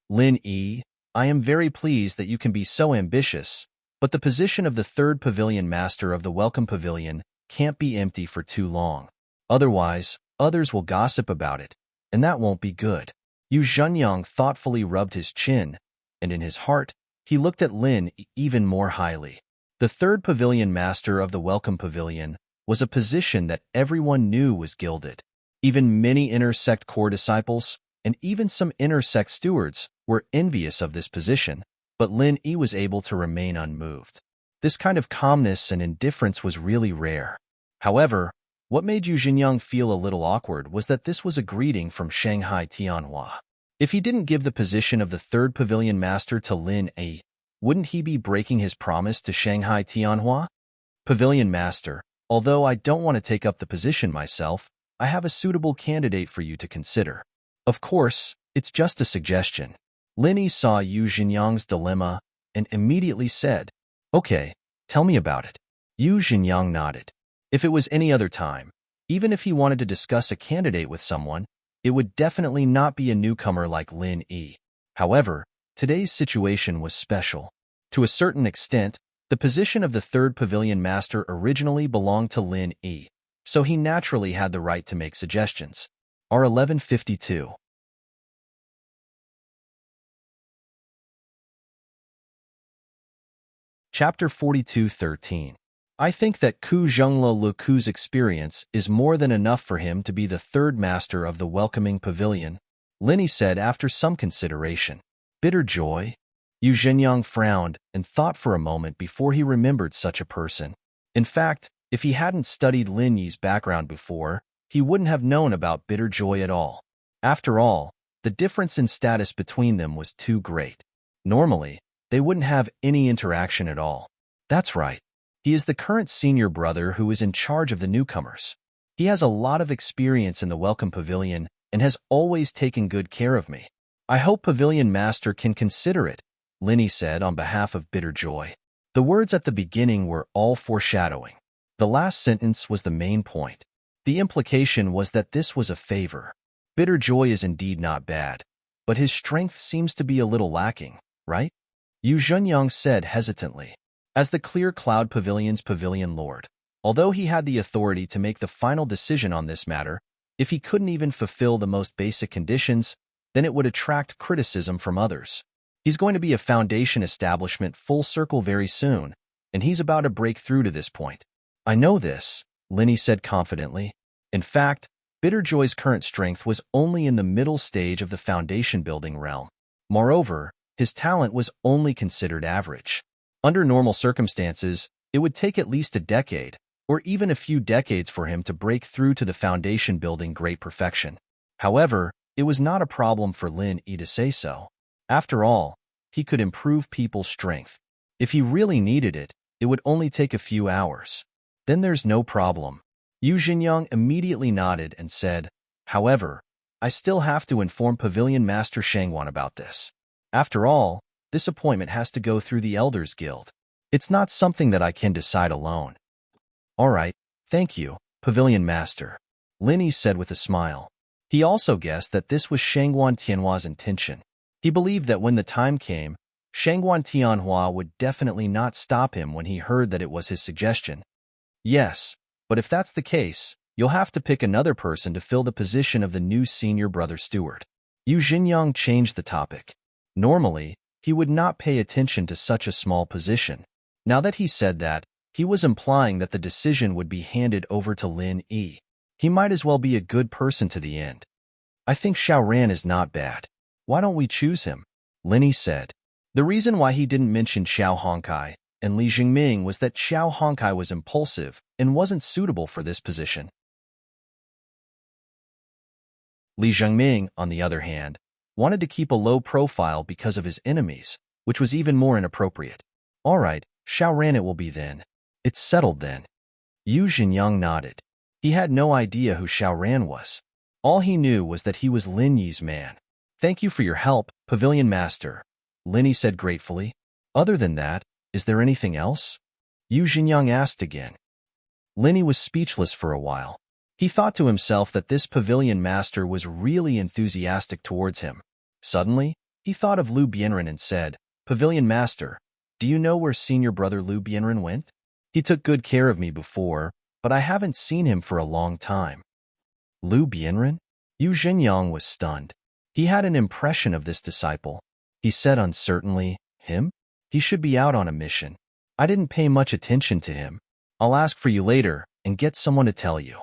Lin Yi, I am very pleased that you can be so ambitious, but the position of the third pavilion master of the Welcome Pavilion can't be empty for too long. Otherwise, others will gossip about it, and that won't be good. Yu Zhenyang thoughtfully rubbed his chin, and in his heart, he looked at Lin even more highly. The third pavilion master of the Welcome Pavilion was a position that everyone knew was gilded. Even many inner sect core disciples, and even some inner sect stewards, were envious of this position, but Lin Yi was able to remain unmoved. This kind of calmness and indifference was really rare. However, what made Yu Zhenyang feel a little awkward was that this was a greeting from Shanghai Tianhua. If he didn't give the position of the third pavilion master to Lin Yi, wouldn't he be breaking his promise to Shanghai Tianhua? Pavilion master, although I don't want to take up the position myself, I have a suitable candidate for you to consider. Of course, it's just a suggestion. Lin Yi saw Yu Zhenyang's dilemma and immediately said, Okay, tell me about it. Yu Zhenyang nodded. If it was any other time, even if he wanted to discuss a candidate with someone, it would definitely not be a newcomer like Lin Yi. However, today's situation was special. To a certain extent, the position of the third pavilion master originally belonged to Lin Yi, so he naturally had the right to make suggestions. R1152. Chapter 42:13. I think that Ku Zhenglo Lu Ku's experience is more than enough for him to be the third master of the welcoming pavilion, Linny said after some consideration. Bitter joy? Yu Zhenyang frowned and thought for a moment before he remembered such a person. In fact, if he hadn't studied Lin Yi's background before, he wouldn't have known about bitter joy at all. After all, the difference in status between them was too great. Normally, they wouldn't have any interaction at all. That's right. He is the current senior brother who is in charge of the newcomers. He has a lot of experience in the Welcome Pavilion and has always taken good care of me. I hope Pavilion Master can consider it, Linny said on behalf of Bitter Joy. The words at the beginning were all foreshadowing. The last sentence was the main point. The implication was that this was a favor. Bitter Joy is indeed not bad, but his strength seems to be a little lacking, right? Yu Zhenyang said hesitantly. As the Clear Cloud Pavilion's pavilion lord, although he had the authority to make the final decision on this matter, if he couldn't even fulfill the most basic conditions, then it would attract criticism from others. He's going to be a foundation establishment full circle very soon, and he's about to break through to this point. I know this, Linny said confidently. In fact, Bitterjoy's current strength was only in the middle stage of the foundation building realm. Moreover, his talent was only considered average. Under normal circumstances, it would take at least a decade, or even a few decades for him to break through to the foundation building great perfection. However, it was not a problem for Lin Yi to say so. After all, he could improve people's strength. If he really needed it, it would only take a few hours. Then there's no problem. Yu Zhenyang immediately nodded and said, However, I still have to inform Pavilion Master Shangwan about this. After all, this appointment has to go through the Elders Guild. It's not something that I can decide alone. All right, thank you, Pavilion Master, Linny said with a smile. He also guessed that this was Shangwan Tianhua's intention. He believed that when the time came, Shangwan Tianhua would definitely not stop him when he heard that it was his suggestion. Yes, but if that's the case, you'll have to pick another person to fill the position of the new senior brother steward. Yu Zhenyang changed the topic. Normally, he would not pay attention to such a small position. Now that he said that, he was implying that the decision would be handed over to Lin Yi. He might as well be a good person to the end. I think Xiao Ran is not bad. Why don't we choose him? Linny said. The reason why he didn't mention Xiao Hongkai and Li Jingming was that Xiao Hongkai was impulsive and wasn't suitable for this position. Li Jingming, on the other hand, wanted to keep a low profile because of his enemies, which was even more inappropriate. All right, Xiao Ran it will be then. It's settled then. Yu Xingyang nodded. He had no idea who Xiao Ran was. All he knew was that he was Lin Yi's man. Thank you for your help, Pavilion Master, Lin Yi said gratefully. Other than that, is there anything else? Yu Xingyang asked again. Lin Yi was speechless for a while. He thought to himself that this Pavilion Master was really enthusiastic towards him. Suddenly, he thought of Lu Bianren and said, Pavilion Master, do you know where senior brother Lu Bianren went? He took good care of me before, but I haven't seen him for a long time. Lu Bianren? Yu Xingyang was stunned. He had an impression of this disciple. He said uncertainly, him? He should be out on a mission. I didn't pay much attention to him. I'll ask for you later and get someone to tell you.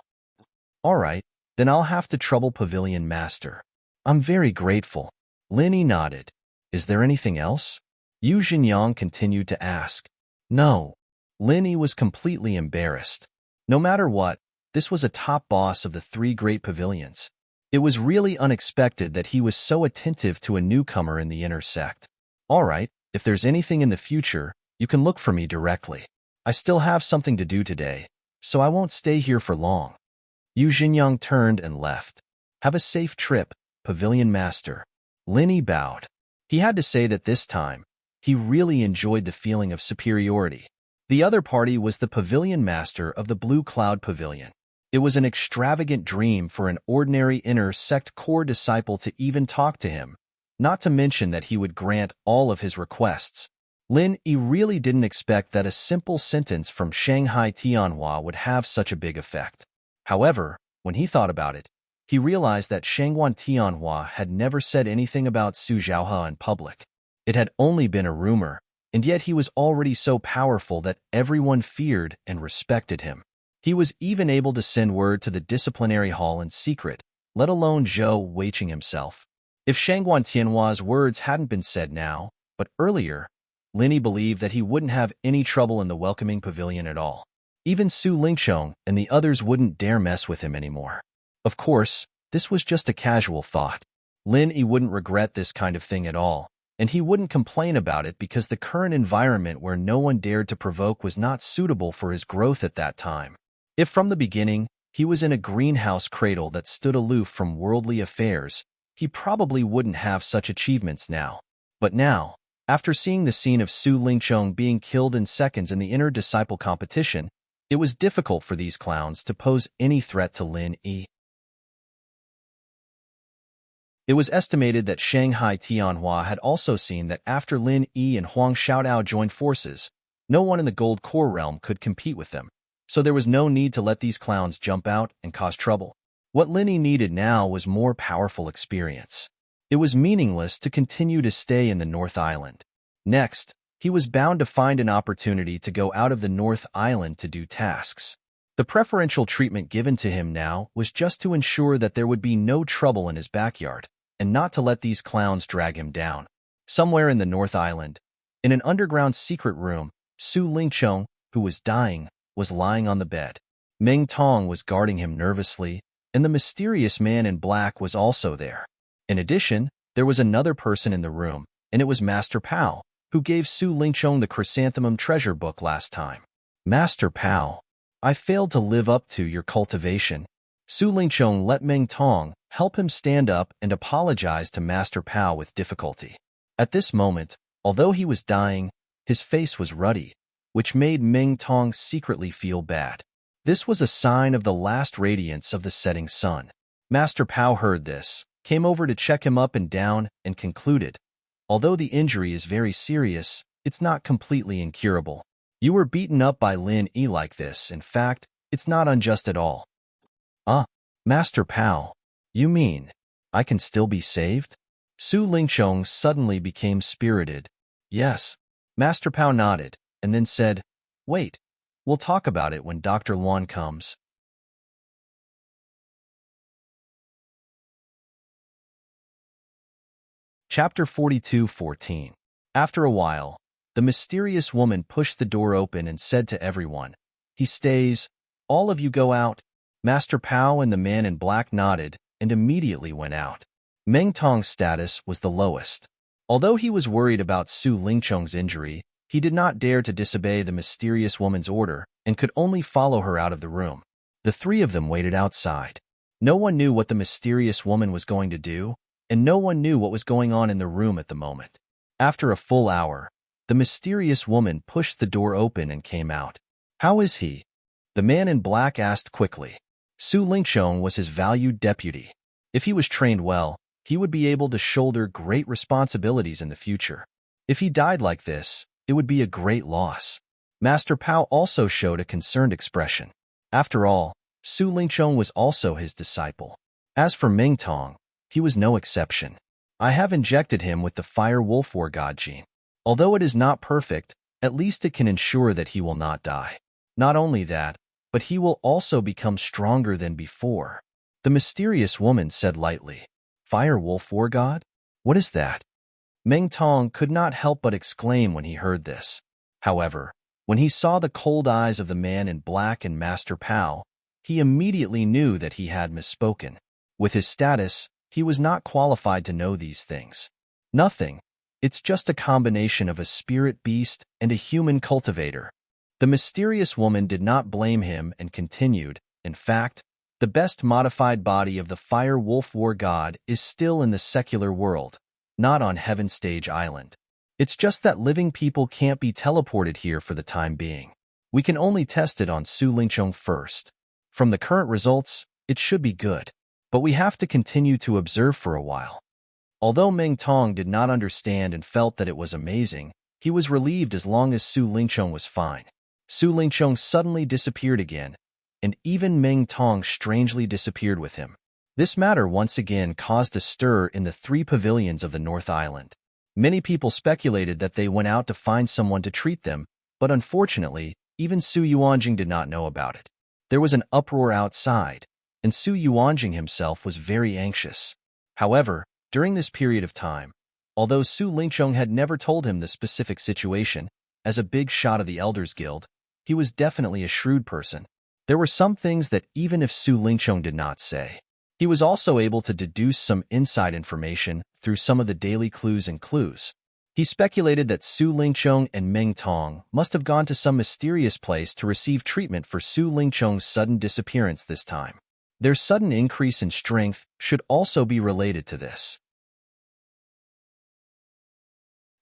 All right, then I'll have to trouble Pavilion Master. I'm very grateful. Lin Yi nodded. Is there anything else? Yu Xingyang continued to ask. No. Lin Yi was completely embarrassed. No matter what, this was a top boss of the three great pavilions. It was really unexpected that he was so attentive to a newcomer in the inner sect. All right, if there's anything in the future, you can look for me directly. I still have something to do today, so I won't stay here for long. Yu Xingyang turned and left. Have a safe trip, Pavilion Master. Lin Yi bowed. He had to say that this time, he really enjoyed the feeling of superiority. The other party was the Pavilion Master of the Blue Cloud Pavilion. It was an extravagant dream for an ordinary inner sect core disciple to even talk to him, not to mention that he would grant all of his requests. Lin Yi really didn't expect that a simple sentence from Shanghai Tianhua would have such a big effect. However, when he thought about it, he realized that Shangguan Tianhua had never said anything about Su Zhaohe in public. It had only been a rumor, and yet he was already so powerful that everyone feared and respected him. He was even able to send word to the disciplinary hall in secret, let alone Zhou Weiqing himself. If Shangguan Tianhua's words hadn't been said now, but earlier, Lin Yi believed that he wouldn't have any trouble in the welcoming pavilion at all. Even Su Lingchong and the others wouldn't dare mess with him anymore. Of course, this was just a casual thought. Lin Yi wouldn't regret this kind of thing at all, and he wouldn't complain about it because the current environment where no one dared to provoke was not suitable for his growth at that time. If from the beginning, he was in a greenhouse cradle that stood aloof from worldly affairs, he probably wouldn't have such achievements now. But now, after seeing the scene of Su Lingchong being killed in seconds in the inner disciple competition, it was difficult for these clowns to pose any threat to Lin Yi. It was estimated that Shanghai Tianhua had also seen that after Lin Yi and Huang Xiaodao joined forces, no one in the Gold Core realm could compete with them, so there was no need to let these clowns jump out and cause trouble. What Lin Yi needed now was more powerful experience. It was meaningless to continue to stay in the North Island. Next, he was bound to find an opportunity to go out of the North Island to do tasks. The preferential treatment given to him now was just to ensure that there would be no trouble in his backyard, and not to let these clowns drag him down. Somewhere in the North Island, in an underground secret room, Su Lingchong, who was dying, was lying on the bed. Meng Tong was guarding him nervously, and the mysterious man in black was also there. In addition, there was another person in the room, and it was Master Pao, who gave Su Lingchong the Chrysanthemum treasure book last time. Master Pao, I failed to live up to your cultivation. Su Lingchong let Meng Tong help him stand up and apologize to Master Pao with difficulty. At this moment, although he was dying, his face was ruddy, which made Meng Tong secretly feel bad. This was a sign of the last radiance of the setting sun. Master Pao heard this, came over to check him up and down, and concluded, although the injury is very serious, it's not completely incurable. You were beaten up by Lin Yi like this. In fact, it's not unjust at all. Master Pao, you mean I can still be saved? Su Lingchong suddenly became spirited. Yes. Master Pao nodded, and then said, wait, we'll talk about it when Dr. Luan comes. Chapter 42:14. After a while, the mysterious woman pushed the door open and said to everyone, he stays, all of you go out. Master Pao and the man in black nodded and immediately went out. Meng Tong's status was the lowest. Although he was worried about Su Lingcheng's injury, he did not dare to disobey the mysterious woman's order and could only follow her out of the room. The three of them waited outside. No one knew what the mysterious woman was going to do, and no one knew what was going on in the room at the moment. After a full hour, the mysterious woman pushed the door open and came out. "How is he?" the man in black asked quickly. Su Lingcheng was his valued deputy. If he was trained well, he would be able to shoulder great responsibilities in the future. If he died like this, it would be a great loss. Master Pao also showed a concerned expression. After all, Su Lingcheng was also his disciple. As for Ming Tong, he was no exception. "I have injected him with the Fire Wolf War God gene. Although it is not perfect, at least it can ensure that he will not die. Not only that, but he will also become stronger than before," the mysterious woman said lightly. "Fire Wolf War God? What is that?" Ming Tong could not help but exclaim when he heard this. However, when he saw the cold eyes of the man in black and Master Pao, he immediately knew that he had misspoken. With his status, he was not qualified to know these things. "Nothing. It's just a combination of a spirit beast and a human cultivator." The mysterious woman did not blame him and continued, "In fact, the best modified body of the Fire Wolf War God is still in the secular world, not on Heaven Stage Island. It's just that living people can't be teleported here for the time being. We can only test it on Su Lingcheng first. From the current results, it should be good, but we have to continue to observe for a while." Although Ming Tong did not understand and felt that it was amazing, he was relieved as long as Su Lingcheng was fine. Su Lingcheng suddenly disappeared again, and even Ming Tong strangely disappeared with him. This matter once again caused a stir in the three pavilions of the North Island. Many people speculated that they went out to find someone to treat them, but unfortunately, even Su Yuanjing did not know about it. There was an uproar outside, and Su Yuanjing himself was very anxious. However, during this period of time, although Su Lingcheng had never told him the specific situation, as a big shot of the Elders Guild, he was definitely a shrewd person. There were some things that even if Su Lingcheng did not say, he was also able to deduce some inside information through some of the daily clues and clues. He speculated that Su Lingcheng and Ming Tong must have gone to some mysterious place to receive treatment for Su Lingcheng's sudden disappearance this time. Their sudden increase in strength should also be related to this.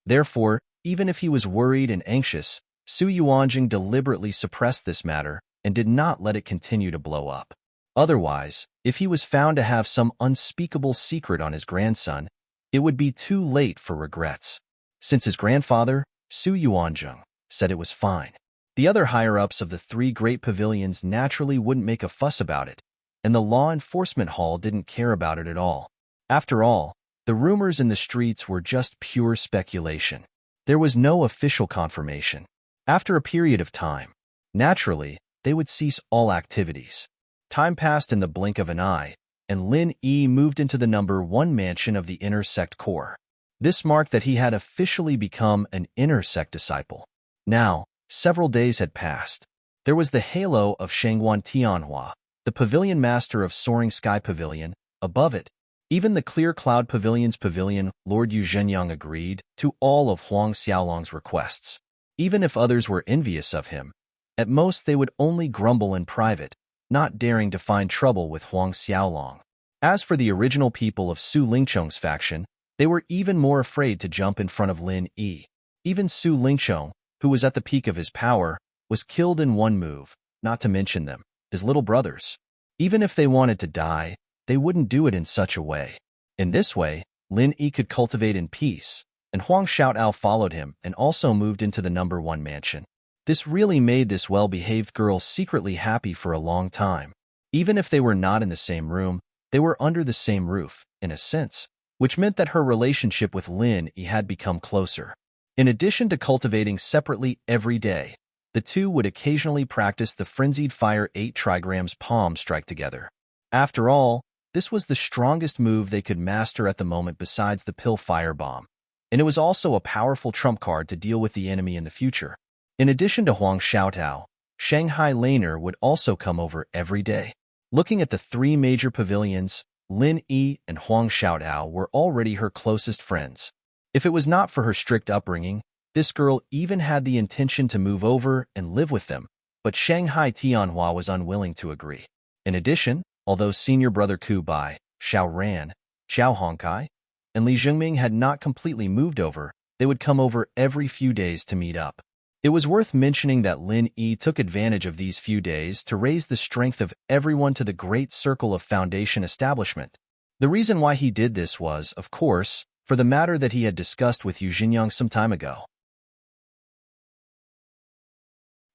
Therefore, even if he was worried and anxious, Su Yuanjing deliberately suppressed this matter and did not let it continue to blow up. Otherwise, if he was found to have some unspeakable secret on his grandson, it would be too late for regrets. Since his grandfather, Su Yuanjing, said it was fine, the other higher-ups of the three great pavilions naturally wouldn't make a fuss about it, and the law enforcement hall didn't care about it at all. After all, the rumors in the streets were just pure speculation. There was no official confirmation. After a period of time, naturally, they would cease all activities. Time passed in the blink of an eye, and Lin Yi moved into the number 1 mansion of the Inner Sect Core. This marked that he had officially become an Inner Sect disciple. Now, several days had passed. There was the halo of Shangguan Tianhua, the pavilion master of Soaring Sky Pavilion, above it. Even the Clear Cloud Pavilion's pavilion, Lord Yu Zhenyang agreed to all of Huang Xiaolong's requests. Even if others were envious of him, at most they would only grumble in private, not daring to find trouble with Huang Xiaolong. As for the original people of Su Lingcheng's faction, they were even more afraid to jump in front of Lin Yi. Even Su Lingcheng, who was at the peak of his power, was killed in one move, not to mention them, his little brothers. Even if they wanted to die, they wouldn't do it in such a way. In this way, Lin Yi could cultivate in peace, and Huang Xiaotao followed him and also moved into the number 1 mansion. This really made this well-behaved girl secretly happy for a long time. Even if they were not in the same room, they were under the same roof, in a sense, which meant that her relationship with Lin Yi had become closer. In addition to cultivating separately every day, the two would occasionally practice the Frenzied Fire 8 trigrams palm strike together. After all, this was the strongest move they could master at the moment besides the pill firebomb, and it was also a powerful trump card to deal with the enemy in the future. In addition to Huang Xiaotao, Shanghai Laner would also come over every day. Looking at the three major pavilions, Lin Yi and Huang Xiaotao were already her closest friends. If it was not for her strict upbringing, this girl even had the intention to move over and live with them, but Shanghai Tianhua was unwilling to agree. In addition, although senior brother Ku Bai, Xiao Ran, Xiao Hongkai, and Li Zhengming had not completely moved over, they would come over every few days to meet up. It was worth mentioning that Lin Yi took advantage of these few days to raise the strength of everyone to the great circle of foundation establishment. The reason why he did this was, of course, for the matter that he had discussed with Yu Xingyang some time ago.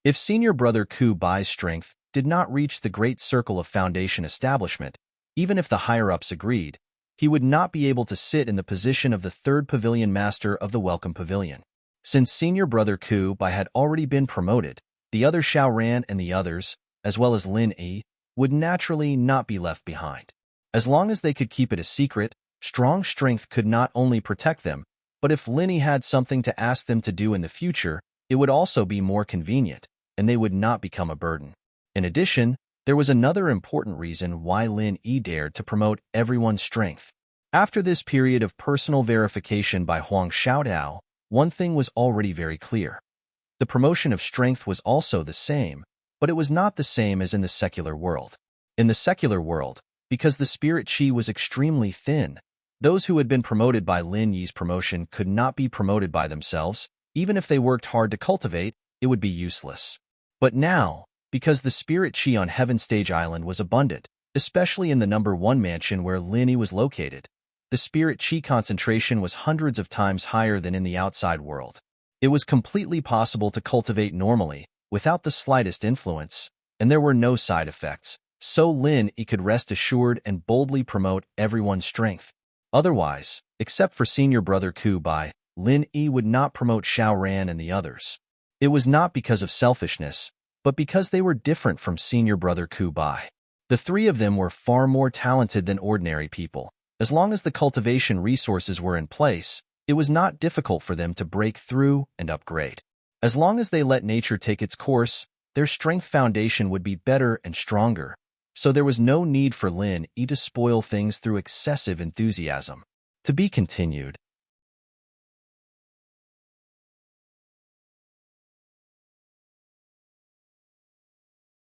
If senior brother Ku Bai's strength did not reach the great circle of foundation establishment, even if the higher-ups agreed, he would not be able to sit in the position of the third pavilion master of the Welcome Pavilion. Since senior brother Ku Bai had already been promoted, the other Xiao Ran and the others, as well as Lin Yi, would naturally not be left behind. As long as they could keep it a secret, strong strength could not only protect them, but if Lin Yi had something to ask them to do in the future, it would also be more convenient, and they would not become a burden. In addition, there was another important reason why Lin Yi dared to promote everyone's strength. After this period of personal verification by Huang Xiaodao, one thing was already very clear. The promotion of strength was also the same, but it was not the same as in the secular world. In the secular world, because the spirit chi was extremely thin, those who had been promoted by Lin Yi's promotion could not be promoted by themselves. Even if they worked hard to cultivate, it would be useless. But now, because the spirit chi on Heaven Stage Island was abundant, especially in the number 1 mansion where Lin Yi was located, the spirit chi concentration was hundreds of times higher than in the outside world. It was completely possible to cultivate normally, without the slightest influence, and there were no side effects, so Lin Yi could rest assured and boldly promote everyone's strength. Otherwise, except for senior brother Ku Bai, Lin Yi would not promote Xiao Ran and the others. It was not because of selfishness, but because they were different from senior brother Ku Bai. The three of them were far more talented than ordinary people. As long as the cultivation resources were in place, it was not difficult for them to break through and upgrade. As long as they let nature take its course, their strength foundation would be better and stronger, so there was no need for Lin Yi to spoil things through excessive enthusiasm. To be continued.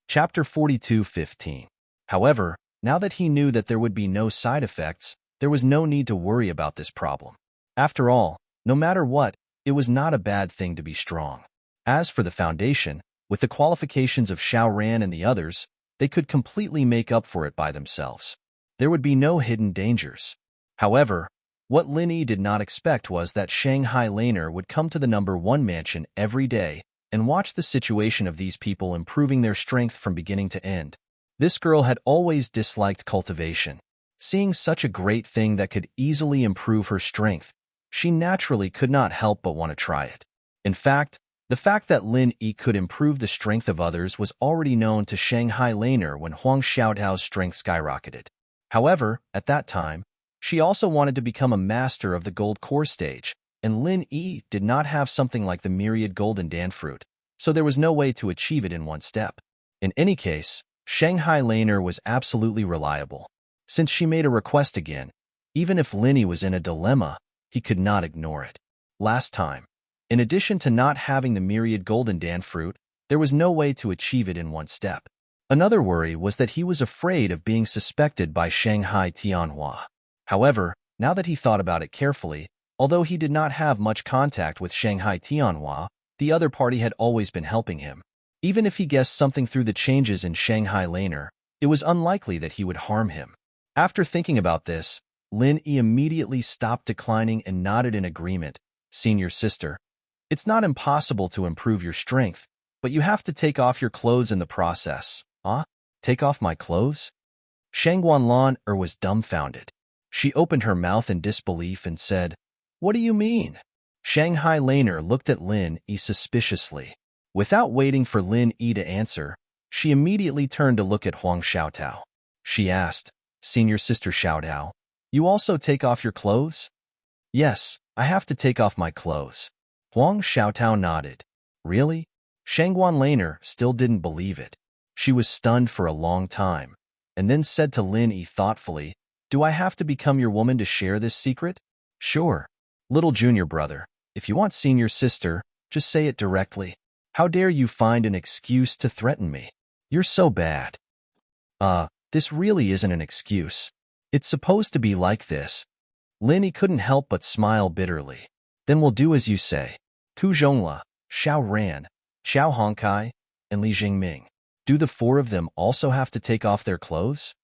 Chapter 42:15. However, now that he knew that there would be no side effects, there was no need to worry about this problem. After all, no matter what, it was not a bad thing to be strong. As for the foundation, with the qualifications of Xiao Ran and the others, they could completely make up for it by themselves. There would be no hidden dangers. However, what Lin Yi did not expect was that Shanghai Laner would come to the number 1 mansion every day and watch the situation of these people improving their strength from beginning to end. This girl had always disliked cultivation. Seeing such a great thing that could easily improve her strength, she naturally could not help but want to try it. In fact, the fact that Lin Yi could improve the strength of others was already known to Shanghai Laner when Huang Xiaodao's strength skyrocketed. However, at that time, she also wanted to become a master of the gold core stage, and Lin Yi did not have something like the myriad golden dan fruit, so there was no way to achieve it in one step. In any case, Shanghai Laner was absolutely reliable. Since she made a request again, even if Lin Yi was in a dilemma, he could not ignore it. Last time, in addition to not having the myriad golden dan fruit, there was no way to achieve it in one step. Another worry was that he was afraid of being suspected by Shanghai Tianhua. However, now that he thought about it carefully, although he did not have much contact with Shanghai Tianhua, the other party had always been helping him. Even if he guessed something through the changes in Shanghai Laner, it was unlikely that he would harm him. After thinking about this, Lin Yi immediately stopped declining and nodded in agreement. Senior sister, it's not impossible to improve your strength, but you have to take off your clothes in the process. Huh? Take off my clothes? Shangguanlan was dumbfounded. She opened her mouth in disbelief and said, "What do you mean?" Shanghai Laner looked at Lin Yi suspiciously. Without waiting for Lin Yi to answer, she immediately turned to look at Huang Xiaotao. She asked, "Senior sister Xiaodao, you also take off your clothes?" "Yes, I have to take off my clothes." Huang Xiaotao nodded. "Really?" Shangguan Laner still didn't believe it. She was stunned for a long time, and then said to Lin Yi thoughtfully, "Do I have to become your woman to share this secret?" "Sure." Little junior brother, if you want senior sister, just say it directly. How dare you find an excuse to threaten me? You're so bad. This really isn't an excuse. It's supposed to be like this. Linny couldn't help but smile bitterly. Then we'll do as you say. Ku Zhongla, Xiao Ran, Xiao Hongkai, and Li Jingming. Do the four of them also have to take off their clothes?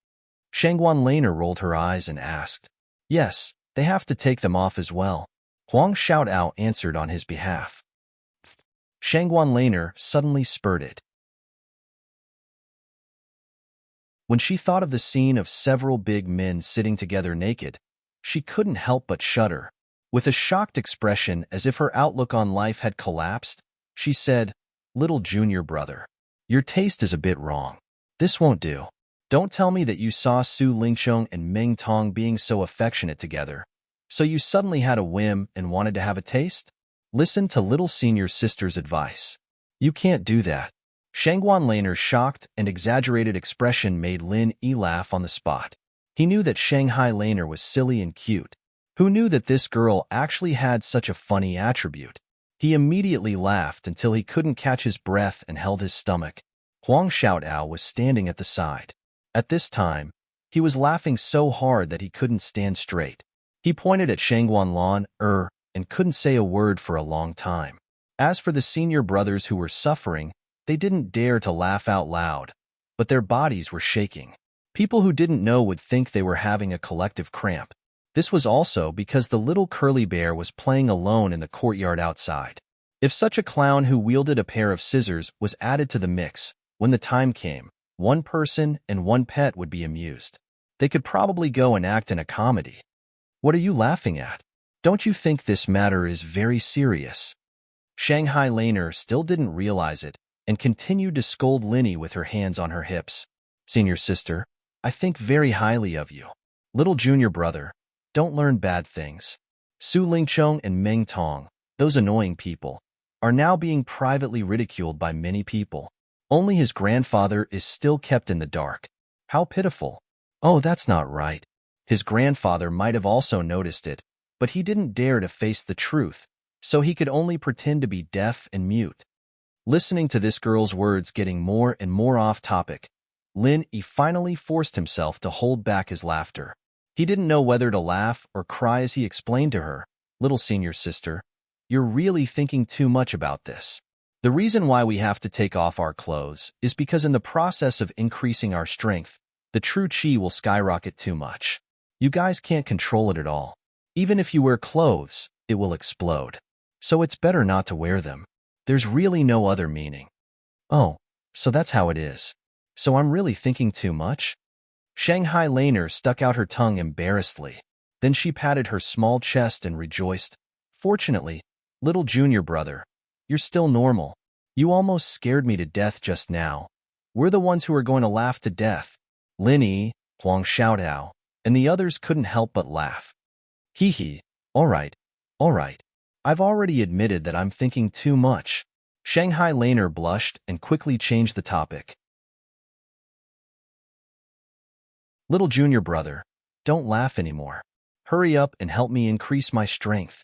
Shangguan Laner rolled her eyes and asked. Yes, they have to take them off as well. Huang Xiaotao answered on his behalf. Shangguan Laner suddenly spurted. When she thought of the scene of several big men sitting together naked, she couldn't help but shudder. With a shocked expression as if her outlook on life had collapsed, she said, Little junior brother, your taste is a bit wrong. This won't do. Don't tell me that you saw Su Lingchong and Meng Tong being so affectionate together, so you suddenly had a whim and wanted to have a taste? Listen to little senior sister's advice. You can't do that. Shangguan Laner's shocked and exaggerated expression made Lin Yi laugh on the spot. He knew that Shanghai Laner was silly and cute. Who knew that this girl actually had such a funny attribute? He immediately laughed until he couldn't catch his breath and held his stomach. Huang Xiaotao was standing at the side. At this time, he was laughing so hard that he couldn't stand straight. He pointed at Shangguan Lan, and couldn't say a word for a long time. As for the senior brothers who were suffering, they didn't dare to laugh out loud, but their bodies were shaking. People who didn't know would think they were having a collective cramp. This was also because the little curly bear was playing alone in the courtyard outside. If such a clown who wielded a pair of scissors was added to the mix, when the time came, one person and one pet would be amused. They could probably go and act in a comedy. What are you laughing at? Don't you think this matter is very serious? Shanghai Laner still didn't realize it and continued to scold Linny with her hands on her hips. Senior sister, I think very highly of you. Little junior brother, don't learn bad things. Su Lingchong and Meng Tong, those annoying people, are now being privately ridiculed by many people. Only his grandfather is still kept in the dark. How pitiful. Oh, that's not right. His grandfather might have also noticed it, but he didn't dare to face the truth, so he could only pretend to be deaf and mute. Listening to this girl's words getting more and more off topic, Lin Yi finally forced himself to hold back his laughter. He didn't know whether to laugh or cry as he explained to her, Little senior sister, you're really thinking too much about this. The reason why we have to take off our clothes is because in the process of increasing our strength, the true chi will skyrocket too much. You guys can't control it at all. Even if you wear clothes, it will explode. So it's better not to wear them. There's really no other meaning. Oh, so that's how it is. So I'm really thinking too much? Shanghai Laner stuck out her tongue embarrassedly. Then she patted her small chest and rejoiced. Fortunately, little junior brother, you're still normal. You almost scared me to death just now. We're the ones who are going to laugh to death. Linny, Huang Xiaotao, and the others couldn't help but laugh. Hee hee, all right. I've already admitted that I'm thinking too much. Shanghai Laner blushed and quickly changed the topic. Little junior brother, don't laugh anymore. Hurry up and help me increase my strength.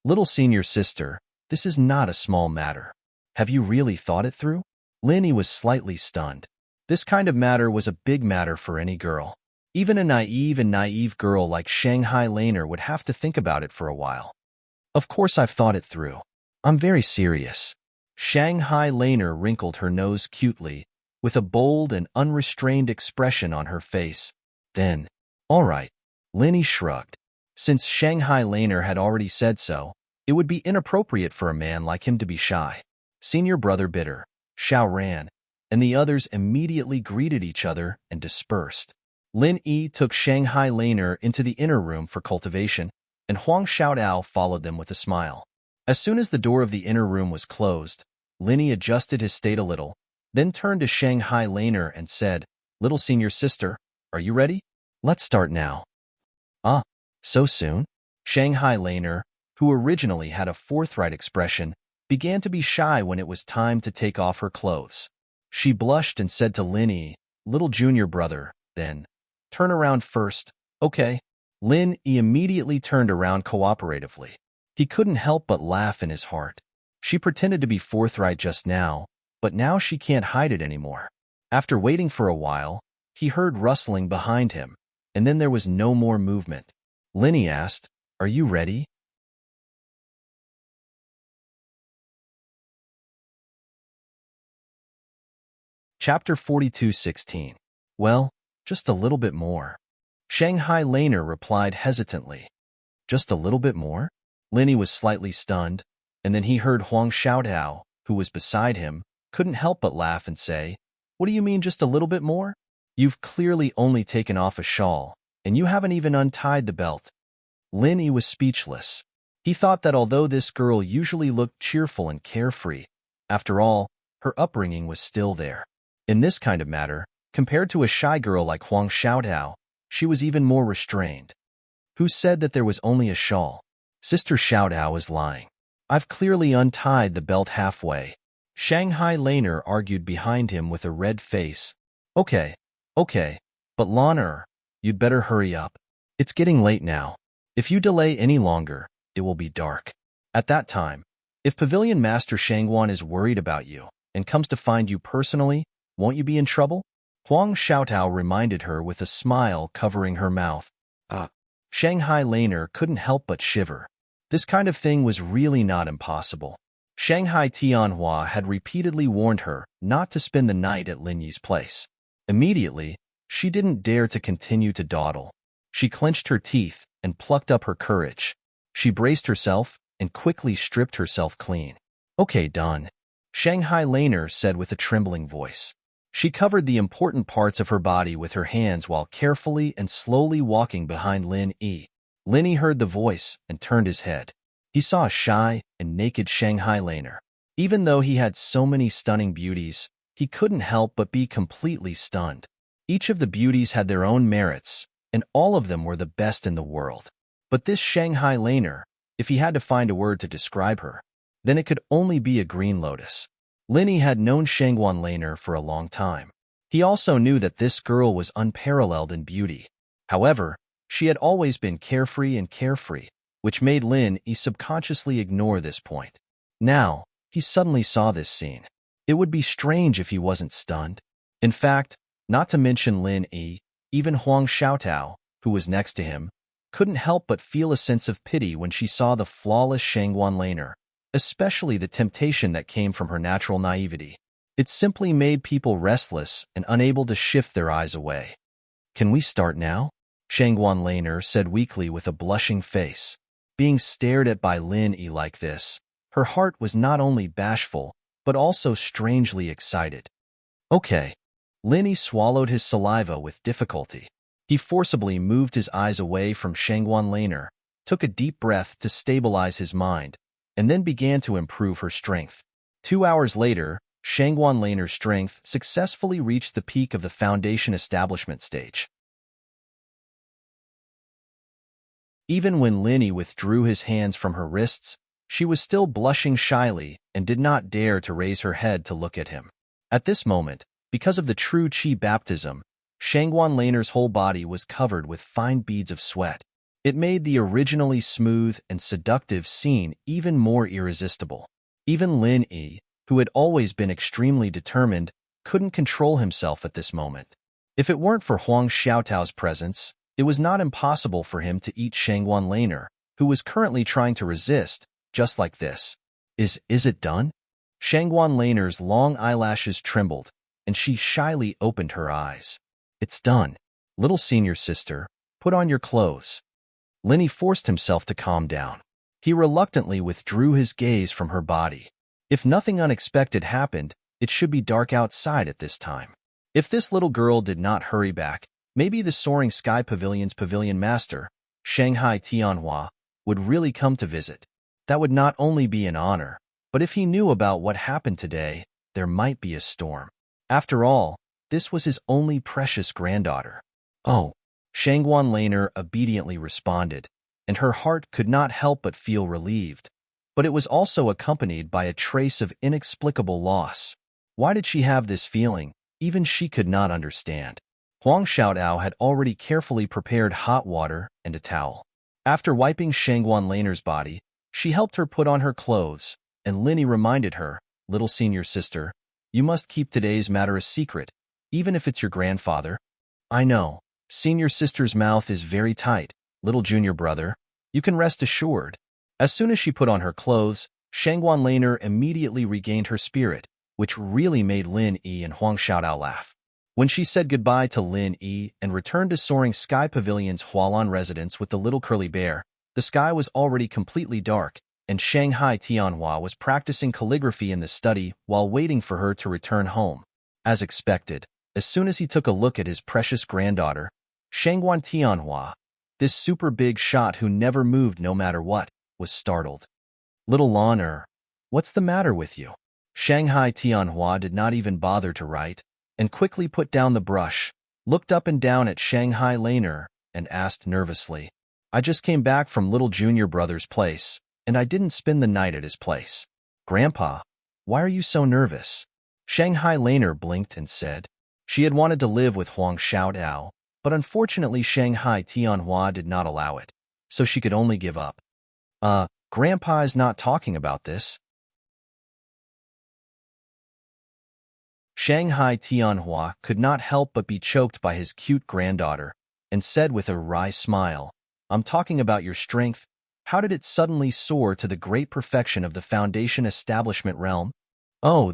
Little senior sister, this is not a small matter. Have you really thought it through? Linny was slightly stunned. This kind of matter was a big matter for any girl. Even a naive girl like Shanghai Laner would have to think about it for a while. Of course I've thought it through. I'm very serious. Shanghai Laner wrinkled her nose cutely, with a bold and unrestrained expression on her face. Then, all right, Linny shrugged. Since Shanghai Laner had already said so, it would be inappropriate for a man like him to be shy. Senior brother Bitter, Xiao Ran, and the others immediately greeted each other and dispersed. Lin Yi took Shanghai Laner into the inner room for cultivation, and Huang Xiaotao followed them with a smile. As soon as the door of the inner room was closed, Linny adjusted his state a little, then turned to Shanghai Laner and said, Little senior sister, are you ready? Let's start now. Ah, so soon? Shanghai Laner, who originally had a forthright expression, began to be shy when it was time to take off her clothes. She blushed and said to Linny, Little junior brother, then, turn around first, okay? Lin Yi immediately turned around cooperatively. He couldn't help but laugh in his heart. She pretended to be forthright just now, but now she can't hide it anymore. After waiting for a while, he heard rustling behind him, and then there was no more movement. Lin Yi asked, "Are you ready?" Chapter 42:16. Well, just a little bit more. Shanghai Laner replied hesitantly. Just a little bit more? Lin Yi was slightly stunned, and then he heard Huang Xiaotao, who was beside him, couldn't help but laugh and say, "What do you mean just a little bit more? You've clearly only taken off a shawl, and you haven't even untied the belt." Lin Yi was speechless. He thought that although this girl usually looked cheerful and carefree, after all, her upbringing was still there. In this kind of matter, compared to a shy girl like Huang Xiaotao, she was even more restrained. Who said that there was only a shawl? Sister Xiaotao is lying. I've clearly untied the belt halfway. Shanghai Laner argued behind him with a red face. Okay, but Laner, you'd better hurry up. It's getting late now. If you delay any longer, it will be dark. At that time, if Pavilion Master Shangguan is worried about you and comes to find you personally, won't you be in trouble? Huang Xiaotao reminded her with a smile covering her mouth. Shanghai Laner couldn't help but shiver. This kind of thing was really not impossible. Shanghai Tianhua had repeatedly warned her not to spend the night at Lin Yi's place. Immediately, she didn't dare to continue to dawdle. She clenched her teeth and plucked up her courage. She braced herself and quickly stripped herself clean. Okay, done, Shanghai Laner said with a trembling voice. She covered the important parts of her body with her hands while carefully and slowly walking behind Lin Yi. Lin Yi heard the voice and turned his head. He saw a shy and naked Shanghai Laner. Even though he had so many stunning beauties, he couldn't help but be completely stunned. Each of the beauties had their own merits, and all of them were the best in the world. But this Shanghai Laner, if he had to find a word to describe her, then it could only be a green lotus. Lin Yi had known Shangguan Laner for a long time. He also knew that this girl was unparalleled in beauty. However, she had always been carefree, which made Lin Yi subconsciously ignore this point. Now, he suddenly saw this scene. It would be strange if he wasn't stunned. In fact, not to mention Lin Yi, even Huang Xiaotao, who was next to him, couldn't help but feel a sense of pity when she saw the flawless Shangguan Laner, especially the temptation that came from her natural naivety. It simply made people restless and unable to shift their eyes away. Can we start now? Shangguan Laner said weakly with a blushing face. Being stared at by Lin Yi like this, her heart was not only bashful, but also strangely excited. Okay. Lin Yi swallowed his saliva with difficulty. He forcibly moved his eyes away from Shangguan Laner, took a deep breath to stabilize his mind, and then began to improve her strength. 2 hours later, Shangguan Laner's strength successfully reached the peak of the foundation establishment stage. Even when Lin Yi withdrew his hands from her wrists, she was still blushing shyly and did not dare to raise her head to look at him. At this moment, because of the true Qi baptism, Shangguan Laner's whole body was covered with fine beads of sweat. It made the originally smooth and seductive scene even more irresistible. Even Lin Yi, who had always been extremely determined, couldn't control himself at this moment. If it weren't for Huang Xiaotao's presence, it was not impossible for him to eat Shangguan Laner, who was currently trying to resist, just like this. Is it done? Shangguan Laner's long eyelashes trembled, and she shyly opened her eyes. It's done. Little senior sister, put on your clothes. Lin Yi forced himself to calm down. He reluctantly withdrew his gaze from her body. If nothing unexpected happened, it should be dark outside at this time. If this little girl did not hurry back, maybe the Soaring Sky Pavilion's pavilion master, Shanghai Tianhua, would really come to visit. That would not only be an honor, but if he knew about what happened today, there might be a storm. After all, this was his only precious granddaughter. Oh, Shangguan Laner obediently responded, and her heart could not help but feel relieved. But it was also accompanied by a trace of inexplicable loss. Why did she have this feeling? Even she could not understand. Huang Xiaodao had already carefully prepared hot water and a towel. After wiping Shangguan Laner's body, she helped her put on her clothes, and Linny reminded her, "Little senior sister, you must keep today's matter a secret, even if it's your grandfather." "I know. Senior sister's mouth is very tight, little junior brother. You can rest assured." As soon as she put on her clothes, Shangguan Laner immediately regained her spirit, which really made Lin Yi and Huang Xiaodao laugh. When she said goodbye to Lin Yi and returned to Soaring Sky Pavilion's Hualan residence with the little curly bear, the sky was already completely dark, and Shanghai Tianhua was practicing calligraphy in the study while waiting for her to return home. As expected, as soon as he took a look at his precious granddaughter, Shangguan Tianhua, this super big shot who never moved no matter what, was startled. "Little Laner, what's the matter with you?" Shanghai Tianhua did not even bother to write, and quickly put down the brush, looked up and down at Shanghai Laner, and asked nervously, "I just came back from little junior brother's place, and I didn't spend the night at his place." "Grandpa, why are you so nervous?" Shanghai Laner blinked and said. She had wanted to live with Huang Xiaodao, but unfortunately Shanghai Tianhua did not allow it, so she could only give up. Grandpa is not talking about this." Shanghai Tianhua could not help but be choked by his cute granddaughter, and said with a wry smile, "I'm talking about your strength. How did it suddenly soar to the great perfection of the Foundation Establishment realm?" "Oh,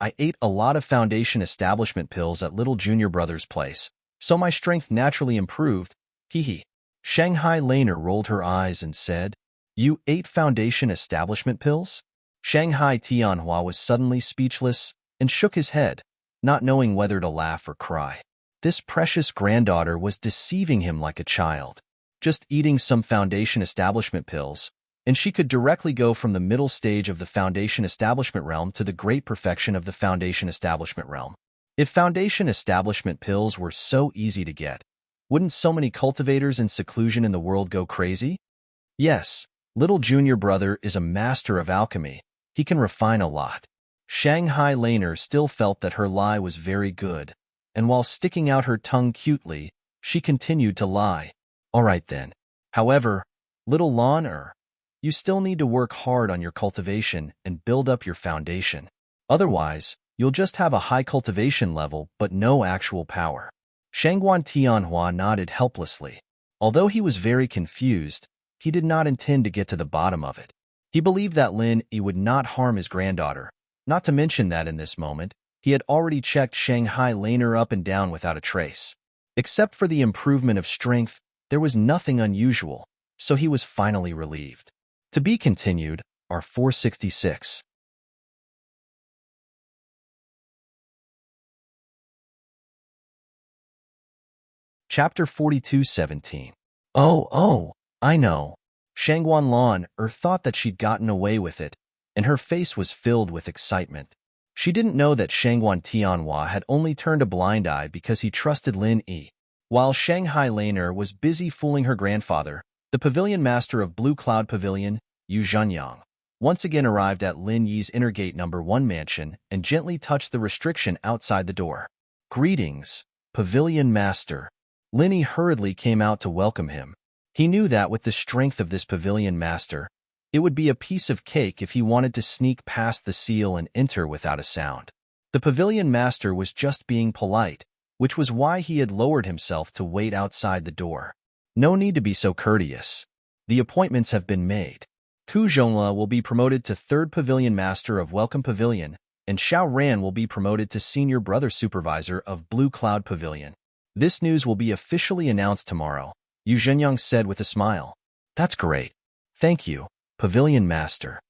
I ate a lot of Foundation Establishment pills at little junior brother's place, so my strength naturally improved, hee." Shanghai Laner rolled her eyes and said, "You ate Foundation Establishment pills?" Shanghai Tianhua was suddenly speechless and shook his head, not knowing whether to laugh or cry. This precious granddaughter was deceiving him like a child. Just eating some Foundation Establishment pills, and she could directly go from the middle stage of the Foundation Establishment realm to the great perfection of the Foundation Establishment realm. If Foundation Establishment pills were so easy to get, wouldn't so many cultivators in seclusion in the world go crazy? Yes, little junior brother is a master of alchemy. He can refine a lot. Shanghai Laner still felt that her lie was very good, and while sticking out her tongue cutely, she continued to lie. "All right then. However, little Laner, you still need to work hard on your cultivation and build up your foundation. Otherwise, you'll just have a high cultivation level but no actual power." Shangguan Tianhua nodded helplessly. Although he was very confused, he did not intend to get to the bottom of it. He believed that Lin Yi would not harm his granddaughter, not to mention that in this moment, he had already checked Shanghai Laner up and down without a trace. Except for the improvement of strength, there was nothing unusual, so he was finally relieved. To be continued, are 466. Chapter 42:17. Oh, I know. Shangguan Laner thought that she'd gotten away with it, and her face was filled with excitement. She didn't know that Shangguan Tianhua had only turned a blind eye because he trusted Lin Yi. While Shanghai Laner was busy fooling her grandfather, the pavilion master of Blue Cloud Pavilion, Yu Zhenyang, once again arrived at Lin Yi's inner gate number 1 mansion and gently touched the restriction outside the door. "Greetings, Pavilion Master." Lin Yi hurriedly came out to welcome him. He knew that with the strength of this Pavilion Master, it would be a piece of cake if he wanted to sneak past the seal and enter without a sound. The Pavilion Master was just being polite, which was why he had lowered himself to wait outside the door. "No need to be so courteous. The appointments have been made. Ku Zhongla will be promoted to 3rd Pavilion Master of Welcome Pavilion, and Xiao Ran will be promoted to Senior Brother Supervisor of Blue Cloud Pavilion. This news will be officially announced tomorrow," Yu Zhenyang said with a smile. "That's great. Thank you, Pavilion Master."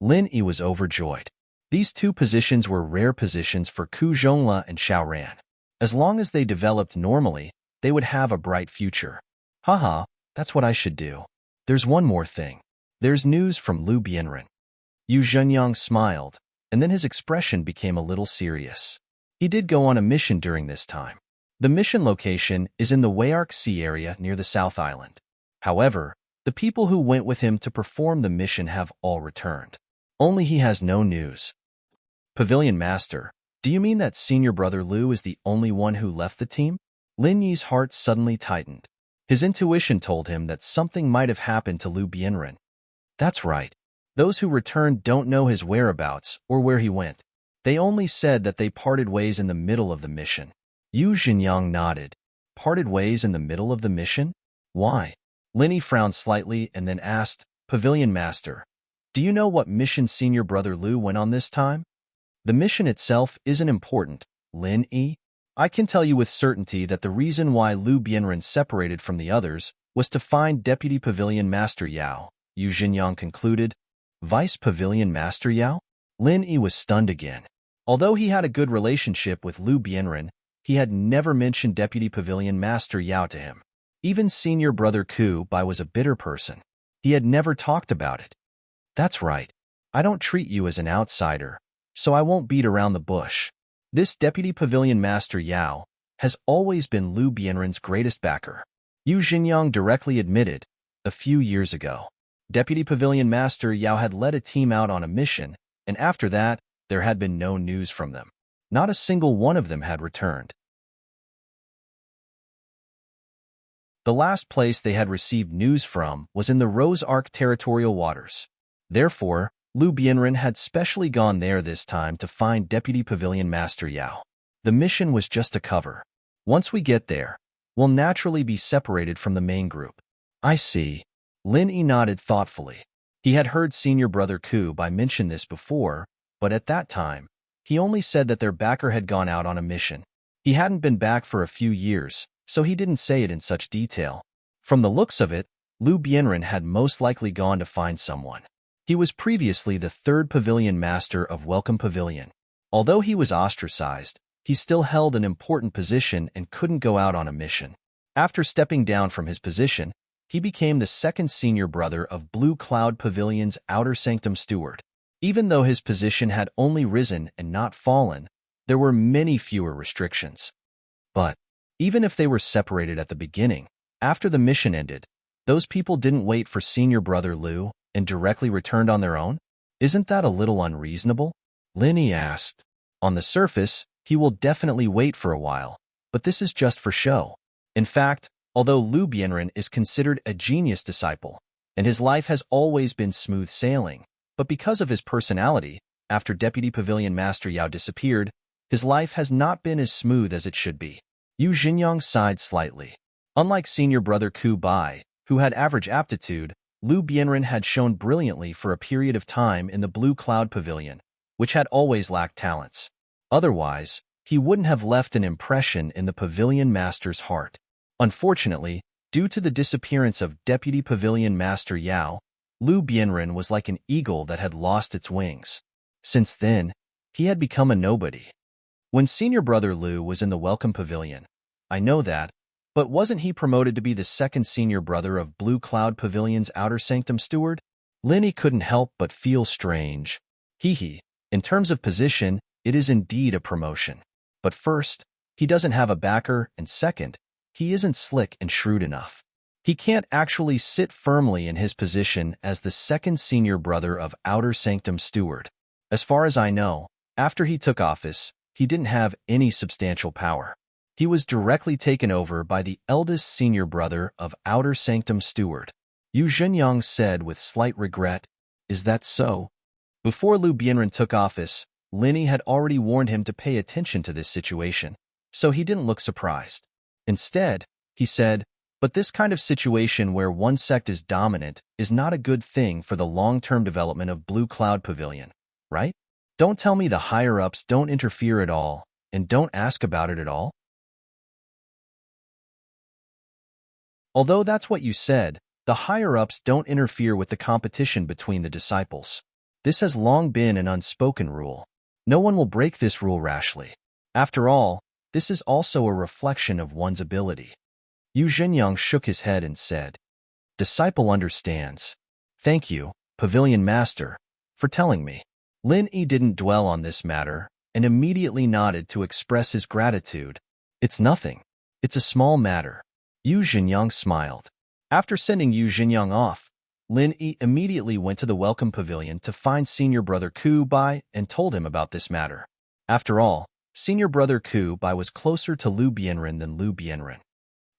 Lin Yi was overjoyed. These two positions were rare positions for Ku Zhongla and Xiao Ran. As long as they developed normally, they would have a bright future. Haha, that's what I should do. There's one more thing. There's news from Lu Bianren. Yu Zhenyang smiled, and then his expression became a little serious. He did go on a mission during this time. The mission location is in the Wayark Sea area near the South Island. However, the people who went with him to perform the mission have all returned. Only he has no news. "Pavilion Master, do you mean that Senior Brother Lu is the only one who left the team?" Lin Yi's heart suddenly tightened. His intuition told him that something might have happened to Lu Bianren. That's right. Those who returned don't know his whereabouts or where he went. They only said that they parted ways in the middle of the mission. Yu Xingyang nodded. Parted ways in the middle of the mission? Why? Lin Yi frowned slightly and then asked, Pavilion Master, do you know what mission senior brother Lu went on this time? The mission itself isn't important, Lin Yi. I can tell you with certainty that the reason why Lu Bianren separated from the others was to find Deputy Pavilion Master Yao, Yu Xingyang concluded. Vice Pavilion Master Yao? Lin Yi was stunned again. Although he had a good relationship with Lu Bianren, he had never mentioned Deputy Pavilion Master Yao to him. Even senior brother Ku Bai was a bitter person. He had never talked about it. That's right. I don't treat you as an outsider, so I won't beat around the bush. This Deputy Pavilion Master Yao has always been Lu Bianren's greatest backer. Yu Xingyang directly admitted, a few years ago. Deputy Pavilion Master Yao had led a team out on a mission, and after that, there had been no news from them. Not a single one of them had returned. The last place they had received news from was in the Rose Arc territorial waters. Therefore, Lu Bianren had specially gone there this time to find Deputy Pavilion Master Yao. The mission was just a cover. Once we get there, we'll naturally be separated from the main group. I see. Lin Yi nodded thoughtfully. He had heard senior brother Ku Bai mention this before, but at that time, he only said that their backer had gone out on a mission. He hadn't been back for a few years, so he didn't say it in such detail. From the looks of it, Lu Bianren had most likely gone to find someone. He was previously the third pavilion master of Welcome Pavilion. Although he was ostracized, he still held an important position and couldn't go out on a mission. After stepping down from his position, he became the second senior brother of Blue Cloud Pavilion's Outer Sanctum Steward. Even though his position had only risen and not fallen, there were many fewer restrictions. But even if they were separated at the beginning, after the mission ended, those people didn't wait for senior brother Lu and directly returned on their own? Isn't that a little unreasonable? Lin Yi asked. On the surface, he will definitely wait for a while, but this is just for show. In fact, although Lu Bianren is considered a genius disciple, and his life has always been smooth sailing, but because of his personality, after Deputy Pavilion Master Yao disappeared, his life has not been as smooth as it should be. Yu Xingyang sighed slightly. Unlike senior brother Ku Bai, who had average aptitude, Lu Bianren had shown brilliantly for a period of time in the Blue Cloud Pavilion, which had always lacked talents. Otherwise, he wouldn't have left an impression in the Pavilion Master's heart. Unfortunately, due to the disappearance of Deputy Pavilion Master Yao, Lu Bianren was like an eagle that had lost its wings. Since then, he had become a nobody. When senior brother Lu was in the Welcome Pavilion, I know that, but wasn't he promoted to be the second senior brother of Blue Cloud Pavilion's Outer Sanctum Steward? Lin Yi couldn't help but feel strange. In terms of position, it is indeed a promotion. But first, he doesn't have a backer, and second, he isn't slick and shrewd enough. He can't actually sit firmly in his position as the second senior brother of Outer Sanctum Steward. As far as I know, after he took office, he didn't have any substantial power. He was directly taken over by the eldest senior brother of Outer Sanctum Steward. Yu Xingyang said with slight regret, Is that so? Before Lu Bianren took office, Lin Yi had already warned him to pay attention to this situation, so he didn't look surprised. Instead, he said, But this kind of situation where one sect is dominant is not a good thing for the long-term development of Blue Cloud Pavilion, right? Don't tell me the higher-ups don't interfere at all, and don't ask about it at all? Although that's what you said, the higher-ups don't interfere with the competition between the disciples. This has long been an unspoken rule. No one will break this rule rashly. After all, this is also a reflection of one's ability. Yu Xingyang shook his head and said, Disciple understands. Thank you, Pavilion Master, for telling me. Lin Yi didn't dwell on this matter and immediately nodded to express his gratitude. It's nothing. It's a small matter. Yu Xingyang smiled. After sending Yu Xingyang off, Lin Yi immediately went to the Welcome Pavilion to find senior brother Ku Bai and told him about this matter. After all, Senior brother Ku Bai was closer to Lu Bianren than Lu Bianren.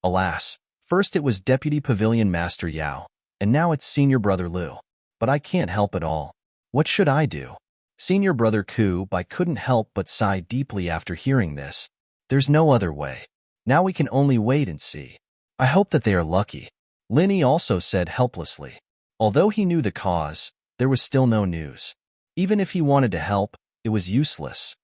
Alas, first it was Deputy Pavilion Master Yao, and now it's Senior brother Lu. But I can't help it all. What should I do? Senior brother Ku Bai couldn't help but sigh deeply after hearing this. There's no other way. Now we can only wait and see. I hope that they are lucky. Lin Yi also said helplessly. Although he knew the cause, there was still no news. Even if he wanted to help, it was useless.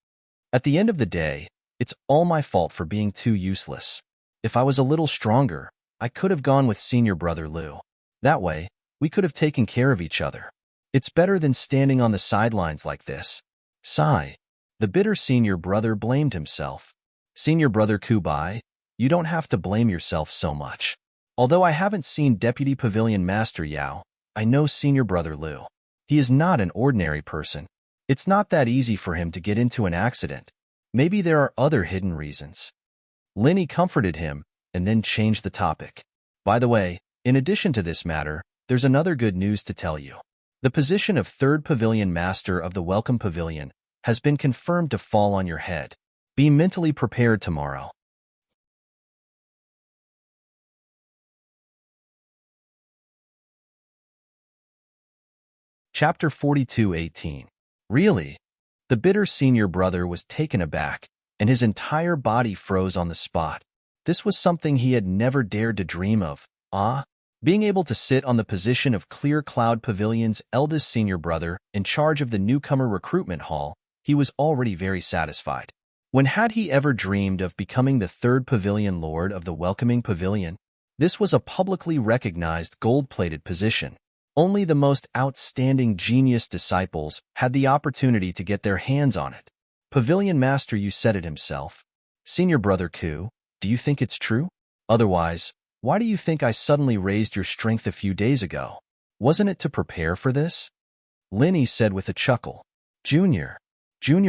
At the end of the day, it's all my fault for being too useless. If I was a little stronger, I could have gone with Senior brother Lu. That way, we could have taken care of each other. It's better than standing on the sidelines like this. Sigh. The bitter senior brother blamed himself. Senior brother Ku Bai, you don't have to blame yourself so much. Although I haven't seen Deputy Pavilion Master Yao, I know Senior brother Lu. He is not an ordinary person. It's not that easy for him to get into an accident. Maybe there are other hidden reasons. Lin Yi comforted him and then changed the topic. By the way, in addition to this matter, there's another good news to tell you. The position of third pavilion master of the Welcome Pavilion has been confirmed to fall on your head. Be mentally prepared tomorrow. Chapter 42:18. Really? The bitter senior brother was taken aback, and his entire body froze on the spot. This was something he had never dared to dream of. Being able to sit on the position of Clear Cloud Pavilion's eldest senior brother in charge of the newcomer recruitment hall, he was already very satisfied. When had he ever dreamed of becoming the third pavilion lord of the Welcoming Pavilion? This was a publicly recognized gold-plated position. Only the most outstanding genius disciples had the opportunity to get their hands on it. Pavilion Master, you said it himself. Senior brother Ku, do you think it's true? Otherwise, why do you think I suddenly raised your strength a few days ago? Wasn't it to prepare for this? Lin Yi said with a chuckle. Junior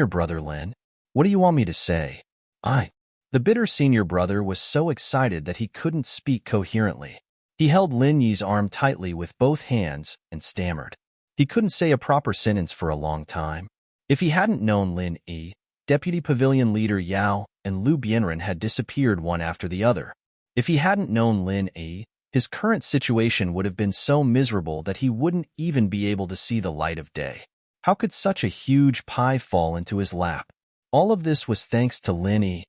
brother Lin, what do you want me to say? The bitter senior brother was so excited that he couldn't speak coherently. He held Lin Yi's arm tightly with both hands and stammered. He couldn't say a proper sentence for a long time. If he hadn't known Lin Yi, Deputy Pavilion Leader Yao and Lu Bianren had disappeared one after the other. If he hadn't known Lin Yi, his current situation would have been so miserable that he wouldn't even be able to see the light of day. How could such a huge pie fall into his lap? All of this was thanks to Lin Yi.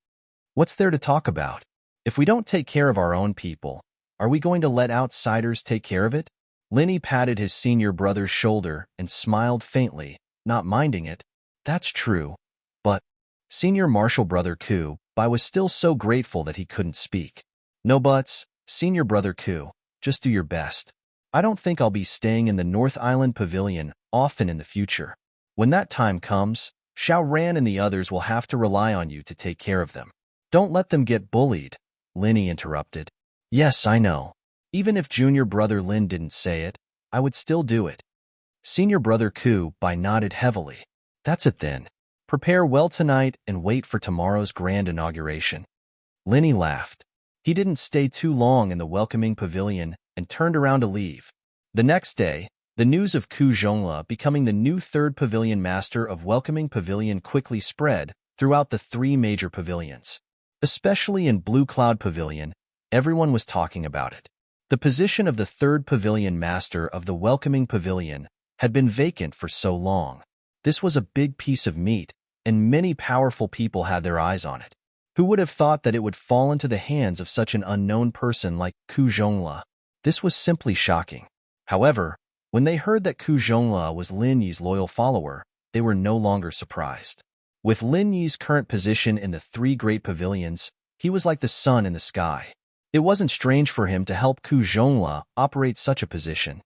What's there to talk about? If we don't take care of our own people, are we going to let outsiders take care of it? Lin Yi patted his senior brother's shoulder and smiled faintly, not minding it. That's true. But senior marshal brother Ku Bai was still so grateful that he couldn't speak. No buts, senior brother Ku, just do your best. I don't think I'll be staying in the North Island Pavilion often in the future. When that time comes, Xiao Ran and the others will have to rely on you to take care of them. Don't let them get bullied, Lin Yi interrupted. Yes, I know. Even if junior brother Lin didn't say it, I would still do it. Senior brother Ku Bai nodded heavily. That's it then. Prepare well tonight and wait for tomorrow's grand inauguration. Lin Yi laughed. He didn't stay too long in the welcoming pavilion and turned around to leave. The next day, the news of Ku Zhongla becoming the new third pavilion master of Welcoming Pavilion quickly spread throughout the three major pavilions. Especially in Blue Cloud Pavilion, everyone was talking about it. The position of the third pavilion master of the Welcoming Pavilion had been vacant for so long. This was a big piece of meat, and many powerful people had their eyes on it. Who would have thought that it would fall into the hands of such an unknown person like Ku Zhongla? This was simply shocking. However, when they heard that Ku Zhongla was Lin Yi's loyal follower, they were no longer surprised. With Lin Yi's current position in the three great pavilions, he was like the sun in the sky. It wasn't strange for him to help Ku Zhongla operate such a position.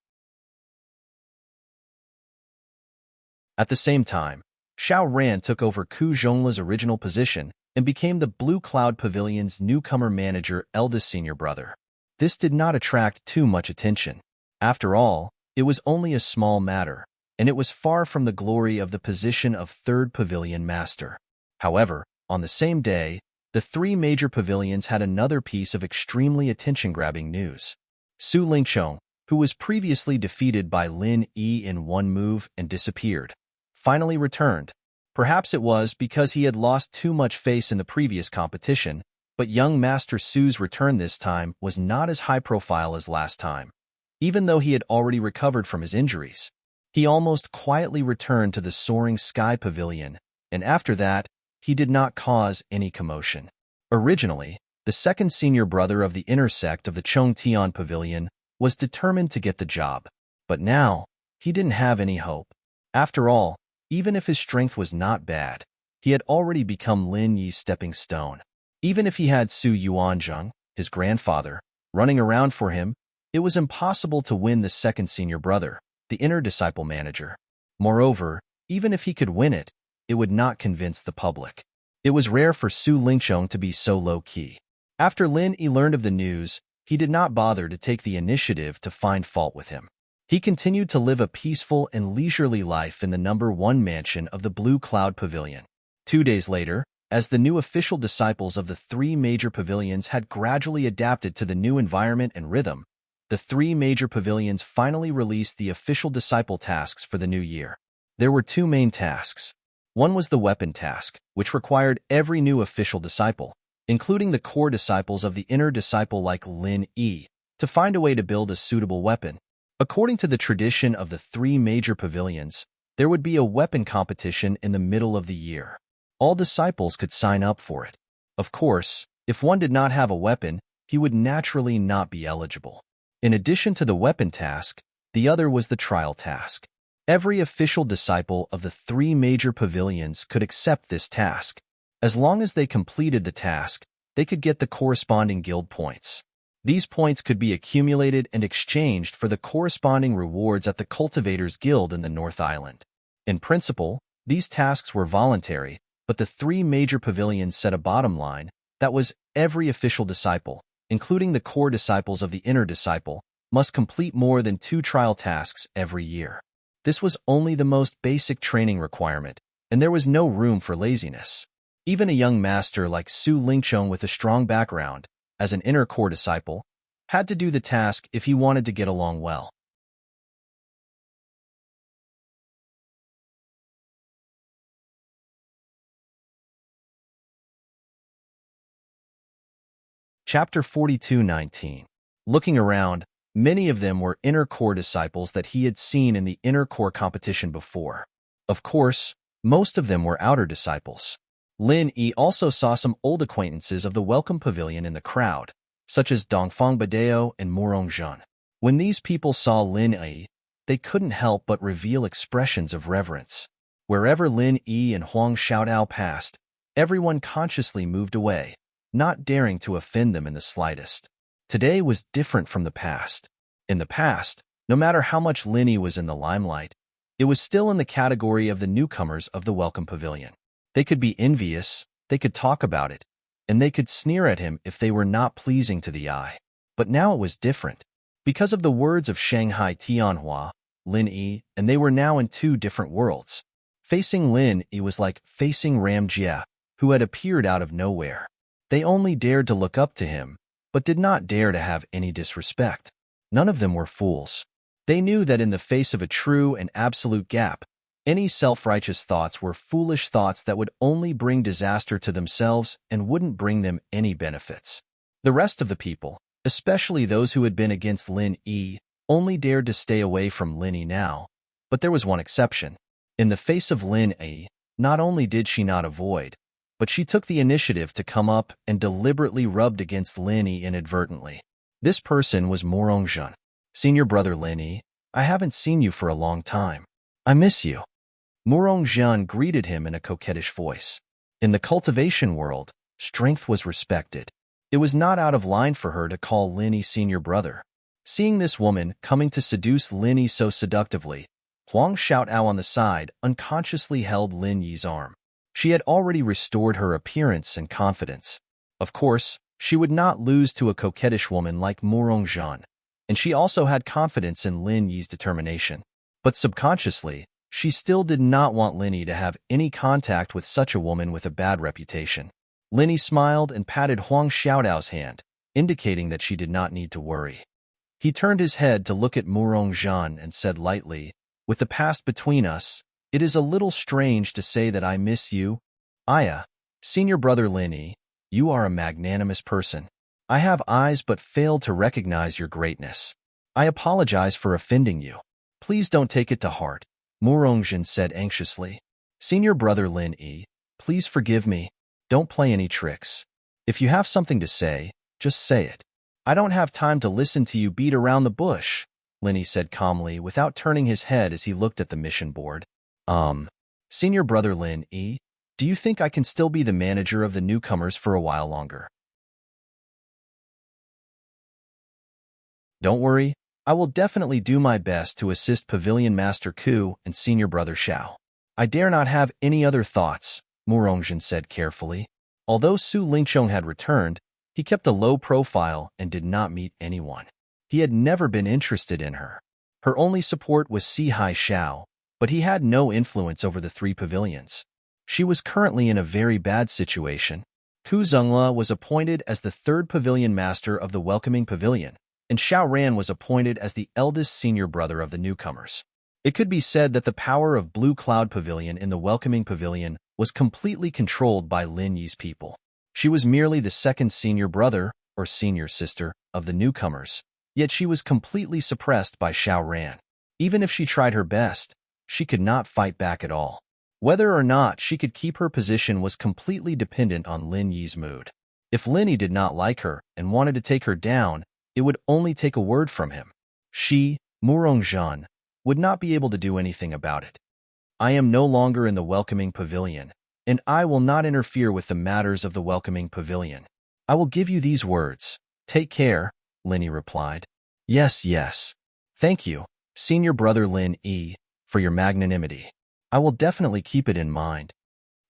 At the same time, Xiao Ran took over Ku Zhongla's original position and became the Blue Cloud Pavilion's newcomer manager, eldest senior brother. This did not attract too much attention. After all, it was only a small matter, and it was far from the glory of the position of third pavilion master. However, on the same day, the three major pavilions had another piece of extremely attention-grabbing news. Su Lingqiong, who was previously defeated by Lin Yi in one move and disappeared, finally returned. Perhaps it was because he had lost too much face in the previous competition, but young Master Su's return this time was not as high profile as last time. Even though he had already recovered from his injuries, he almost quietly returned to the soaring sky pavilion, and after that, he did not cause any commotion. Originally, the second senior brother of the inner sect of the Chongtian Pavilion was determined to get the job, but now, he didn't have any hope. After all, even if his strength was not bad, he had already become Lin Yi's stepping stone. Even if he had Su Yuanzheng, his grandfather, running around for him, it was impossible to win the second senior brother, the inner disciple manager. Moreover, even if he could win it, it would not convince the public. It was rare for Su Lingchong to be so low-key. After Lin Yi learned of the news, he did not bother to take the initiative to find fault with him. He continued to live a peaceful and leisurely life in the #1 mansion of the Blue Cloud Pavilion. 2 days later, as the new official disciples of the 3 major pavilions had gradually adapted to the new environment and rhythm, the 3 major pavilions finally released the official disciple tasks for the new year. There were 2 main tasks. One was the weapon task, which required every new official disciple, including the core disciples of the inner disciple like Lin Yi, to find a way to build a suitable weapon. According to the tradition of the 3 major pavilions, there would be a weapon competition in the middle of the year. All disciples could sign up for it. Of course, if one did not have a weapon, he would naturally not be eligible. In addition to the weapon task, the other was the trial task. Every official disciple of the 3 major pavilions could accept this task. As long as they completed the task, they could get the corresponding guild points. These points could be accumulated and exchanged for the corresponding rewards at the Cultivators Guild in the North Island. In principle, these tasks were voluntary, but the 3 major pavilions set a bottom line, that was, every official disciple, including the core disciples of the inner disciple, must complete more than 2 trial tasks every year. This was only the most basic training requirement, and there was no room for laziness. Even a young master like Su Lingchong with a strong background, as an inner core disciple, had to do the task if he wanted to get along well. Chapter 42:19. Looking around, many of them were inner core disciples that he had seen in the inner core competition before. Of course, most of them were outer disciples. Lin Yi also saw some old acquaintances of the Welcome Pavilion in the crowd, such as Dongfang Badeo and Murong Zhan. When these people saw Lin Yi, they couldn't help but reveal expressions of reverence. Wherever Lin Yi and Huang Xiaodao passed, everyone consciously moved away, not daring to offend them in the slightest. Today was different from the past. In the past, no matter how much Lin Yi was in the limelight, it was still in the category of the newcomers of the Welcome Pavilion. They could be envious, they could talk about it, and they could sneer at him if they were not pleasing to the eye. But now it was different. Because of the words of Shanghai Tianhua, Lin Yi, and they were now in 2 different worlds. Facing Lin Yi was like facing Ram Jia, who had appeared out of nowhere. They only dared to look up to him, but did not dare to have any disrespect. None of them were fools. They knew that in the face of a true and absolute gap, any self-righteous thoughts were foolish thoughts that would only bring disaster to themselves and wouldn't bring them any benefits. The rest of the people, especially those who had been against Lin Yi, only dared to stay away from Lin Yi now. But there was one exception. In the face of Lin Yi, not only did she not avoid, but she took the initiative to come up and deliberately rubbed against Lin Yi inadvertently. This person was Murong Zhan. "Senior brother Lin Yi, I haven't seen you for a long time. I miss you." Murong Zhan greeted him in a coquettish voice. In the cultivation world, strength was respected. It was not out of line for her to call Lin Yi senior brother. Seeing this woman coming to seduce Lin Yi so seductively, Huang Xiaodao on the side unconsciously held Lin Yi's arm. She had already restored her appearance and confidence. Of course, she would not lose to a coquettish woman like Murong Zhan, and she also had confidence in Lin Yi's determination. But subconsciously, she still did not want Lin Yi to have any contact with such a woman with a bad reputation. Lin Yi smiled and patted Huang Xiaodao's hand, indicating that she did not need to worry. He turned his head to look at Murong Zhan and said lightly, "With the past between us, It is a little strange to say that I miss you. Aya, senior brother Lin Yi, you are a magnanimous person. I have eyes but fail to recognize your greatness. I apologize for offending you. Please don't take it to heart, Murongjin said anxiously. Senior brother Lin Yi, please forgive me. Don't play any tricks. If you have something to say, just say it. I don't have time to listen to you beat around the bush, Lin Yi said calmly without turning his head as he looked at the mission board. Senior brother Lin Yi, do you think I can still be the manager of the newcomers for a while longer? Don't worry, I will definitely do my best to assist Pavilion Master Ku and Senior Brother Xiao. I dare not have any other thoughts, Murongjin said carefully. Although Su Lingqiong had returned, he kept a low profile and did not meet anyone. He had never been interested in her. Her only support was Si Hai Xiao, but he had no influence over the three pavilions. She was currently in a very bad situation. Ku Zhengla was appointed as the third pavilion master of the welcoming pavilion, and Xiao Ran was appointed as the eldest senior brother of the newcomers. It could be said that the power of Blue Cloud Pavilion in the welcoming pavilion was completely controlled by Lin Yi's people. She was merely the second senior brother, or senior sister, of the newcomers, yet she was completely suppressed by Xiao Ran. Even if she tried her best, she could not fight back at all. Whether or not she could keep her position was completely dependent on Lin Yi's mood. If Lin Yi did not like her and wanted to take her down, it would only take a word from him. She, Murongjin, would not be able to do anything about it. I am no longer in the welcoming pavilion, and I will not interfere with the matters of the welcoming pavilion. I will give you these words. Take care, Lin Yi replied. Yes, yes. Thank you, senior brother Lin Yi, for your magnanimity. I will definitely keep it in mind.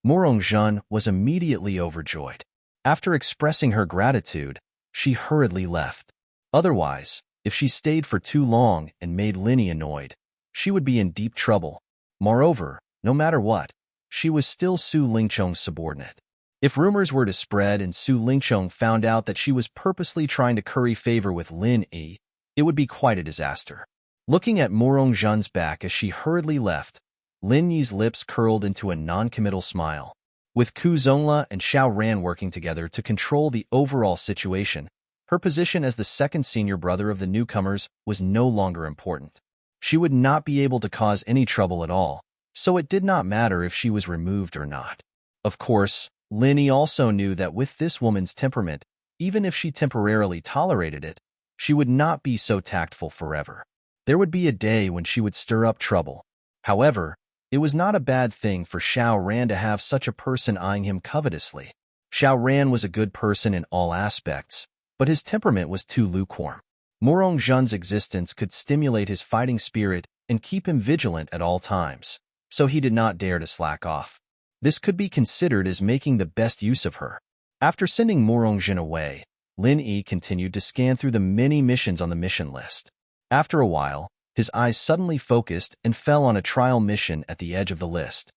Murongjin was immediately overjoyed. After expressing her gratitude, she hurriedly left. Otherwise, if she stayed for too long and made Lin Yi annoyed, she would be in deep trouble. Moreover, no matter what, she was still Su Lingqiong's subordinate. If rumors were to spread and Su Lingqiong found out that she was purposely trying to curry favor with Lin Yi, it would be quite a disaster. Looking at Murongjin's back as she hurriedly left, Lin Yi's lips curled into a non-committal smile. With Ku Zhengla and Xiao Ran working together to control the overall situation, her position as the second senior brother of the newcomers was no longer important. She would not be able to cause any trouble at all, so it did not matter if she was removed or not. Of course, Lin Yi also knew that with this woman's temperament, even if she temporarily tolerated it, she would not be so tactful forever. There would be a day when she would stir up trouble. However, it was not a bad thing for Xiao Ran to have such a person eyeing him covetously. Xiao Ran was a good person in all aspects, but his temperament was too lukewarm. Murongjin's existence could stimulate his fighting spirit and keep him vigilant at all times, so he did not dare to slack off. This could be considered as making the best use of her. After sending Murongjin away, Lin Yi continued to scan through the many missions on the mission list. After a while, his eyes suddenly focused and fell on a trial mission at the edge of the list.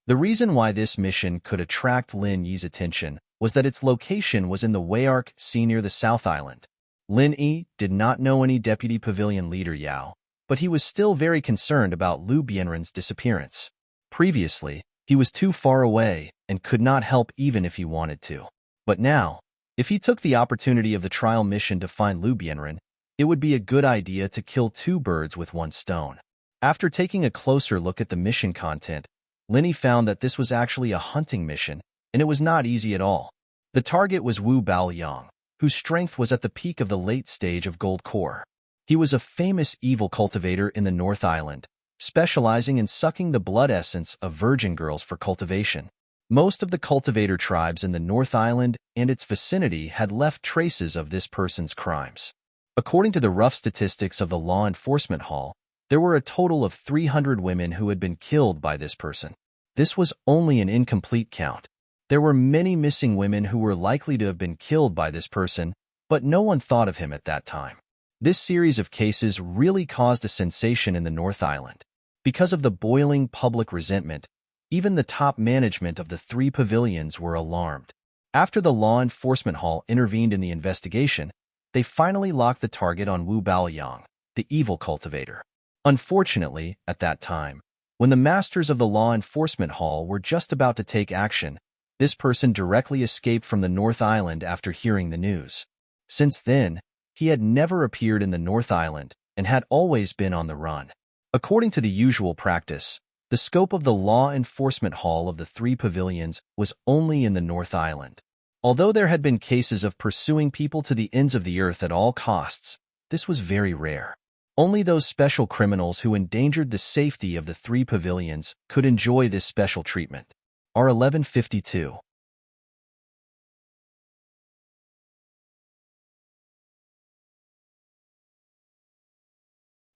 The reason why this mission could attract Lin Yi's attention was that its location was in the Wayark Sea near the South Island. Lin Yi did not know any deputy pavilion leader Yao, but he was still very concerned about Lu Bianren's disappearance. Previously, he was too far away and could not help even if he wanted to. But now, if he took the opportunity of the trial mission to find Lu Bianren, it would be a good idea to kill two birds with one stone. After taking a closer look at the mission content, Lin Yi found that this was actually a hunting mission, and it was not easy at all. The target was Wu Baoyang, whose strength was at the peak of the late stage of Gold Core. He was a famous evil cultivator in the North Island, specializing in sucking the blood essence of virgin girls for cultivation. Most of the cultivator tribes in the North Island and its vicinity had left traces of this person's crimes. According to the rough statistics of the Law Enforcement Hall, there were a total of 300 women who had been killed by this person. This was only an incomplete count. There were many missing women who were likely to have been killed by this person, but no one thought of him at that time. This series of cases really caused a sensation in the North Island. Because of the boiling public resentment, even the top management of the three pavilions were alarmed. After the Law Enforcement Hall intervened in the investigation, they finally locked the target on Wu Baoyang, the evil cultivator. Unfortunately, at that time, when the masters of the law enforcement hall were just about to take action, this person directly escaped from the North Island after hearing the news. Since then, he had never appeared in the North Island and had always been on the run. According to the usual practice, the scope of the law enforcement hall of the three pavilions was only in the North Island. Although there had been cases of pursuing people to the ends of the earth at all costs, this was very rare. Only those special criminals who endangered the safety of the three pavilions could enjoy this special treatment. R 1152.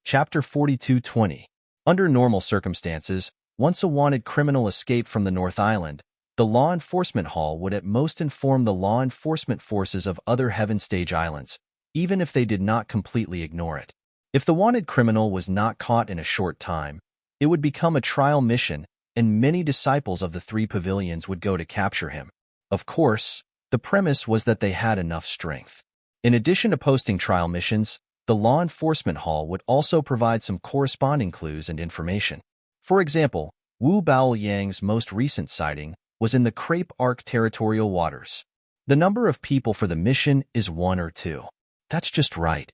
Chapter 4220. Under normal circumstances, once a wanted criminal escaped from the North Island, the Law Enforcement Hall would at most inform the law enforcement forces of other Heaven Stage Islands, even if they did not completely ignore it. If the wanted criminal was not caught in a short time, it would become a trial mission, and many disciples of the three pavilions would go to capture him. Of course, the premise was that they had enough strength. In addition to posting trial missions, the Law Enforcement Hall would also provide some corresponding clues and information. For example, Wu Baoyang's most recent sighting was in the Crepe Arc territorial waters. The number of people for the mission is 1 or 2. That's just right.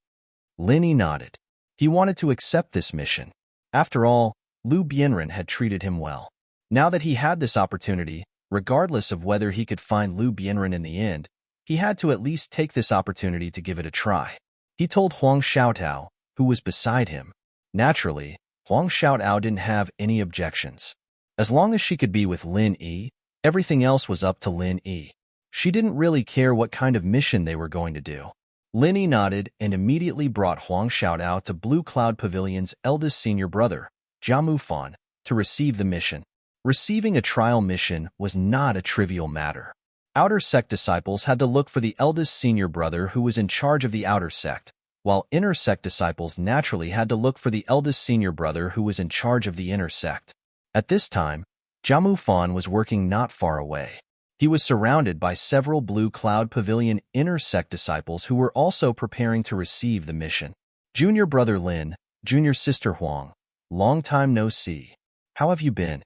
Linny nodded. He wanted to accept this mission. After all, Liu Bianren had treated him well. Now that he had this opportunity, regardless of whether he could find Liu Bianren in the end, he had to at least take this opportunity to give it a try. He told Huang Xiaotao, who was beside him. Naturally, Huang Xiaotao didn't have any objections. As long as she could be with Lin Yi, everything else was up to Lin Yi. She didn't really care what kind of mission they were going to do. Lin Yi nodded and immediately brought Huang Xiaotao to Blue Cloud Pavilion's eldest senior brother, Jia Mufan, to receive the mission. Receiving a trial mission was not a trivial matter. Outer sect disciples had to look for the eldest senior brother who was in charge of the outer sect, while inner sect disciples naturally had to look for the eldest senior brother who was in charge of the inner sect. At this time, Jia Mufan was working not far away. He was surrounded by several Blue Cloud Pavilion inner sect disciples who were also preparing to receive the mission. Junior brother Lin, junior sister Huang, long time no see. How have you been?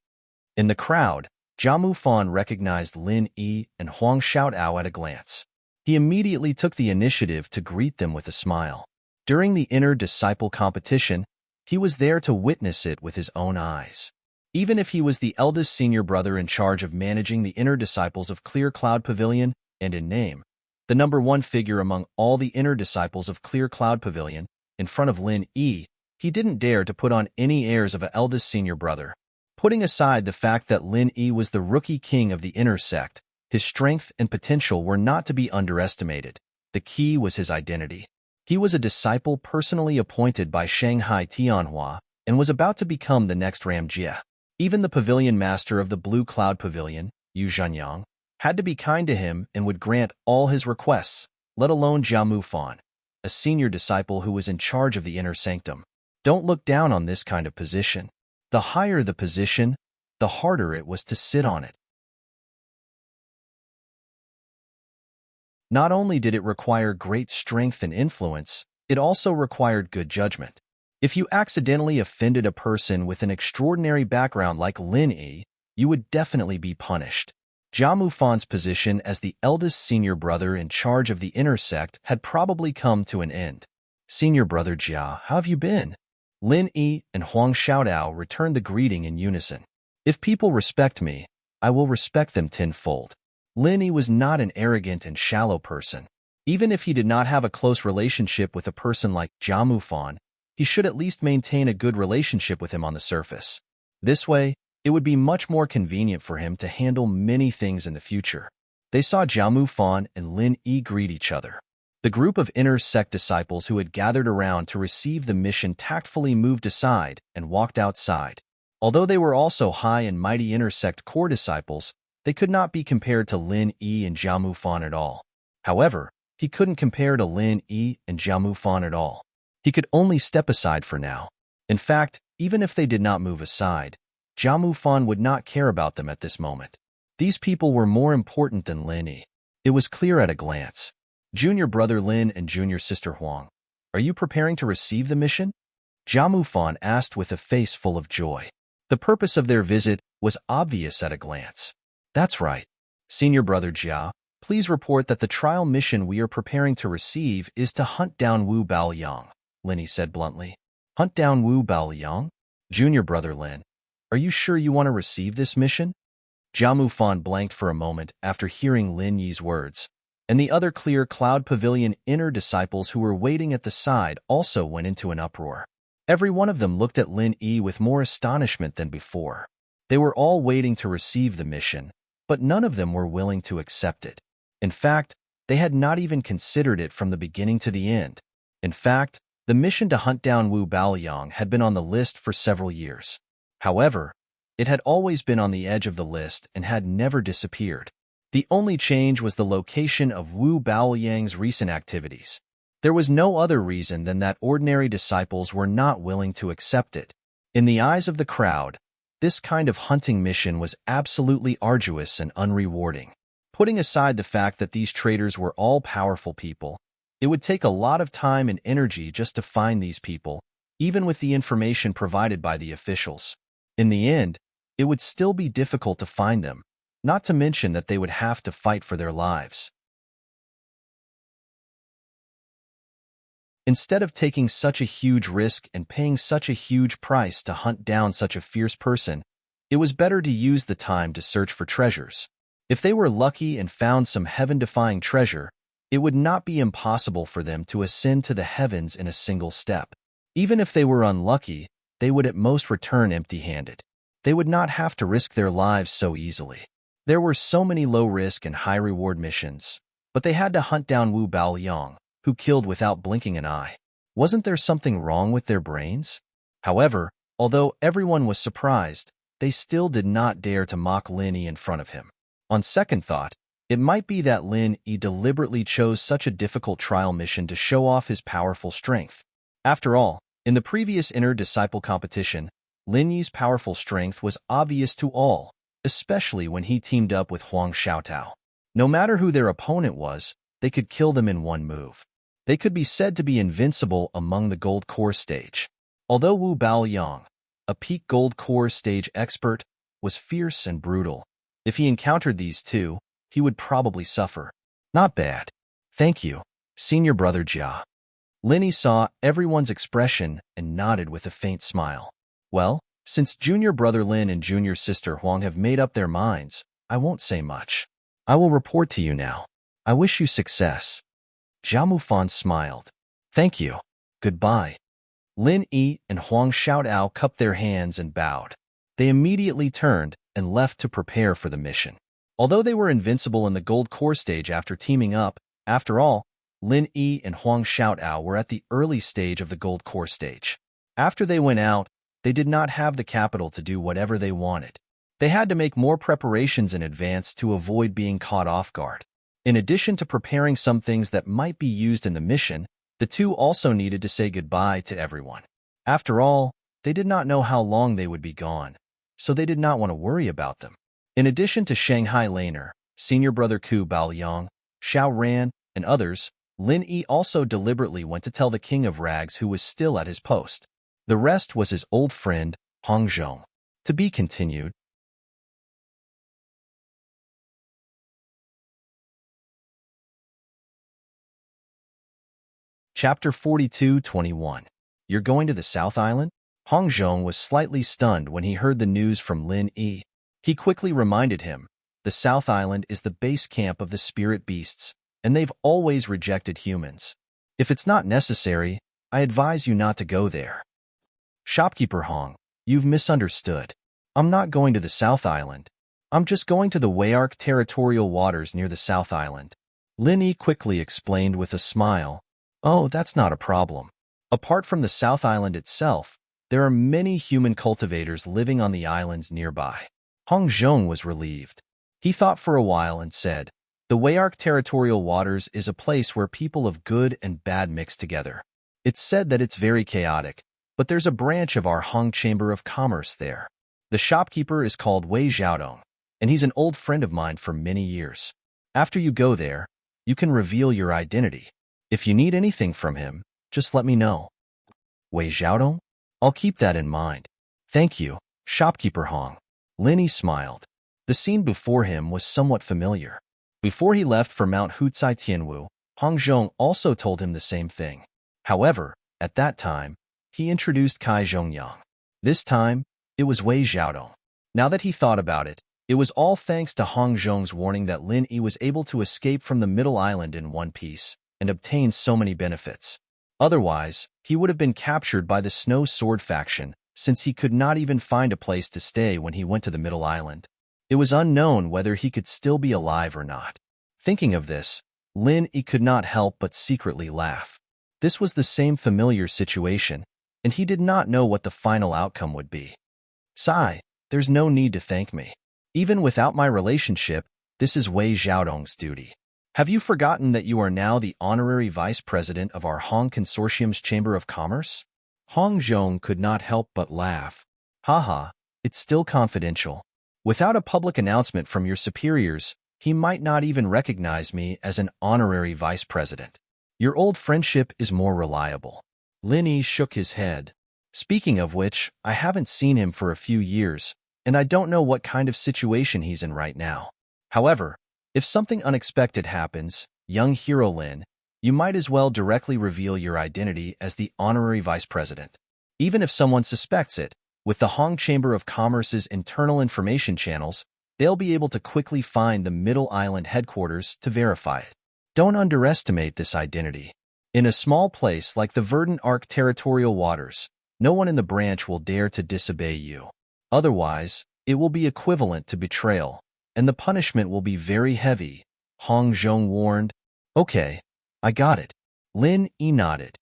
In the crowd, Jia Mufan recognized Lin Yi and Huang Xiaotao at a glance. He immediately took the initiative to greet them with a smile. During the inner disciple competition, he was there to witness it with his own eyes. Even if he was the eldest senior brother in charge of managing the inner disciples of Clear Cloud Pavilion, and in name, the number one figure among all the inner disciples of Clear Cloud Pavilion, in front of Lin Yi, he didn't dare to put on any airs of an eldest senior brother. Putting aside the fact that Lin Yi was the rookie king of the inner sect, his strength and potential were not to be underestimated. The key was his identity. He was a disciple personally appointed by Shanghai Tianhua and was about to become the next Ramjia. Even the pavilion master of the Blue Cloud Pavilion, Yu Zhanyang, had to be kind to him and would grant all his requests, let alone Jia Mufan, a senior disciple who was in charge of the inner sanctum. Don't look down on this kind of position. The higher the position, the harder it was to sit on it. Not only did it require great strength and influence, it also required good judgment. If you accidentally offended a person with an extraordinary background like Lin Yi, you would definitely be punished. Jia Mufan's position as the eldest senior brother in charge of the inner sect had probably come to an end. Senior brother Jia, how have you been? Lin Yi and Huang Xiaotao returned the greeting in unison. If people respect me, I will respect them tenfold. Lin Yi was not an arrogant and shallow person. Even if he did not have a close relationship with a person like Jia Mufan, he should at least maintain a good relationship with him on the surface. This way, it would be much more convenient for him to handle many things in the future. They saw Jia Mufan and Lin Yi greet each other. The group of inner sect disciples who had gathered around to receive the mission tactfully moved aside and walked outside. Although they were also high and mighty inner sect core disciples, they could not be compared to Lin Yi and Jia Mufan at all. However, he couldn't compare to Lin Yi and Jia Mufan at all. He could only step aside for now. In fact, even if they did not move aside, Jia Mufan would not care about them at this moment. These people were more important than Lin Yi. It was clear at a glance. Junior brother Lin and junior sister Huang, are you preparing to receive the mission? Jia Mufan asked with a face full of joy. The purpose of their visit was obvious at a glance. That's right. Senior Brother Jia, please report that the trial mission we are preparing to receive is to hunt down Wu Baoyang, Linny said bluntly. Hunt down Wu Baoyang? Junior Brother Lin, are you sure you want to receive this mission? Jia Mufan blanked for a moment after hearing Lin Yi's words, and the other clear cloud pavilion inner disciples who were waiting at the side also went into an uproar. Every one of them looked at Lin Yi with more astonishment than before. They were all waiting to receive the mission, but none of them were willing to accept it. In fact, they had not even considered it from the beginning to the end. In fact, the mission to hunt down Wu Baoyang had been on the list for several years. However, it had always been on the edge of the list and had never disappeared. The only change was the location of Wu Baoyang's recent activities. There was no other reason than that ordinary disciples were not willing to accept it. In the eyes of the crowd, this kind of hunting mission was absolutely arduous and unrewarding. Putting aside the fact that these traders were all powerful people, it would take a lot of time and energy just to find these people, even with the information provided by the officials. In the end, it would still be difficult to find them, not to mention that they would have to fight for their lives. Instead of taking such a huge risk and paying such a huge price to hunt down such a fierce person, it was better to use the time to search for treasures. If they were lucky and found some heaven-defying treasure, it would not be impossible for them to ascend to the heavens in a single step. Even if they were unlucky, they would at most return empty-handed. They would not have to risk their lives so easily. There were so many low-risk and high-reward missions, but they had to hunt down Wu Baoyang, who killed without blinking an eye. Wasn't there something wrong with their brains? However, although everyone was surprised, they still did not dare to mock Lin Yi in front of him. On second thought, it might be that Lin Yi deliberately chose such a difficult trial mission to show off his powerful strength. After all, in the previous inner disciple competition, Lin Yi's powerful strength was obvious to all, especially when he teamed up with Huang Xiaotao. No matter who their opponent was, they could kill them in one move. They could be said to be invincible among the Gold Core stage. Although Wu Baoyang, a peak Gold Core stage expert, was fierce and brutal, if he encountered these two, he would probably suffer. Not bad. Thank you, Senior Brother Jia. Lin Yi saw everyone's expression and nodded with a faint smile. Well, since Junior Brother Lin and Junior Sister Huang have made up their minds, I won't say much. I will report to you now. I wish you success. Jia Mufan smiled. Thank you. Goodbye. Lin Yi and Huang Xiaotao cupped their hands and bowed. They immediately turned and left to prepare for the mission. Although they were invincible in the Gold Core stage after teaming up, after all, Lin Yi and Huang Xiaotao were at the early stage of the Gold Core stage. After they went out, they did not have the capital to do whatever they wanted. They had to make more preparations in advance to avoid being caught off guard. In addition to preparing some things that might be used in the mission, the two also needed to say goodbye to everyone. After all, they did not know how long they would be gone, so they did not want to worry about them. In addition to Shanghai Laner, Senior Brother Ku Baoyang, Xiao Ran, and others, Lin Yi also deliberately went to tell the King of Rags who was still at his post. The rest was his old friend, Hong Zhong. To be continued. Chapter 42-21. You're going to the South Island? Hong Zhong was slightly stunned when he heard the news from Lin Yi. He quickly reminded him, the South Island is the base camp of the spirit beasts, and they've always rejected humans. If it's not necessary, I advise you not to go there. Shopkeeper Hong, you've misunderstood. I'm not going to the South Island. I'm just going to the Wayark territorial waters near the South Island. Lin Yi quickly explained with a smile. Oh, that's not a problem. Apart from the South Island itself, there are many human cultivators living on the islands nearby. Hong Zhong was relieved. He thought for a while and said, the Wayark territorial waters is a place where people of good and bad mix together. It's said that it's very chaotic, but there's a branch of our Hong Chamber of Commerce there. The shopkeeper is called Wei Xiaodong, and he's an old friend of mine for many years. After you go there, you can reveal your identity. If you need anything from him, just let me know. Wei Xiaodong? I'll keep that in mind. Thank you, shopkeeper Hong. Linny smiled. The scene before him was somewhat familiar. Before he left for Mount Hucai Tianwu, Hong Zhong also told him the same thing. However, at that time, he introduced Kai Zhongyang. This time, it was Wei Xiaodong. Now that he thought about it, it was all thanks to Hong Zhong's warning that Lin Yi was able to escape from the Middle Island in one piece and obtain so many benefits. Otherwise, he would have been captured by the Snow Sword faction, since he could not even find a place to stay when he went to the Middle Island. It was unknown whether he could still be alive or not. Thinking of this, Lin Yi could not help but secretly laugh. This was the same familiar situation, and he did not know what the final outcome would be. Sigh, there's no need to thank me. Even without my relationship, this is Wei Xiaodong's duty. Have you forgotten that you are now the honorary vice president of our Hong Consortium's Chamber of Commerce? Hong Zhong could not help but laugh. Haha, it's still confidential. Without a public announcement from your superiors, he might not even recognize me as an honorary vice president. Your old friendship is more reliable. Lin Yi shook his head. Speaking of which, I haven't seen him for a few years, and I don't know what kind of situation he's in right now. However, if something unexpected happens, young hero Lin, you might as well directly reveal your identity as the honorary vice president. Even if someone suspects it, with the Hong Chamber of Commerce's internal information channels, they'll be able to quickly find the Middle Island headquarters to verify it. Don't underestimate this identity. In a small place like the Verdant Arc territorial waters, no one in the branch will dare to disobey you. Otherwise, it will be equivalent to betrayal, and the punishment will be very heavy, Hong Zhong warned. Okay, I got it. Lin Yi nodded.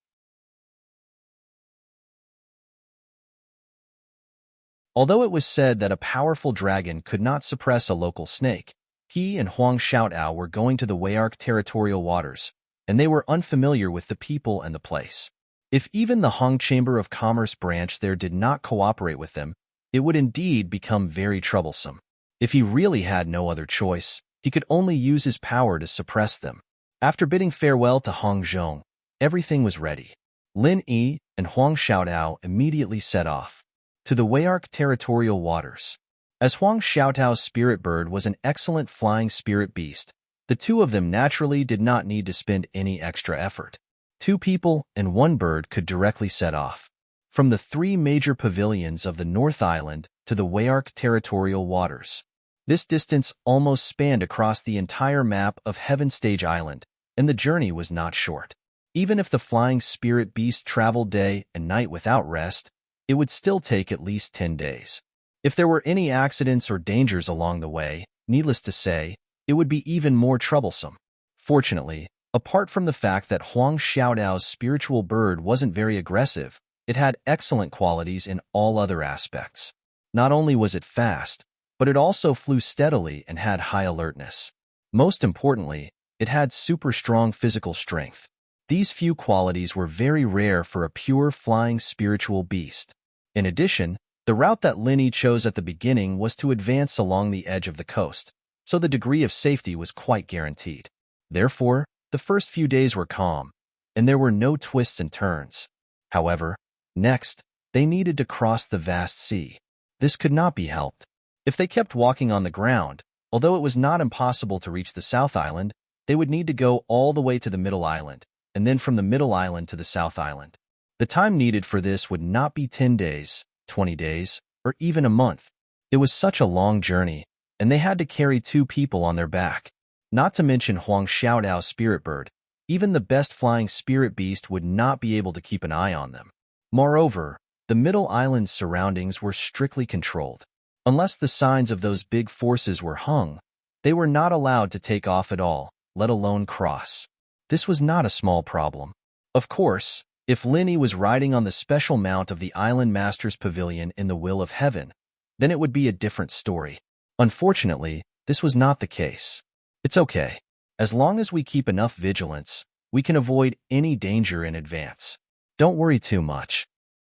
Although it was said that a powerful dragon could not suppress a local snake, he and Huang Xiaotao were going to the Weiarc territorial waters, and they were unfamiliar with the people and the place. If even the Hong Chamber of Commerce branch there did not cooperate with them, it would indeed become very troublesome. If he really had no other choice, he could only use his power to suppress them. After bidding farewell to Hong Zhong, everything was ready. Lin Yi and Huang Xiaotao immediately set off to the Weiarc territorial waters. As Huang Xiaotao's spirit bird was an excellent flying spirit beast, the two of them naturally did not need to spend any extra effort. 2 people and 1 bird could directly set off from the 3 major pavilions of the North Island to the Weiarc territorial waters. This distance almost spanned across the entire map of Heaven Stage Island, and the journey was not short. Even if the flying spirit beast traveled day and night without rest, it would still take at least 10 days. If there were any accidents or dangers along the way, needless to say, it would be even more troublesome. Fortunately, apart from the fact that Huang Xiaodao's spiritual bird wasn't very aggressive, it had excellent qualities in all other aspects. Not only was it fast, but it also flew steadily and had high alertness. Most importantly, it had super strong physical strength. These few qualities were very rare for a pure flying spiritual beast. In addition, the route that Lin Yi chose at the beginning was to advance along the edge of the coast, so the degree of safety was quite guaranteed. Therefore, the first few days were calm, and there were no twists and turns. However, next, they needed to cross the vast sea. This could not be helped. If they kept walking on the ground, although it was not impossible to reach the South Island, they would need to go all the way to the Middle Island, and then from the Middle Island to the South Island. The time needed for this would not be 10 days, 20 days, or even a month. It was such a long journey, and they had to carry 2 people on their back. Not to mention Huang Xiaodao's spirit bird. Even the best flying spirit beast would not be able to keep an eye on them. Moreover, the Middle Island's surroundings were strictly controlled. Unless the signs of those big forces were hung, they were not allowed to take off at all, let alone cross. This was not a small problem. Of course, if Lin Yi was riding on the special mount of the Island Master's Pavilion in the Will of Heaven, then it would be a different story. Unfortunately, this was not the case. It's okay. As long as we keep enough vigilance, we can avoid any danger in advance. Don't worry too much.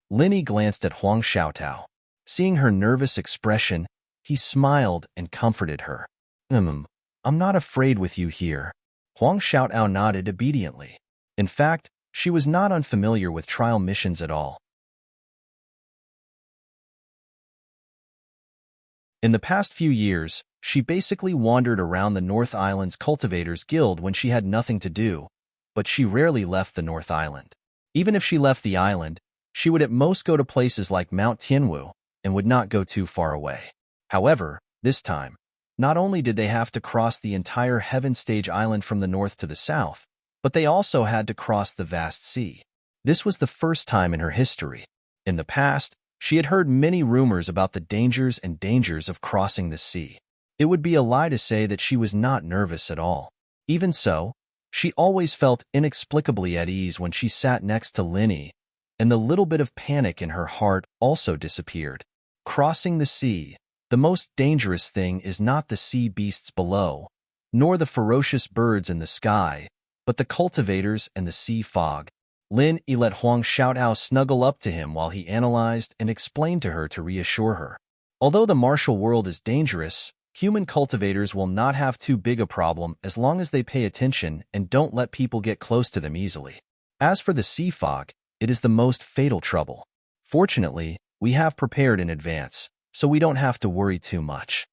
Lin Yi glanced at Huang Xiaotao. Seeing her nervous expression, he smiled and comforted her. I'm not afraid with you here. Huang Xiaotao nodded obediently. In fact, she was not unfamiliar with trial missions at all. In the past few years, she basically wandered around the North Island's Cultivators Guild when she had nothing to do, but she rarely left the North Island. Even if she left the island, she would at most go to places like Mount Tianwu and would not go too far away. However, this time, not only did they have to cross the entire Heaven Stage Island from the north to the south, but they also had to cross the vast sea. This was the first time in her history. In the past, she had heard many rumors about the dangers of crossing the sea. It would be a lie to say that she was not nervous at all. Even so, she always felt inexplicably at ease when she sat next to Linny, and the little bit of panic in her heart also disappeared. Crossing the sea, the most dangerous thing is not the sea beasts below, nor the ferocious birds in the sky, but the cultivators and the sea fog. Lin Yi let Huang Xiaotao snuggle up to him while he analyzed and explained to her to reassure her. Although the martial world is dangerous, human cultivators will not have too big a problem as long as they pay attention and don't let people get close to them easily. As for the sea fog, it is the most fatal trouble. Fortunately, we have prepared in advance, so we don't have to worry too much.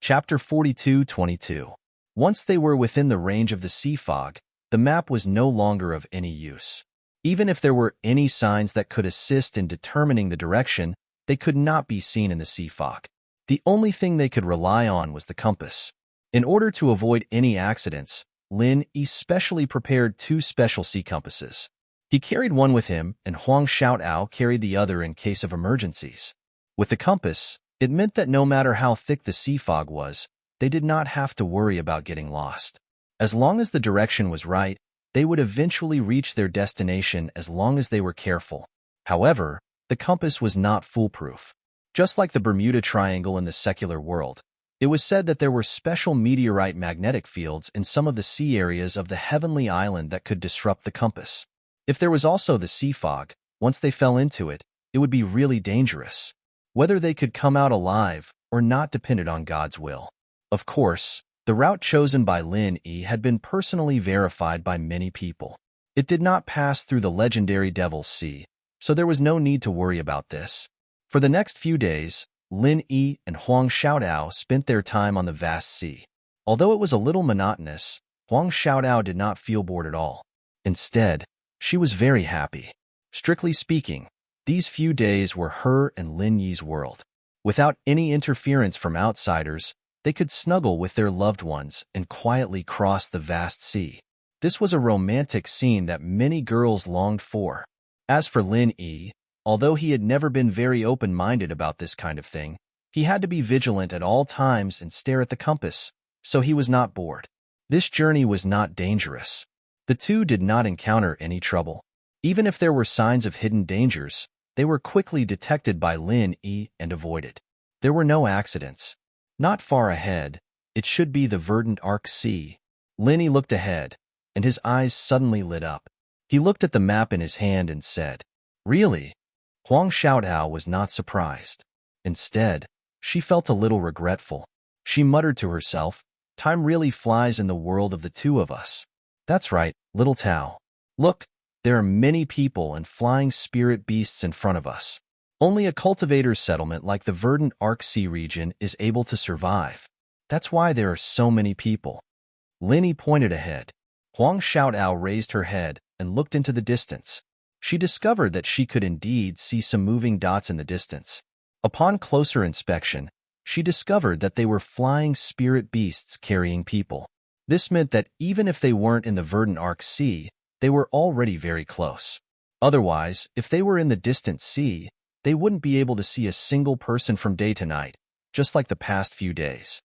Chapter 42-22. Once they were within the range of the sea fog, the map was no longer of any use. Even if there were any signs that could assist in determining the direction, they could not be seen in the sea fog. The only thing they could rely on was the compass. In order to avoid any accidents, Lin Yi specially prepared 2 special sea compasses. He carried one with him, and Huang Xiaotao carried the other in case of emergencies. With the compass, it meant that no matter how thick the sea fog was, they did not have to worry about getting lost. As long as the direction was right, they would eventually reach their destination as long as they were careful. However, the compass was not foolproof. Just like the Bermuda Triangle in the secular world, it was said that there were special meteorite magnetic fields in some of the sea areas of the heavenly island that could disrupt the compass. If there was also the sea fog, once they fell into it, it would be really dangerous. Whether they could come out alive or not depended on God's will. Of course, the route chosen by Lin Yi had been personally verified by many people. It did not pass through the legendary Devil's Sea, so there was no need to worry about this. For the next few days, Lin Yi and Huang Xiaotao spent their time on the vast sea. Although it was a little monotonous, Huang Xiaotao did not feel bored at all. Instead, she was very happy. Strictly speaking, these few days were her and Lin Yi's world. Without any interference from outsiders, they could snuggle with their loved ones and quietly cross the vast sea. This was a romantic scene that many girls longed for. As for Lin Yi, although he had never been very open-minded about this kind of thing, he had to be vigilant at all times and stare at the compass, so he was not bored. This journey was not dangerous. The two did not encounter any trouble. Even if there were signs of hidden dangers, they were quickly detected by Lin Yi and avoided. There were no accidents. Not far ahead, it should be the verdant Arc Sea. Lin Yi looked ahead, and his eyes suddenly lit up. He looked at the map in his hand and said, "Really?" Huang Xiaotao was not surprised. Instead, she felt a little regretful. She muttered to herself, "Time really flies in the world of the two of us." "That's right, little Tao. Look, there are many people and flying spirit beasts in front of us. Only a cultivator's settlement like the verdant Arc Sea region is able to survive. That's why there are so many people." Lin Yi pointed ahead. Huang Xiaotao raised her head and looked into the distance. She discovered that she could indeed see some moving dots in the distance. Upon closer inspection, she discovered that they were flying spirit beasts carrying people. This meant that even if they weren't in the verdant Arc Sea, they were already very close. Otherwise, if they were in the distant sea, they wouldn't be able to see a single person from day to night, just like the past few days.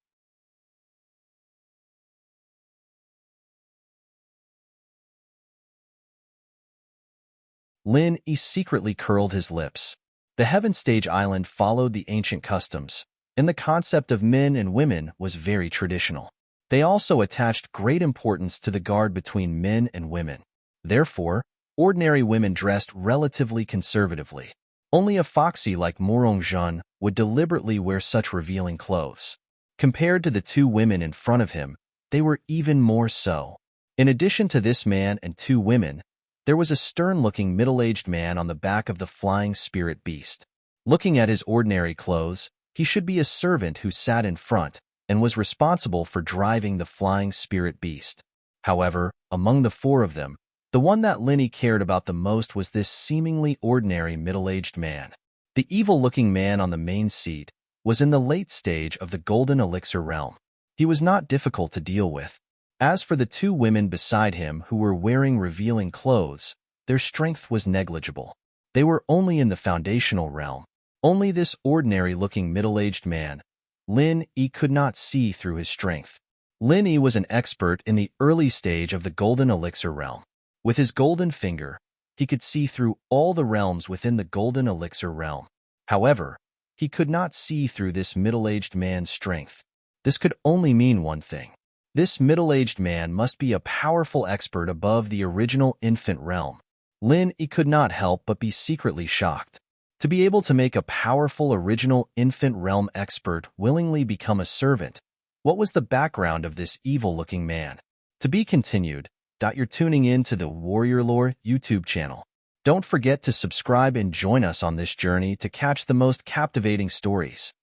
Lin Yi secretly curled his lips. The Heaven Stage Island followed the ancient customs, and the concept of men and women was very traditional. They also attached great importance to the guard between men and women. Therefore, ordinary women dressed relatively conservatively. Only a foxy like Morong Zhen would deliberately wear such revealing clothes. Compared to the two women in front of him, they were even more so. In addition to this man and two women, there was a stern-looking middle-aged man on the back of the flying spirit beast. Looking at his ordinary clothes, he should be a servant who sat in front and was responsible for driving the flying spirit beast. However, among the four of them, the one that Linny cared about the most was this seemingly ordinary middle-aged man. The evil-looking man on the main seat was in the late stage of the golden elixir realm. He was not difficult to deal with. As for the two women beside him who were wearing revealing clothes, their strength was negligible. They were only in the foundational realm. Only this ordinary-looking middle-aged man, Lin Yi, could not see through his strength. Lin Yi was an expert in the early stage of the golden elixir realm. With his golden finger, he could see through all the realms within the golden elixir realm. However, he could not see through this middle-aged man's strength. This could only mean one thing. This middle-aged man must be a powerful expert above the original infant realm. Lin Yi could not help but be secretly shocked. To be able to make a powerful original infant realm expert willingly become a servant, what was the background of this evil-looking man? To be continued. You're tuning in to the Warrior Lore YouTube channel. Don't forget to subscribe and join us on this journey to catch the most captivating stories.